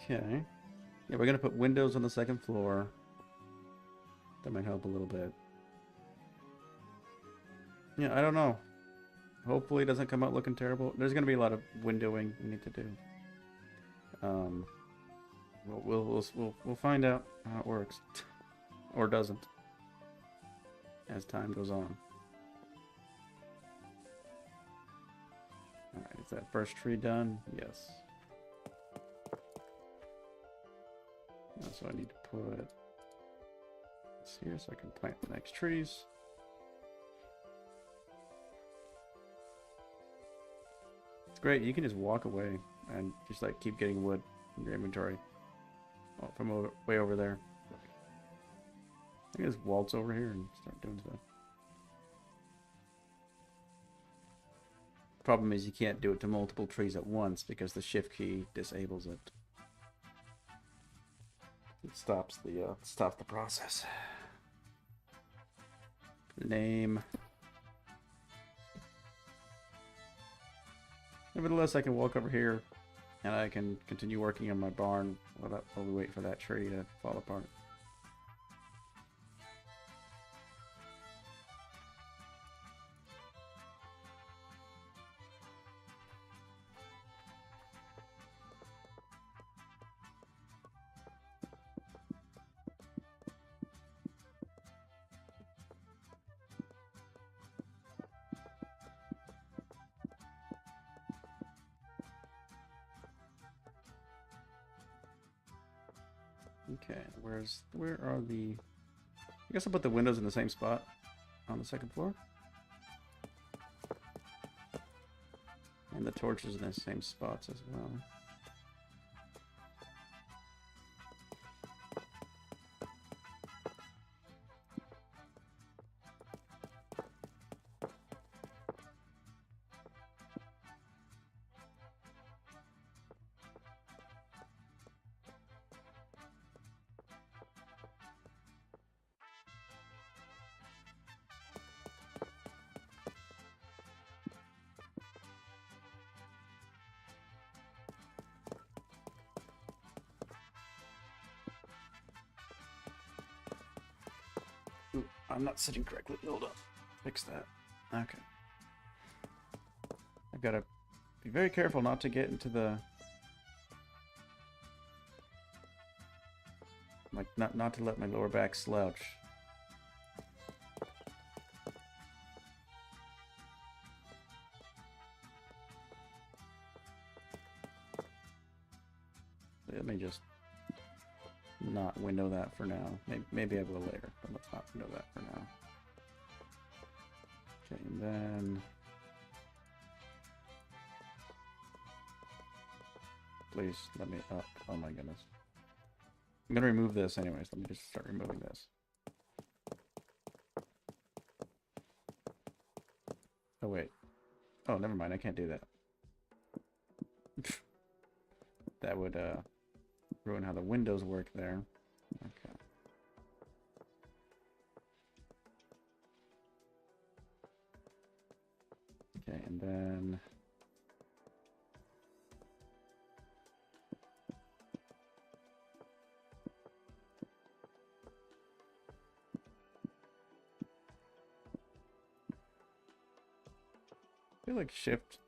Okay. Yeah, we're gonna put windows on the second floor. That might help a little bit. Yeah, I don't know. Hopefully it doesn't come out looking terrible. There's gonna be a lot of windowing we need to do. We'll find out how it works, or doesn't, as time goes on. All right, is that first tree done? Yes. So I need to put this here so I can plant the next trees. It's great. You can just walk away and just like keep getting wood in your inventory from way over there. I can just waltz over here and start doing stuff. Problem is you can't do it to multiple trees at once because the shift key disables it. It stops the process. Name. Nevertheless, I can walk over here and I can continue working on my barn while we wait for that tree to fall apart. Okay, where are the... I guess I'll put the windows in the same spot on the second floor. And the torches in the same spots as well. Ooh, I'm not sitting correctly. Hold up. Fix that. Okay. I've got to be very careful not to get into the... Like, not to let my lower back slouch. Let me just not window that for now. Maybe I will later, but let's not window that for now. Okay, and then... Please, let me up. Oh my goodness. I'm gonna remove this anyways. Let me just start removing this. Oh wait. Oh, never mind. I can't do that. That would ruin how the windows work there. Okay. Okay, and then... I feel like shift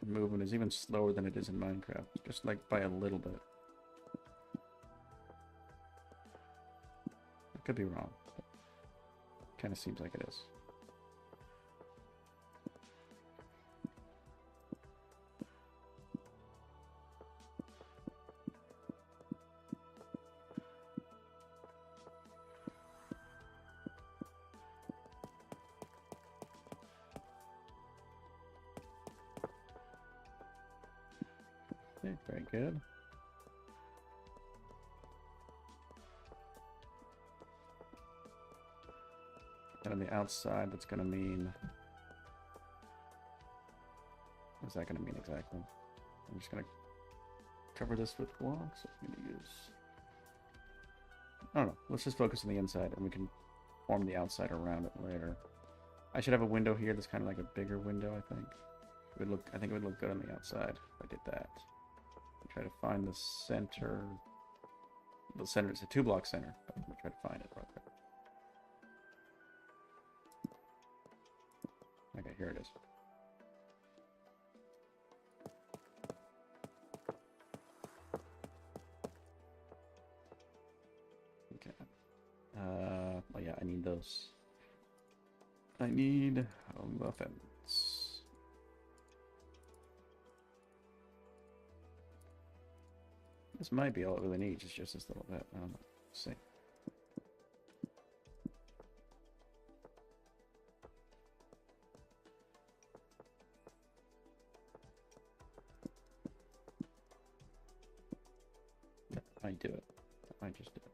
and movement is even slower than it is in Minecraft, just like by a little bit. I could be wrong, but it kind of seems like it is. Okay, very good. And on the outside, that's going to mean... What's that going to mean exactly? I'm just going to cover this with blocks. I'm going to use... I don't know. Let's just focus on the inside, and we can form the outside around it later. I should have a window here that's kind of like a bigger window, I think. I think it would look good on the outside if I did that. Try to find the center. The center is a 2-block center. But let me try to find it real quick. Okay, here it is. Okay. Oh yeah, I need those. I need muffins. This might be all it really needs. It's just this little bit. I don't know. Let's see. That might do it. That might just do it.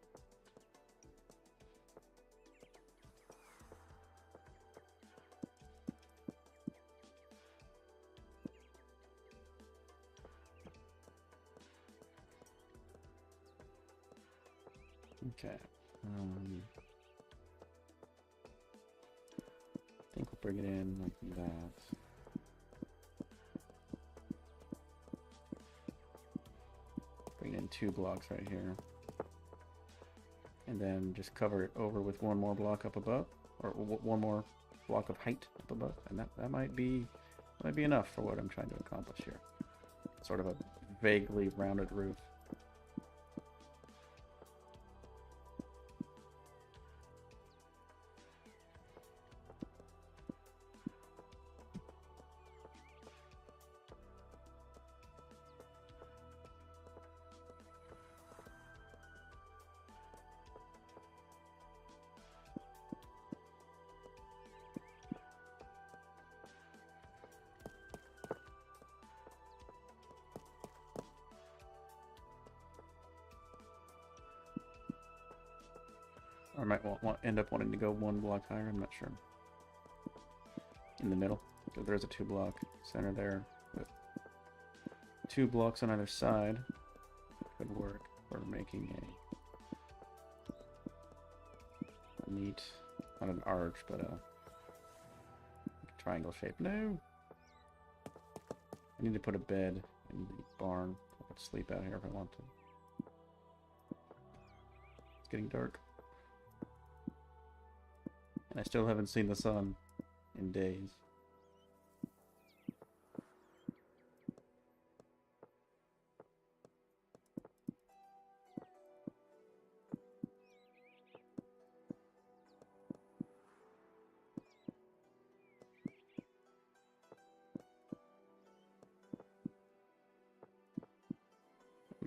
Okay. I think we'll bring it in like that. Bring in 2 blocks right here. And then just cover it over with 1 more block up above, or 1 more block of height up above, and that might be enough for what I'm trying to accomplish here. Sort of a vaguely rounded roof. Or I might end up wanting to go 1 block higher, I'm not sure. In the middle. So there's a 2 block center there with 2 blocks on either side. Could work for making a neat, not an arch, but a triangle shape. No! I need to put a bed in the barn. I could sleep out here if I want to. It's getting dark. And I still haven't seen the sun in days.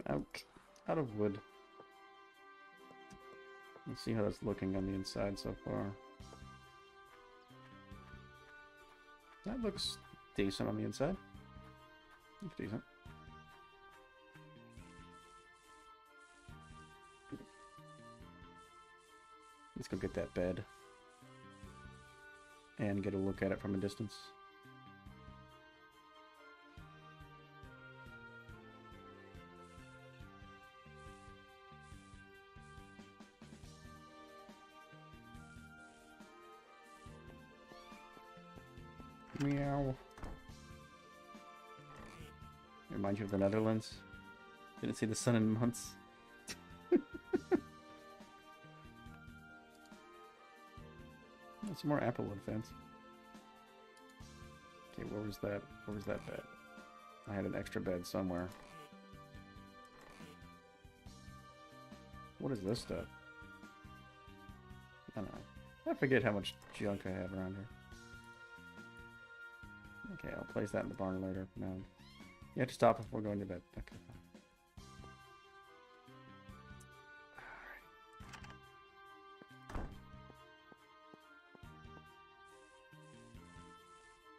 I'm out of wood. Let's see how that's looking on the inside so far. That looks decent on the inside. Looks decent. Let's go get that bed. And get a look at it from a distance. Meow. Remind you of the Netherlands. Didn't see the sun in months. Some more applewood fence. Okay, where was that? Where was that bed? I had an extra bed somewhere. What is this stuff? I don't know. I forget how much junk I have around here. Okay, I'll place that in the barn later. No. You have to stop before going to bed. Okay.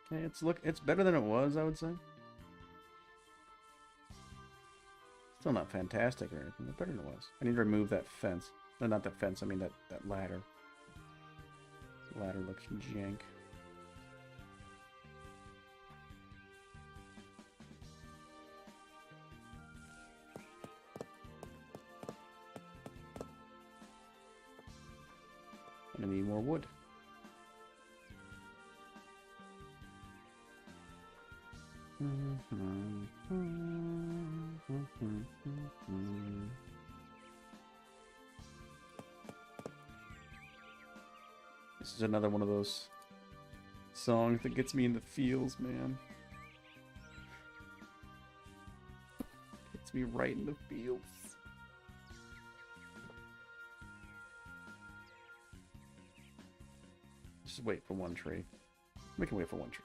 Okay, it's better than it was, I would say. Still not fantastic or anything, but better than it was. I need to remove that fence. No, not that fence, I mean that ladder. The ladder looks jank. And I need more wood. This is another one of those songs that gets me in the feels, man. Gets me right in the feels. Just wait for one tree. We can wait for one tree.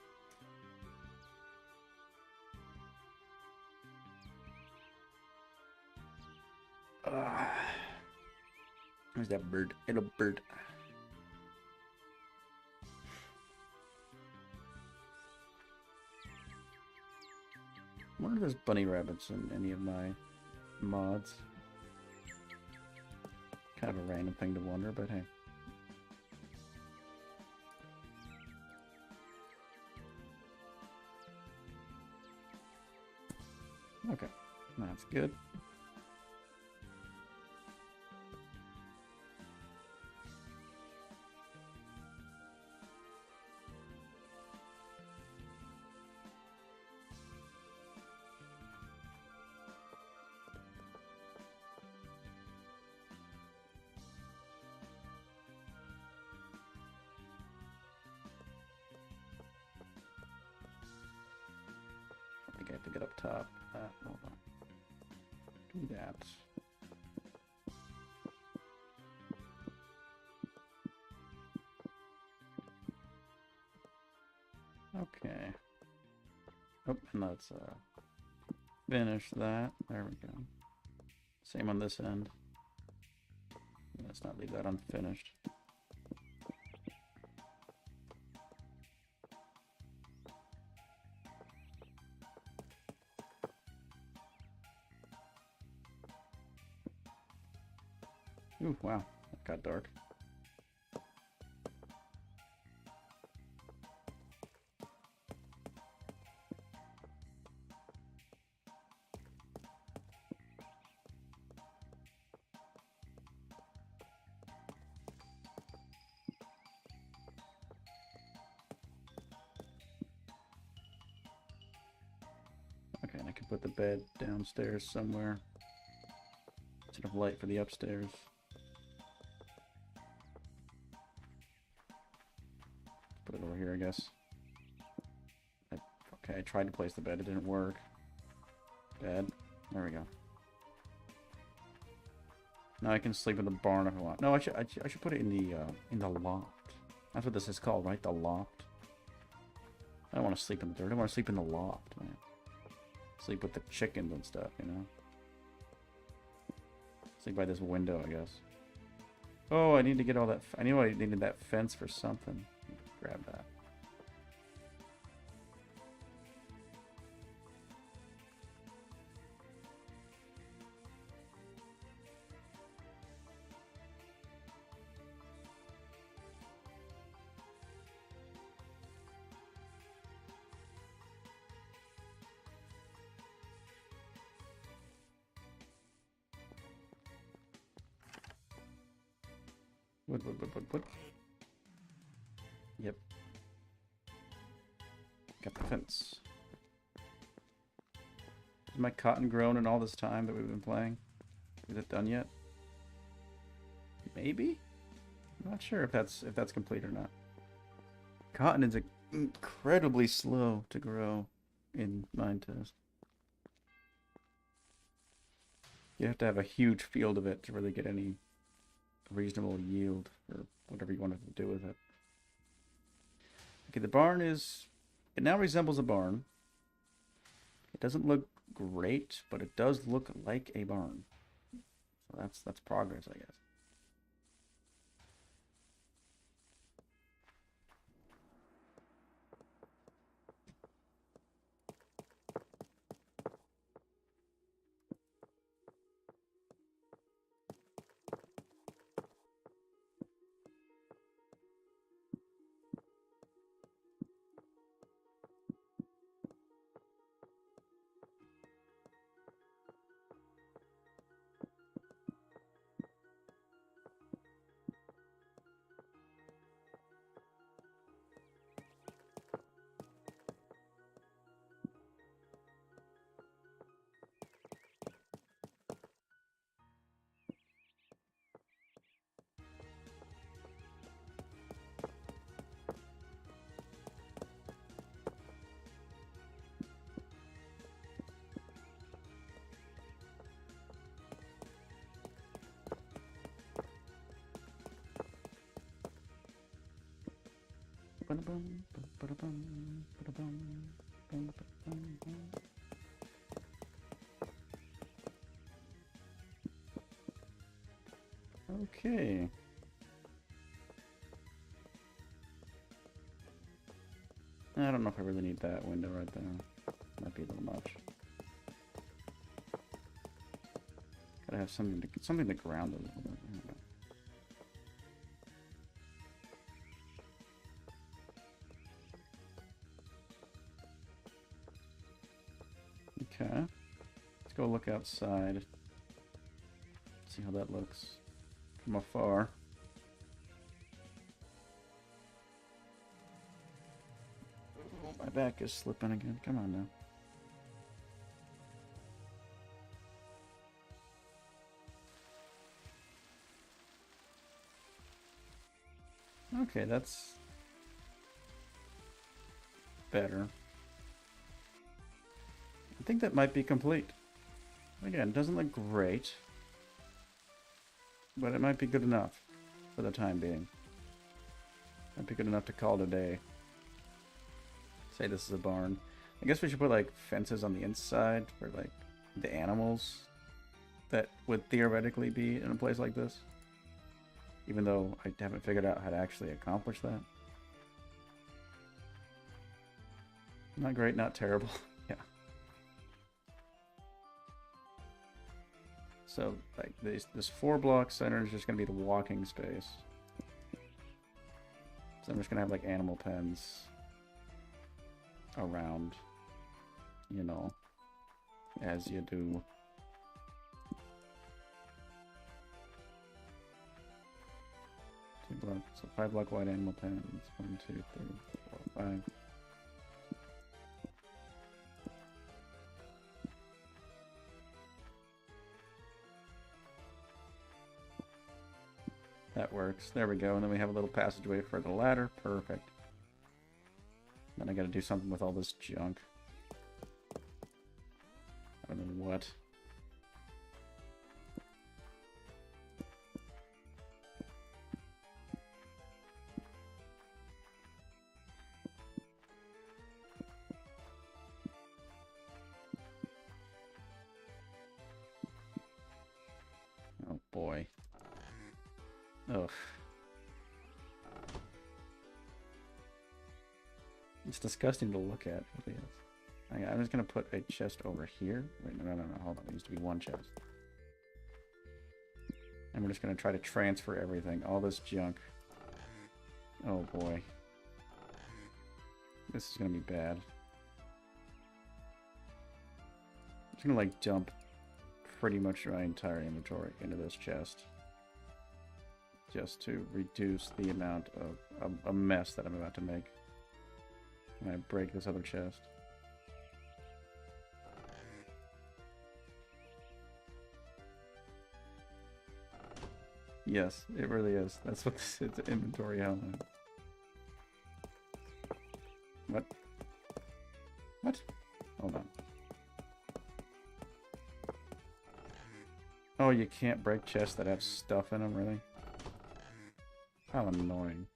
Where's that bird? Hello, bird. I wonder if there's bunny rabbits in any of my mods. Kind of a random thing to wonder, but hey. Okay, that's good. I think I have to get up top. Hold on. Do that. Okay. Oh, and let's finish that. There we go. Same on this end. Let's not leave that unfinished. Ooh, wow, that got dark. Okay, and I can put the bed downstairs somewhere. Instead of light for the upstairs. Put it over here, I guess. Okay, I tried to place the bed, it didn't work. Bed. There we go. Now I can sleep in the barn if I want. No, I should put it in the loft. That's what this is called, right? The loft. I don't want to sleep in the dirt. I want to sleep in the loft, man. Sleep with the chickens and stuff, you know. Sleep by this window, I guess. Oh, I need to get all that. I knew I needed that fence for something. Grab that. Wood. Yep. Got the fence. Is my cotton grown in all this time that we've been playing? Is it done yet? Maybe? I'm not sure if that's complete or not. Cotton is incredibly slow to grow in Minetest. You have to have a huge field of it to really get any reasonable yield or whatever you wanted to do with it. Okay, the barn is... It now resembles a barn. It doesn't look great, but it does look like a barn. So that's progress, I guess. Okay. I don't know if I really need that window right there. Might be a little much. Gotta have something to ground it a little bit. Okay. Let's go look outside. See how that looks from afar. Oh, my back is slipping again. Come on now. Okay, that's better. I think that might be complete. Again, it doesn't look great, but it might be good enough for the time being. Might be good enough to call it a day. Say this is a barn. I guess we should put like fences on the inside for like the animals that would theoretically be in a place like this. Even though I haven't figured out how to actually accomplish that. Not great, not terrible. Yeah. So like this 4-block center is just gonna be the walking space. So I'm just gonna have like animal pens around, you know, as you do. So 5-block wide animal pens. 1, 2, 3, 4, 5. That works. There we go. And then we have a little passageway for the ladder. Perfect. Then I gotta do something with all this junk. I don't know what. Oh boy. Ugh. It's disgusting to look at. It really is. I'm just gonna put a chest over here. Wait, no, hold on. It needs to be one chest. And we're just gonna try to transfer everything. All this junk. Oh boy. This is gonna be bad. I'm just gonna like dump pretty much my entire inventory into this chest. Just to reduce the amount of a mess that I'm about to make. When I break this other chest. Yes, it really is. That's what this is. Inventory element. What? What? Hold on. Oh, you can't break chests that have stuff in them, really? How annoying.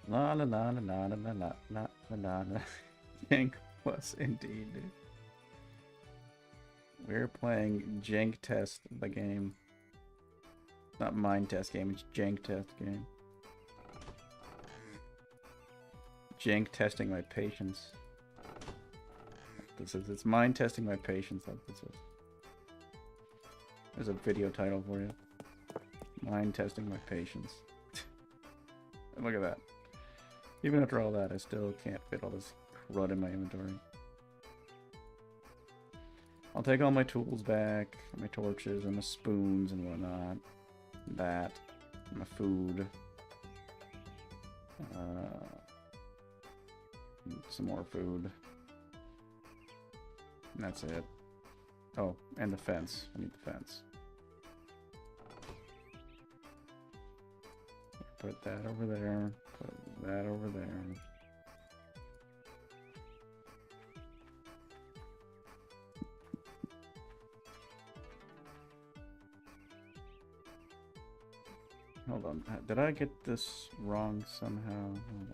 La la la la la la la la la la. Jank plus indeed, dude. We're playing Jank Test, the game. Not Minetest game, it's Jank Test game. Jank testing my patience. It's mind testing my patience. That's what this is. There's a video title for you. Mind testing my patience. Look at that. Even after all that, I still can't fit all this crud in my inventory. I'll take all my tools back, my torches and my spoons and whatnot. That, my food. Some more food. And that's it. Oh, and the fence. I need the fence. Put that over there. Put that over there. Hold on. Did I get this wrong somehow? Hold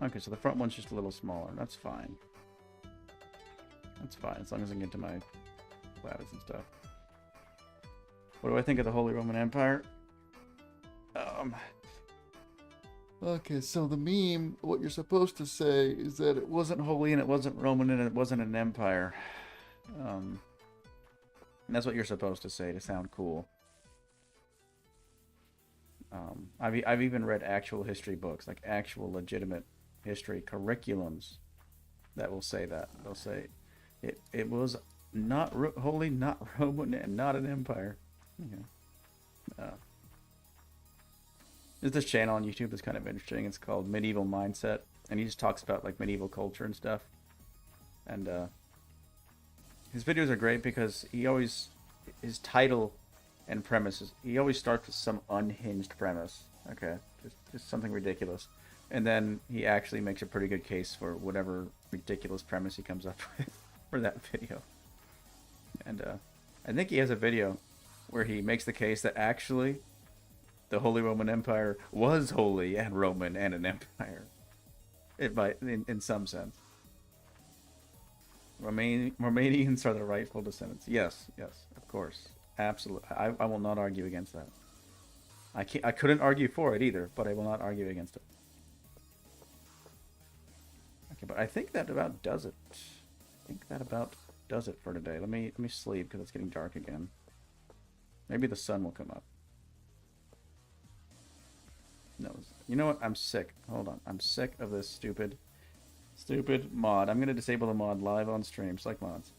on. Okay, so the front one's just a little smaller. That's fine. That's fine, as long as I can get to my ladders and stuff. What do I think of the Holy Roman Empire? Okay, so the meme, what you're supposed to say is that it wasn't holy and it wasn't Roman and it wasn't an empire. And that's what you're supposed to say to sound cool. I've even read actual history books, like actual legitimate history curriculums that will say that. They'll say it was not holy, not Roman, and not an empire. Okay. There's this channel on YouTube that's kind of interesting. It's called Medieval Mindset, and he just talks about like medieval culture and stuff. And his videos are great because his title and premises, he always starts with some unhinged premise. Okay, just something ridiculous, and then he actually makes a pretty good case for whatever ridiculous premise he comes up with for that video. And I think he has a video where he makes the case that actually the Holy Roman Empire was holy and Roman and an empire. It might, in some sense. Romanians are the rightful descendants. Yes, of course. Absolutely. I will not argue against that. I couldn't argue for it either, but I will not argue against it. Okay, but I think that about does it. I think that about does it for today. Let me sleep because it's getting dark again. Maybe the sun will come up. No, you know what? I'm sick. Hold on. I'm sick of this stupid mod. I'm going to disable the mod live on stream. Select mods.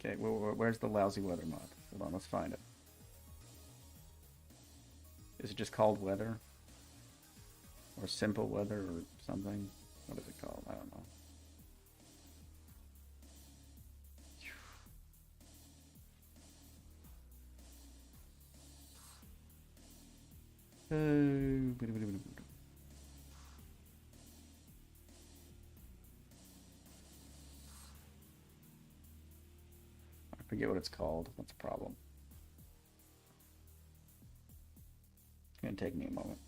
Okay, where's the lousy weather mod? Hold on, let's find it. Is it just called weather? Or simple weather or something? What is it called? I don't know. I forget what it's called. That's a problem. It's going to take me a moment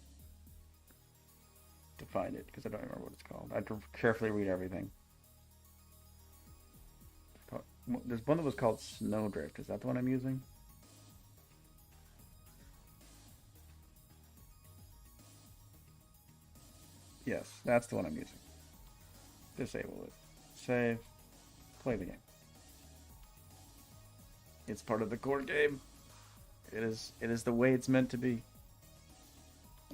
to find it because I don't remember what it's called. I have to carefully read everything. There's one that was called Snowdrift. Is that the one I'm using? Yes, that's the one I'm using. Disable it. Save. Play the game. It's part of the core game. It is the way it's meant to be.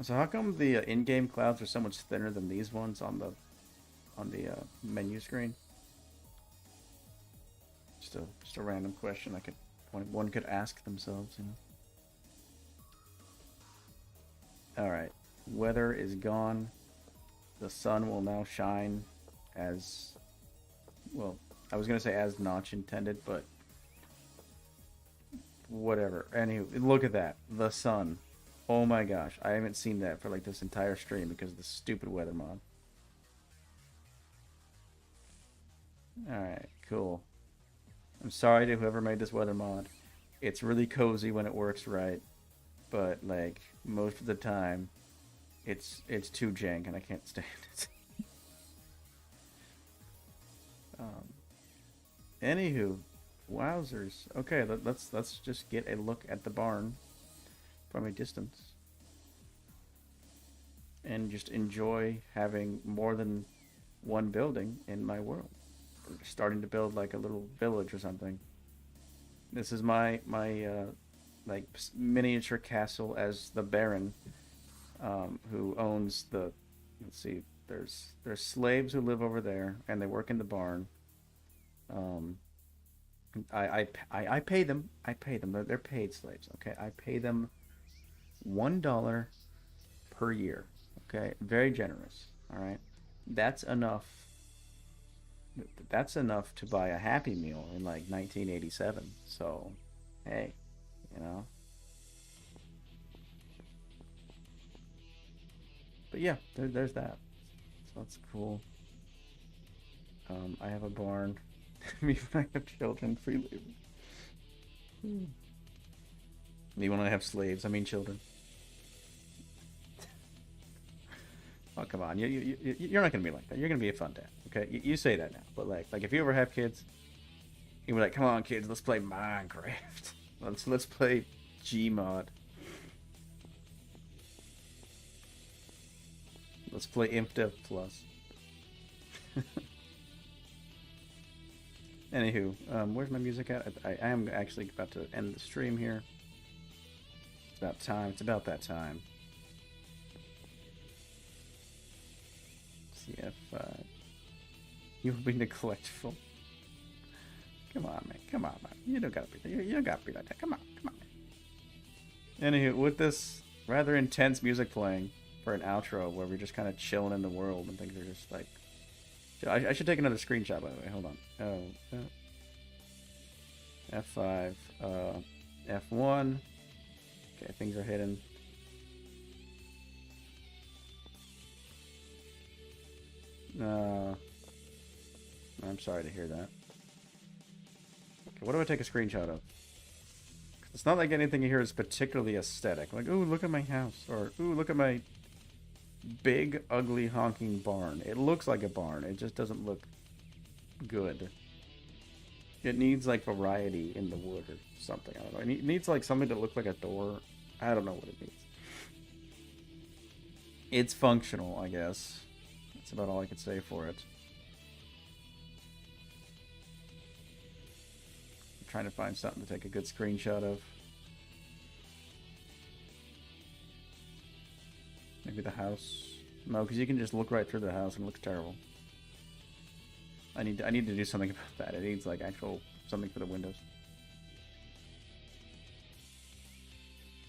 So how come the in-game clouds are so much thinner than these ones on the menu screen? Just a random question one could ask themselves, you know. All right, weather is gone. The sun will now shine as well. I was gonna say as Notch intended, but whatever. Anyway, look at that. The sun. Oh my gosh. I haven't seen that for like this entire stream because of the stupid weather mod. Alright, cool. I'm sorry to whoever made this weather mod. It's really cozy when it works right. But like most of the time it's too jank and I can't stand it. Anywho, wowzers. Okay, let's just get a look at the barn from a distance and just enjoy having more than one building in my world. We're starting to build like a little village or something. This is my like miniature castle as the Baron, who owns the. Let's see. There's slaves who live over there and they work in the barn. I pay them. They're paid slaves. Okay, I pay them $1 per year. Okay, very generous. All right, that's enough. That's enough to buy a Happy Meal in like 1987. So, hey, you know. But yeah, there's that. So that's cool. I have a barn. Me when I have children, free labor. Me when I have slaves, I mean children. Oh, come on. You're not going to be like that. You're going to be a fun dad, okay? You say that now. But, like if you ever have kids, you'll be like, come on, kids, let's play Minecraft. Let's play Gmod. Let's play ImpDev Plus. Anywho, where's my music at? I am actually about to end the stream here. It's about time. It's about that time. CF5. You'll be neglectful. Come on, man. Come on, man. You don't gotta be. You don't gotta be like that. Come on, come on. Anywho, with this rather intense music playing for an outro where we're just kind of chilling in the world and things are just like. I should take another screenshot, by the way. Hold on. Oh, F5, F1. Okay, things are hidden. I'm sorry to hear that. Okay, what do I take a screenshot of? It's not like anything you hear is particularly aesthetic. Like, ooh, look at my house. Or, ooh, look at my big, ugly, honking barn. It looks like a barn. It just doesn't look good. It needs, like, variety in the wood or something. I don't know. It needs, like, something to look like a door. I don't know what it needs. It's functional, I guess. That's about all I could say for it. I'm trying to find something to take a good screenshot of. Maybe the house. No, because you can just look right through the house and it looks terrible. I need to do something about that. It needs like actual something for the windows.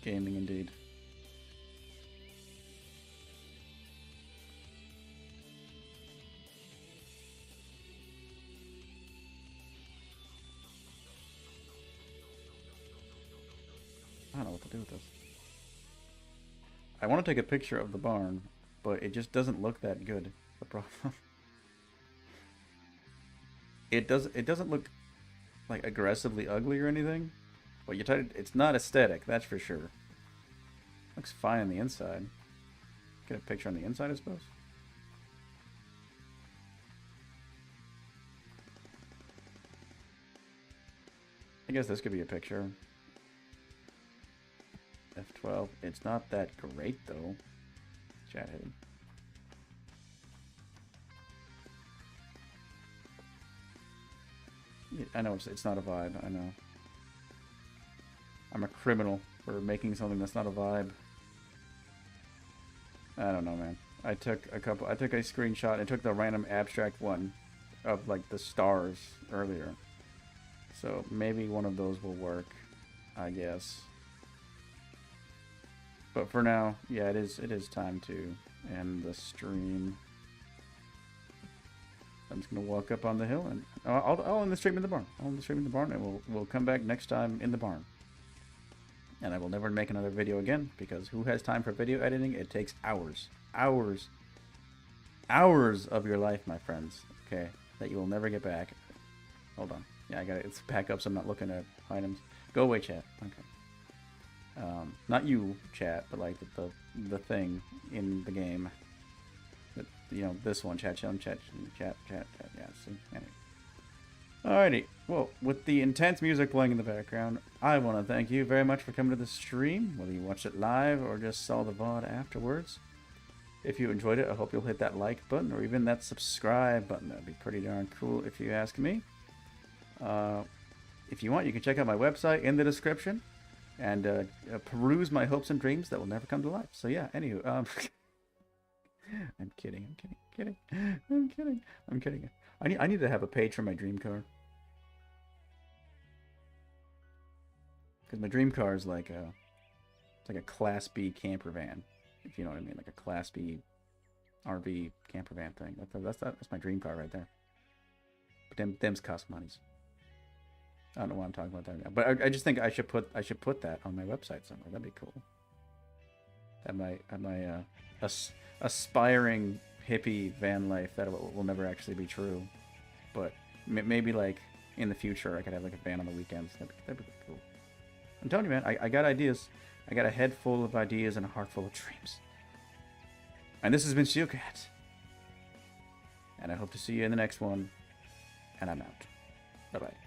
Gaming indeed. I don't know what to do with this. I want to take a picture of the barn, but it just doesn't look that good. The problem. It doesn't look like aggressively ugly or anything, but it's not aesthetic, that's for sure. Looks fine on the inside. Get a picture on the inside, I suppose. I guess this could be a picture. F12. It's not that great though. Chat hidden. I know it's not a vibe. I know. I'm a criminal for making something that's not a vibe. I don't know, man. I took a screenshot. I took the random abstract one of like the stars earlier. So maybe one of those will work, I guess. But for now, yeah, it is time to end the stream. I'm just gonna walk up on the hill and I'll end the stream in the barn. I'll end the stream in the barn, and we'll come back next time in the barn. And I will never make another video again because who has time for video editing? It takes hours of your life, my friends. Okay, that you will never get back. Hold on. Yeah, I got it. It's back up, so I'm not looking at items. Go away, chat. Okay. Not you, chat, but like the thing in the game. That, you know, this one, chat. Yeah, see? Anyway. Alrighty. Well, with the intense music playing in the background, I want to thank you very much for coming to the stream, whether you watched it live or just saw the VOD afterwards. If you enjoyed it, I hope you'll hit that like button or even that subscribe button. That'd be pretty darn cool if you ask me. If you want, you can check out my website in the description and peruse my hopes and dreams that will never come to life. So yeah, anywho, I'm kidding. I need to have a page for my dream car. Because my dream car is like it's like a Class B camper van, if you know what I mean, like a Class B RV camper van thing. That's my dream car right there. But them's cost monies. I don't know why I'm talking about that now, but I just think I should put that on my website somewhere. That'd be cool. At my aspiring hippie van life that will never actually be true, but Maybe like in the future I could have like a band on the weekends. That'd be cool. I'm telling you, man, I got ideas. I got a head full of ideas and a heart full of dreams. And this has been Steelcat. And I hope to see you in the next one. And I'm out. Bye-bye.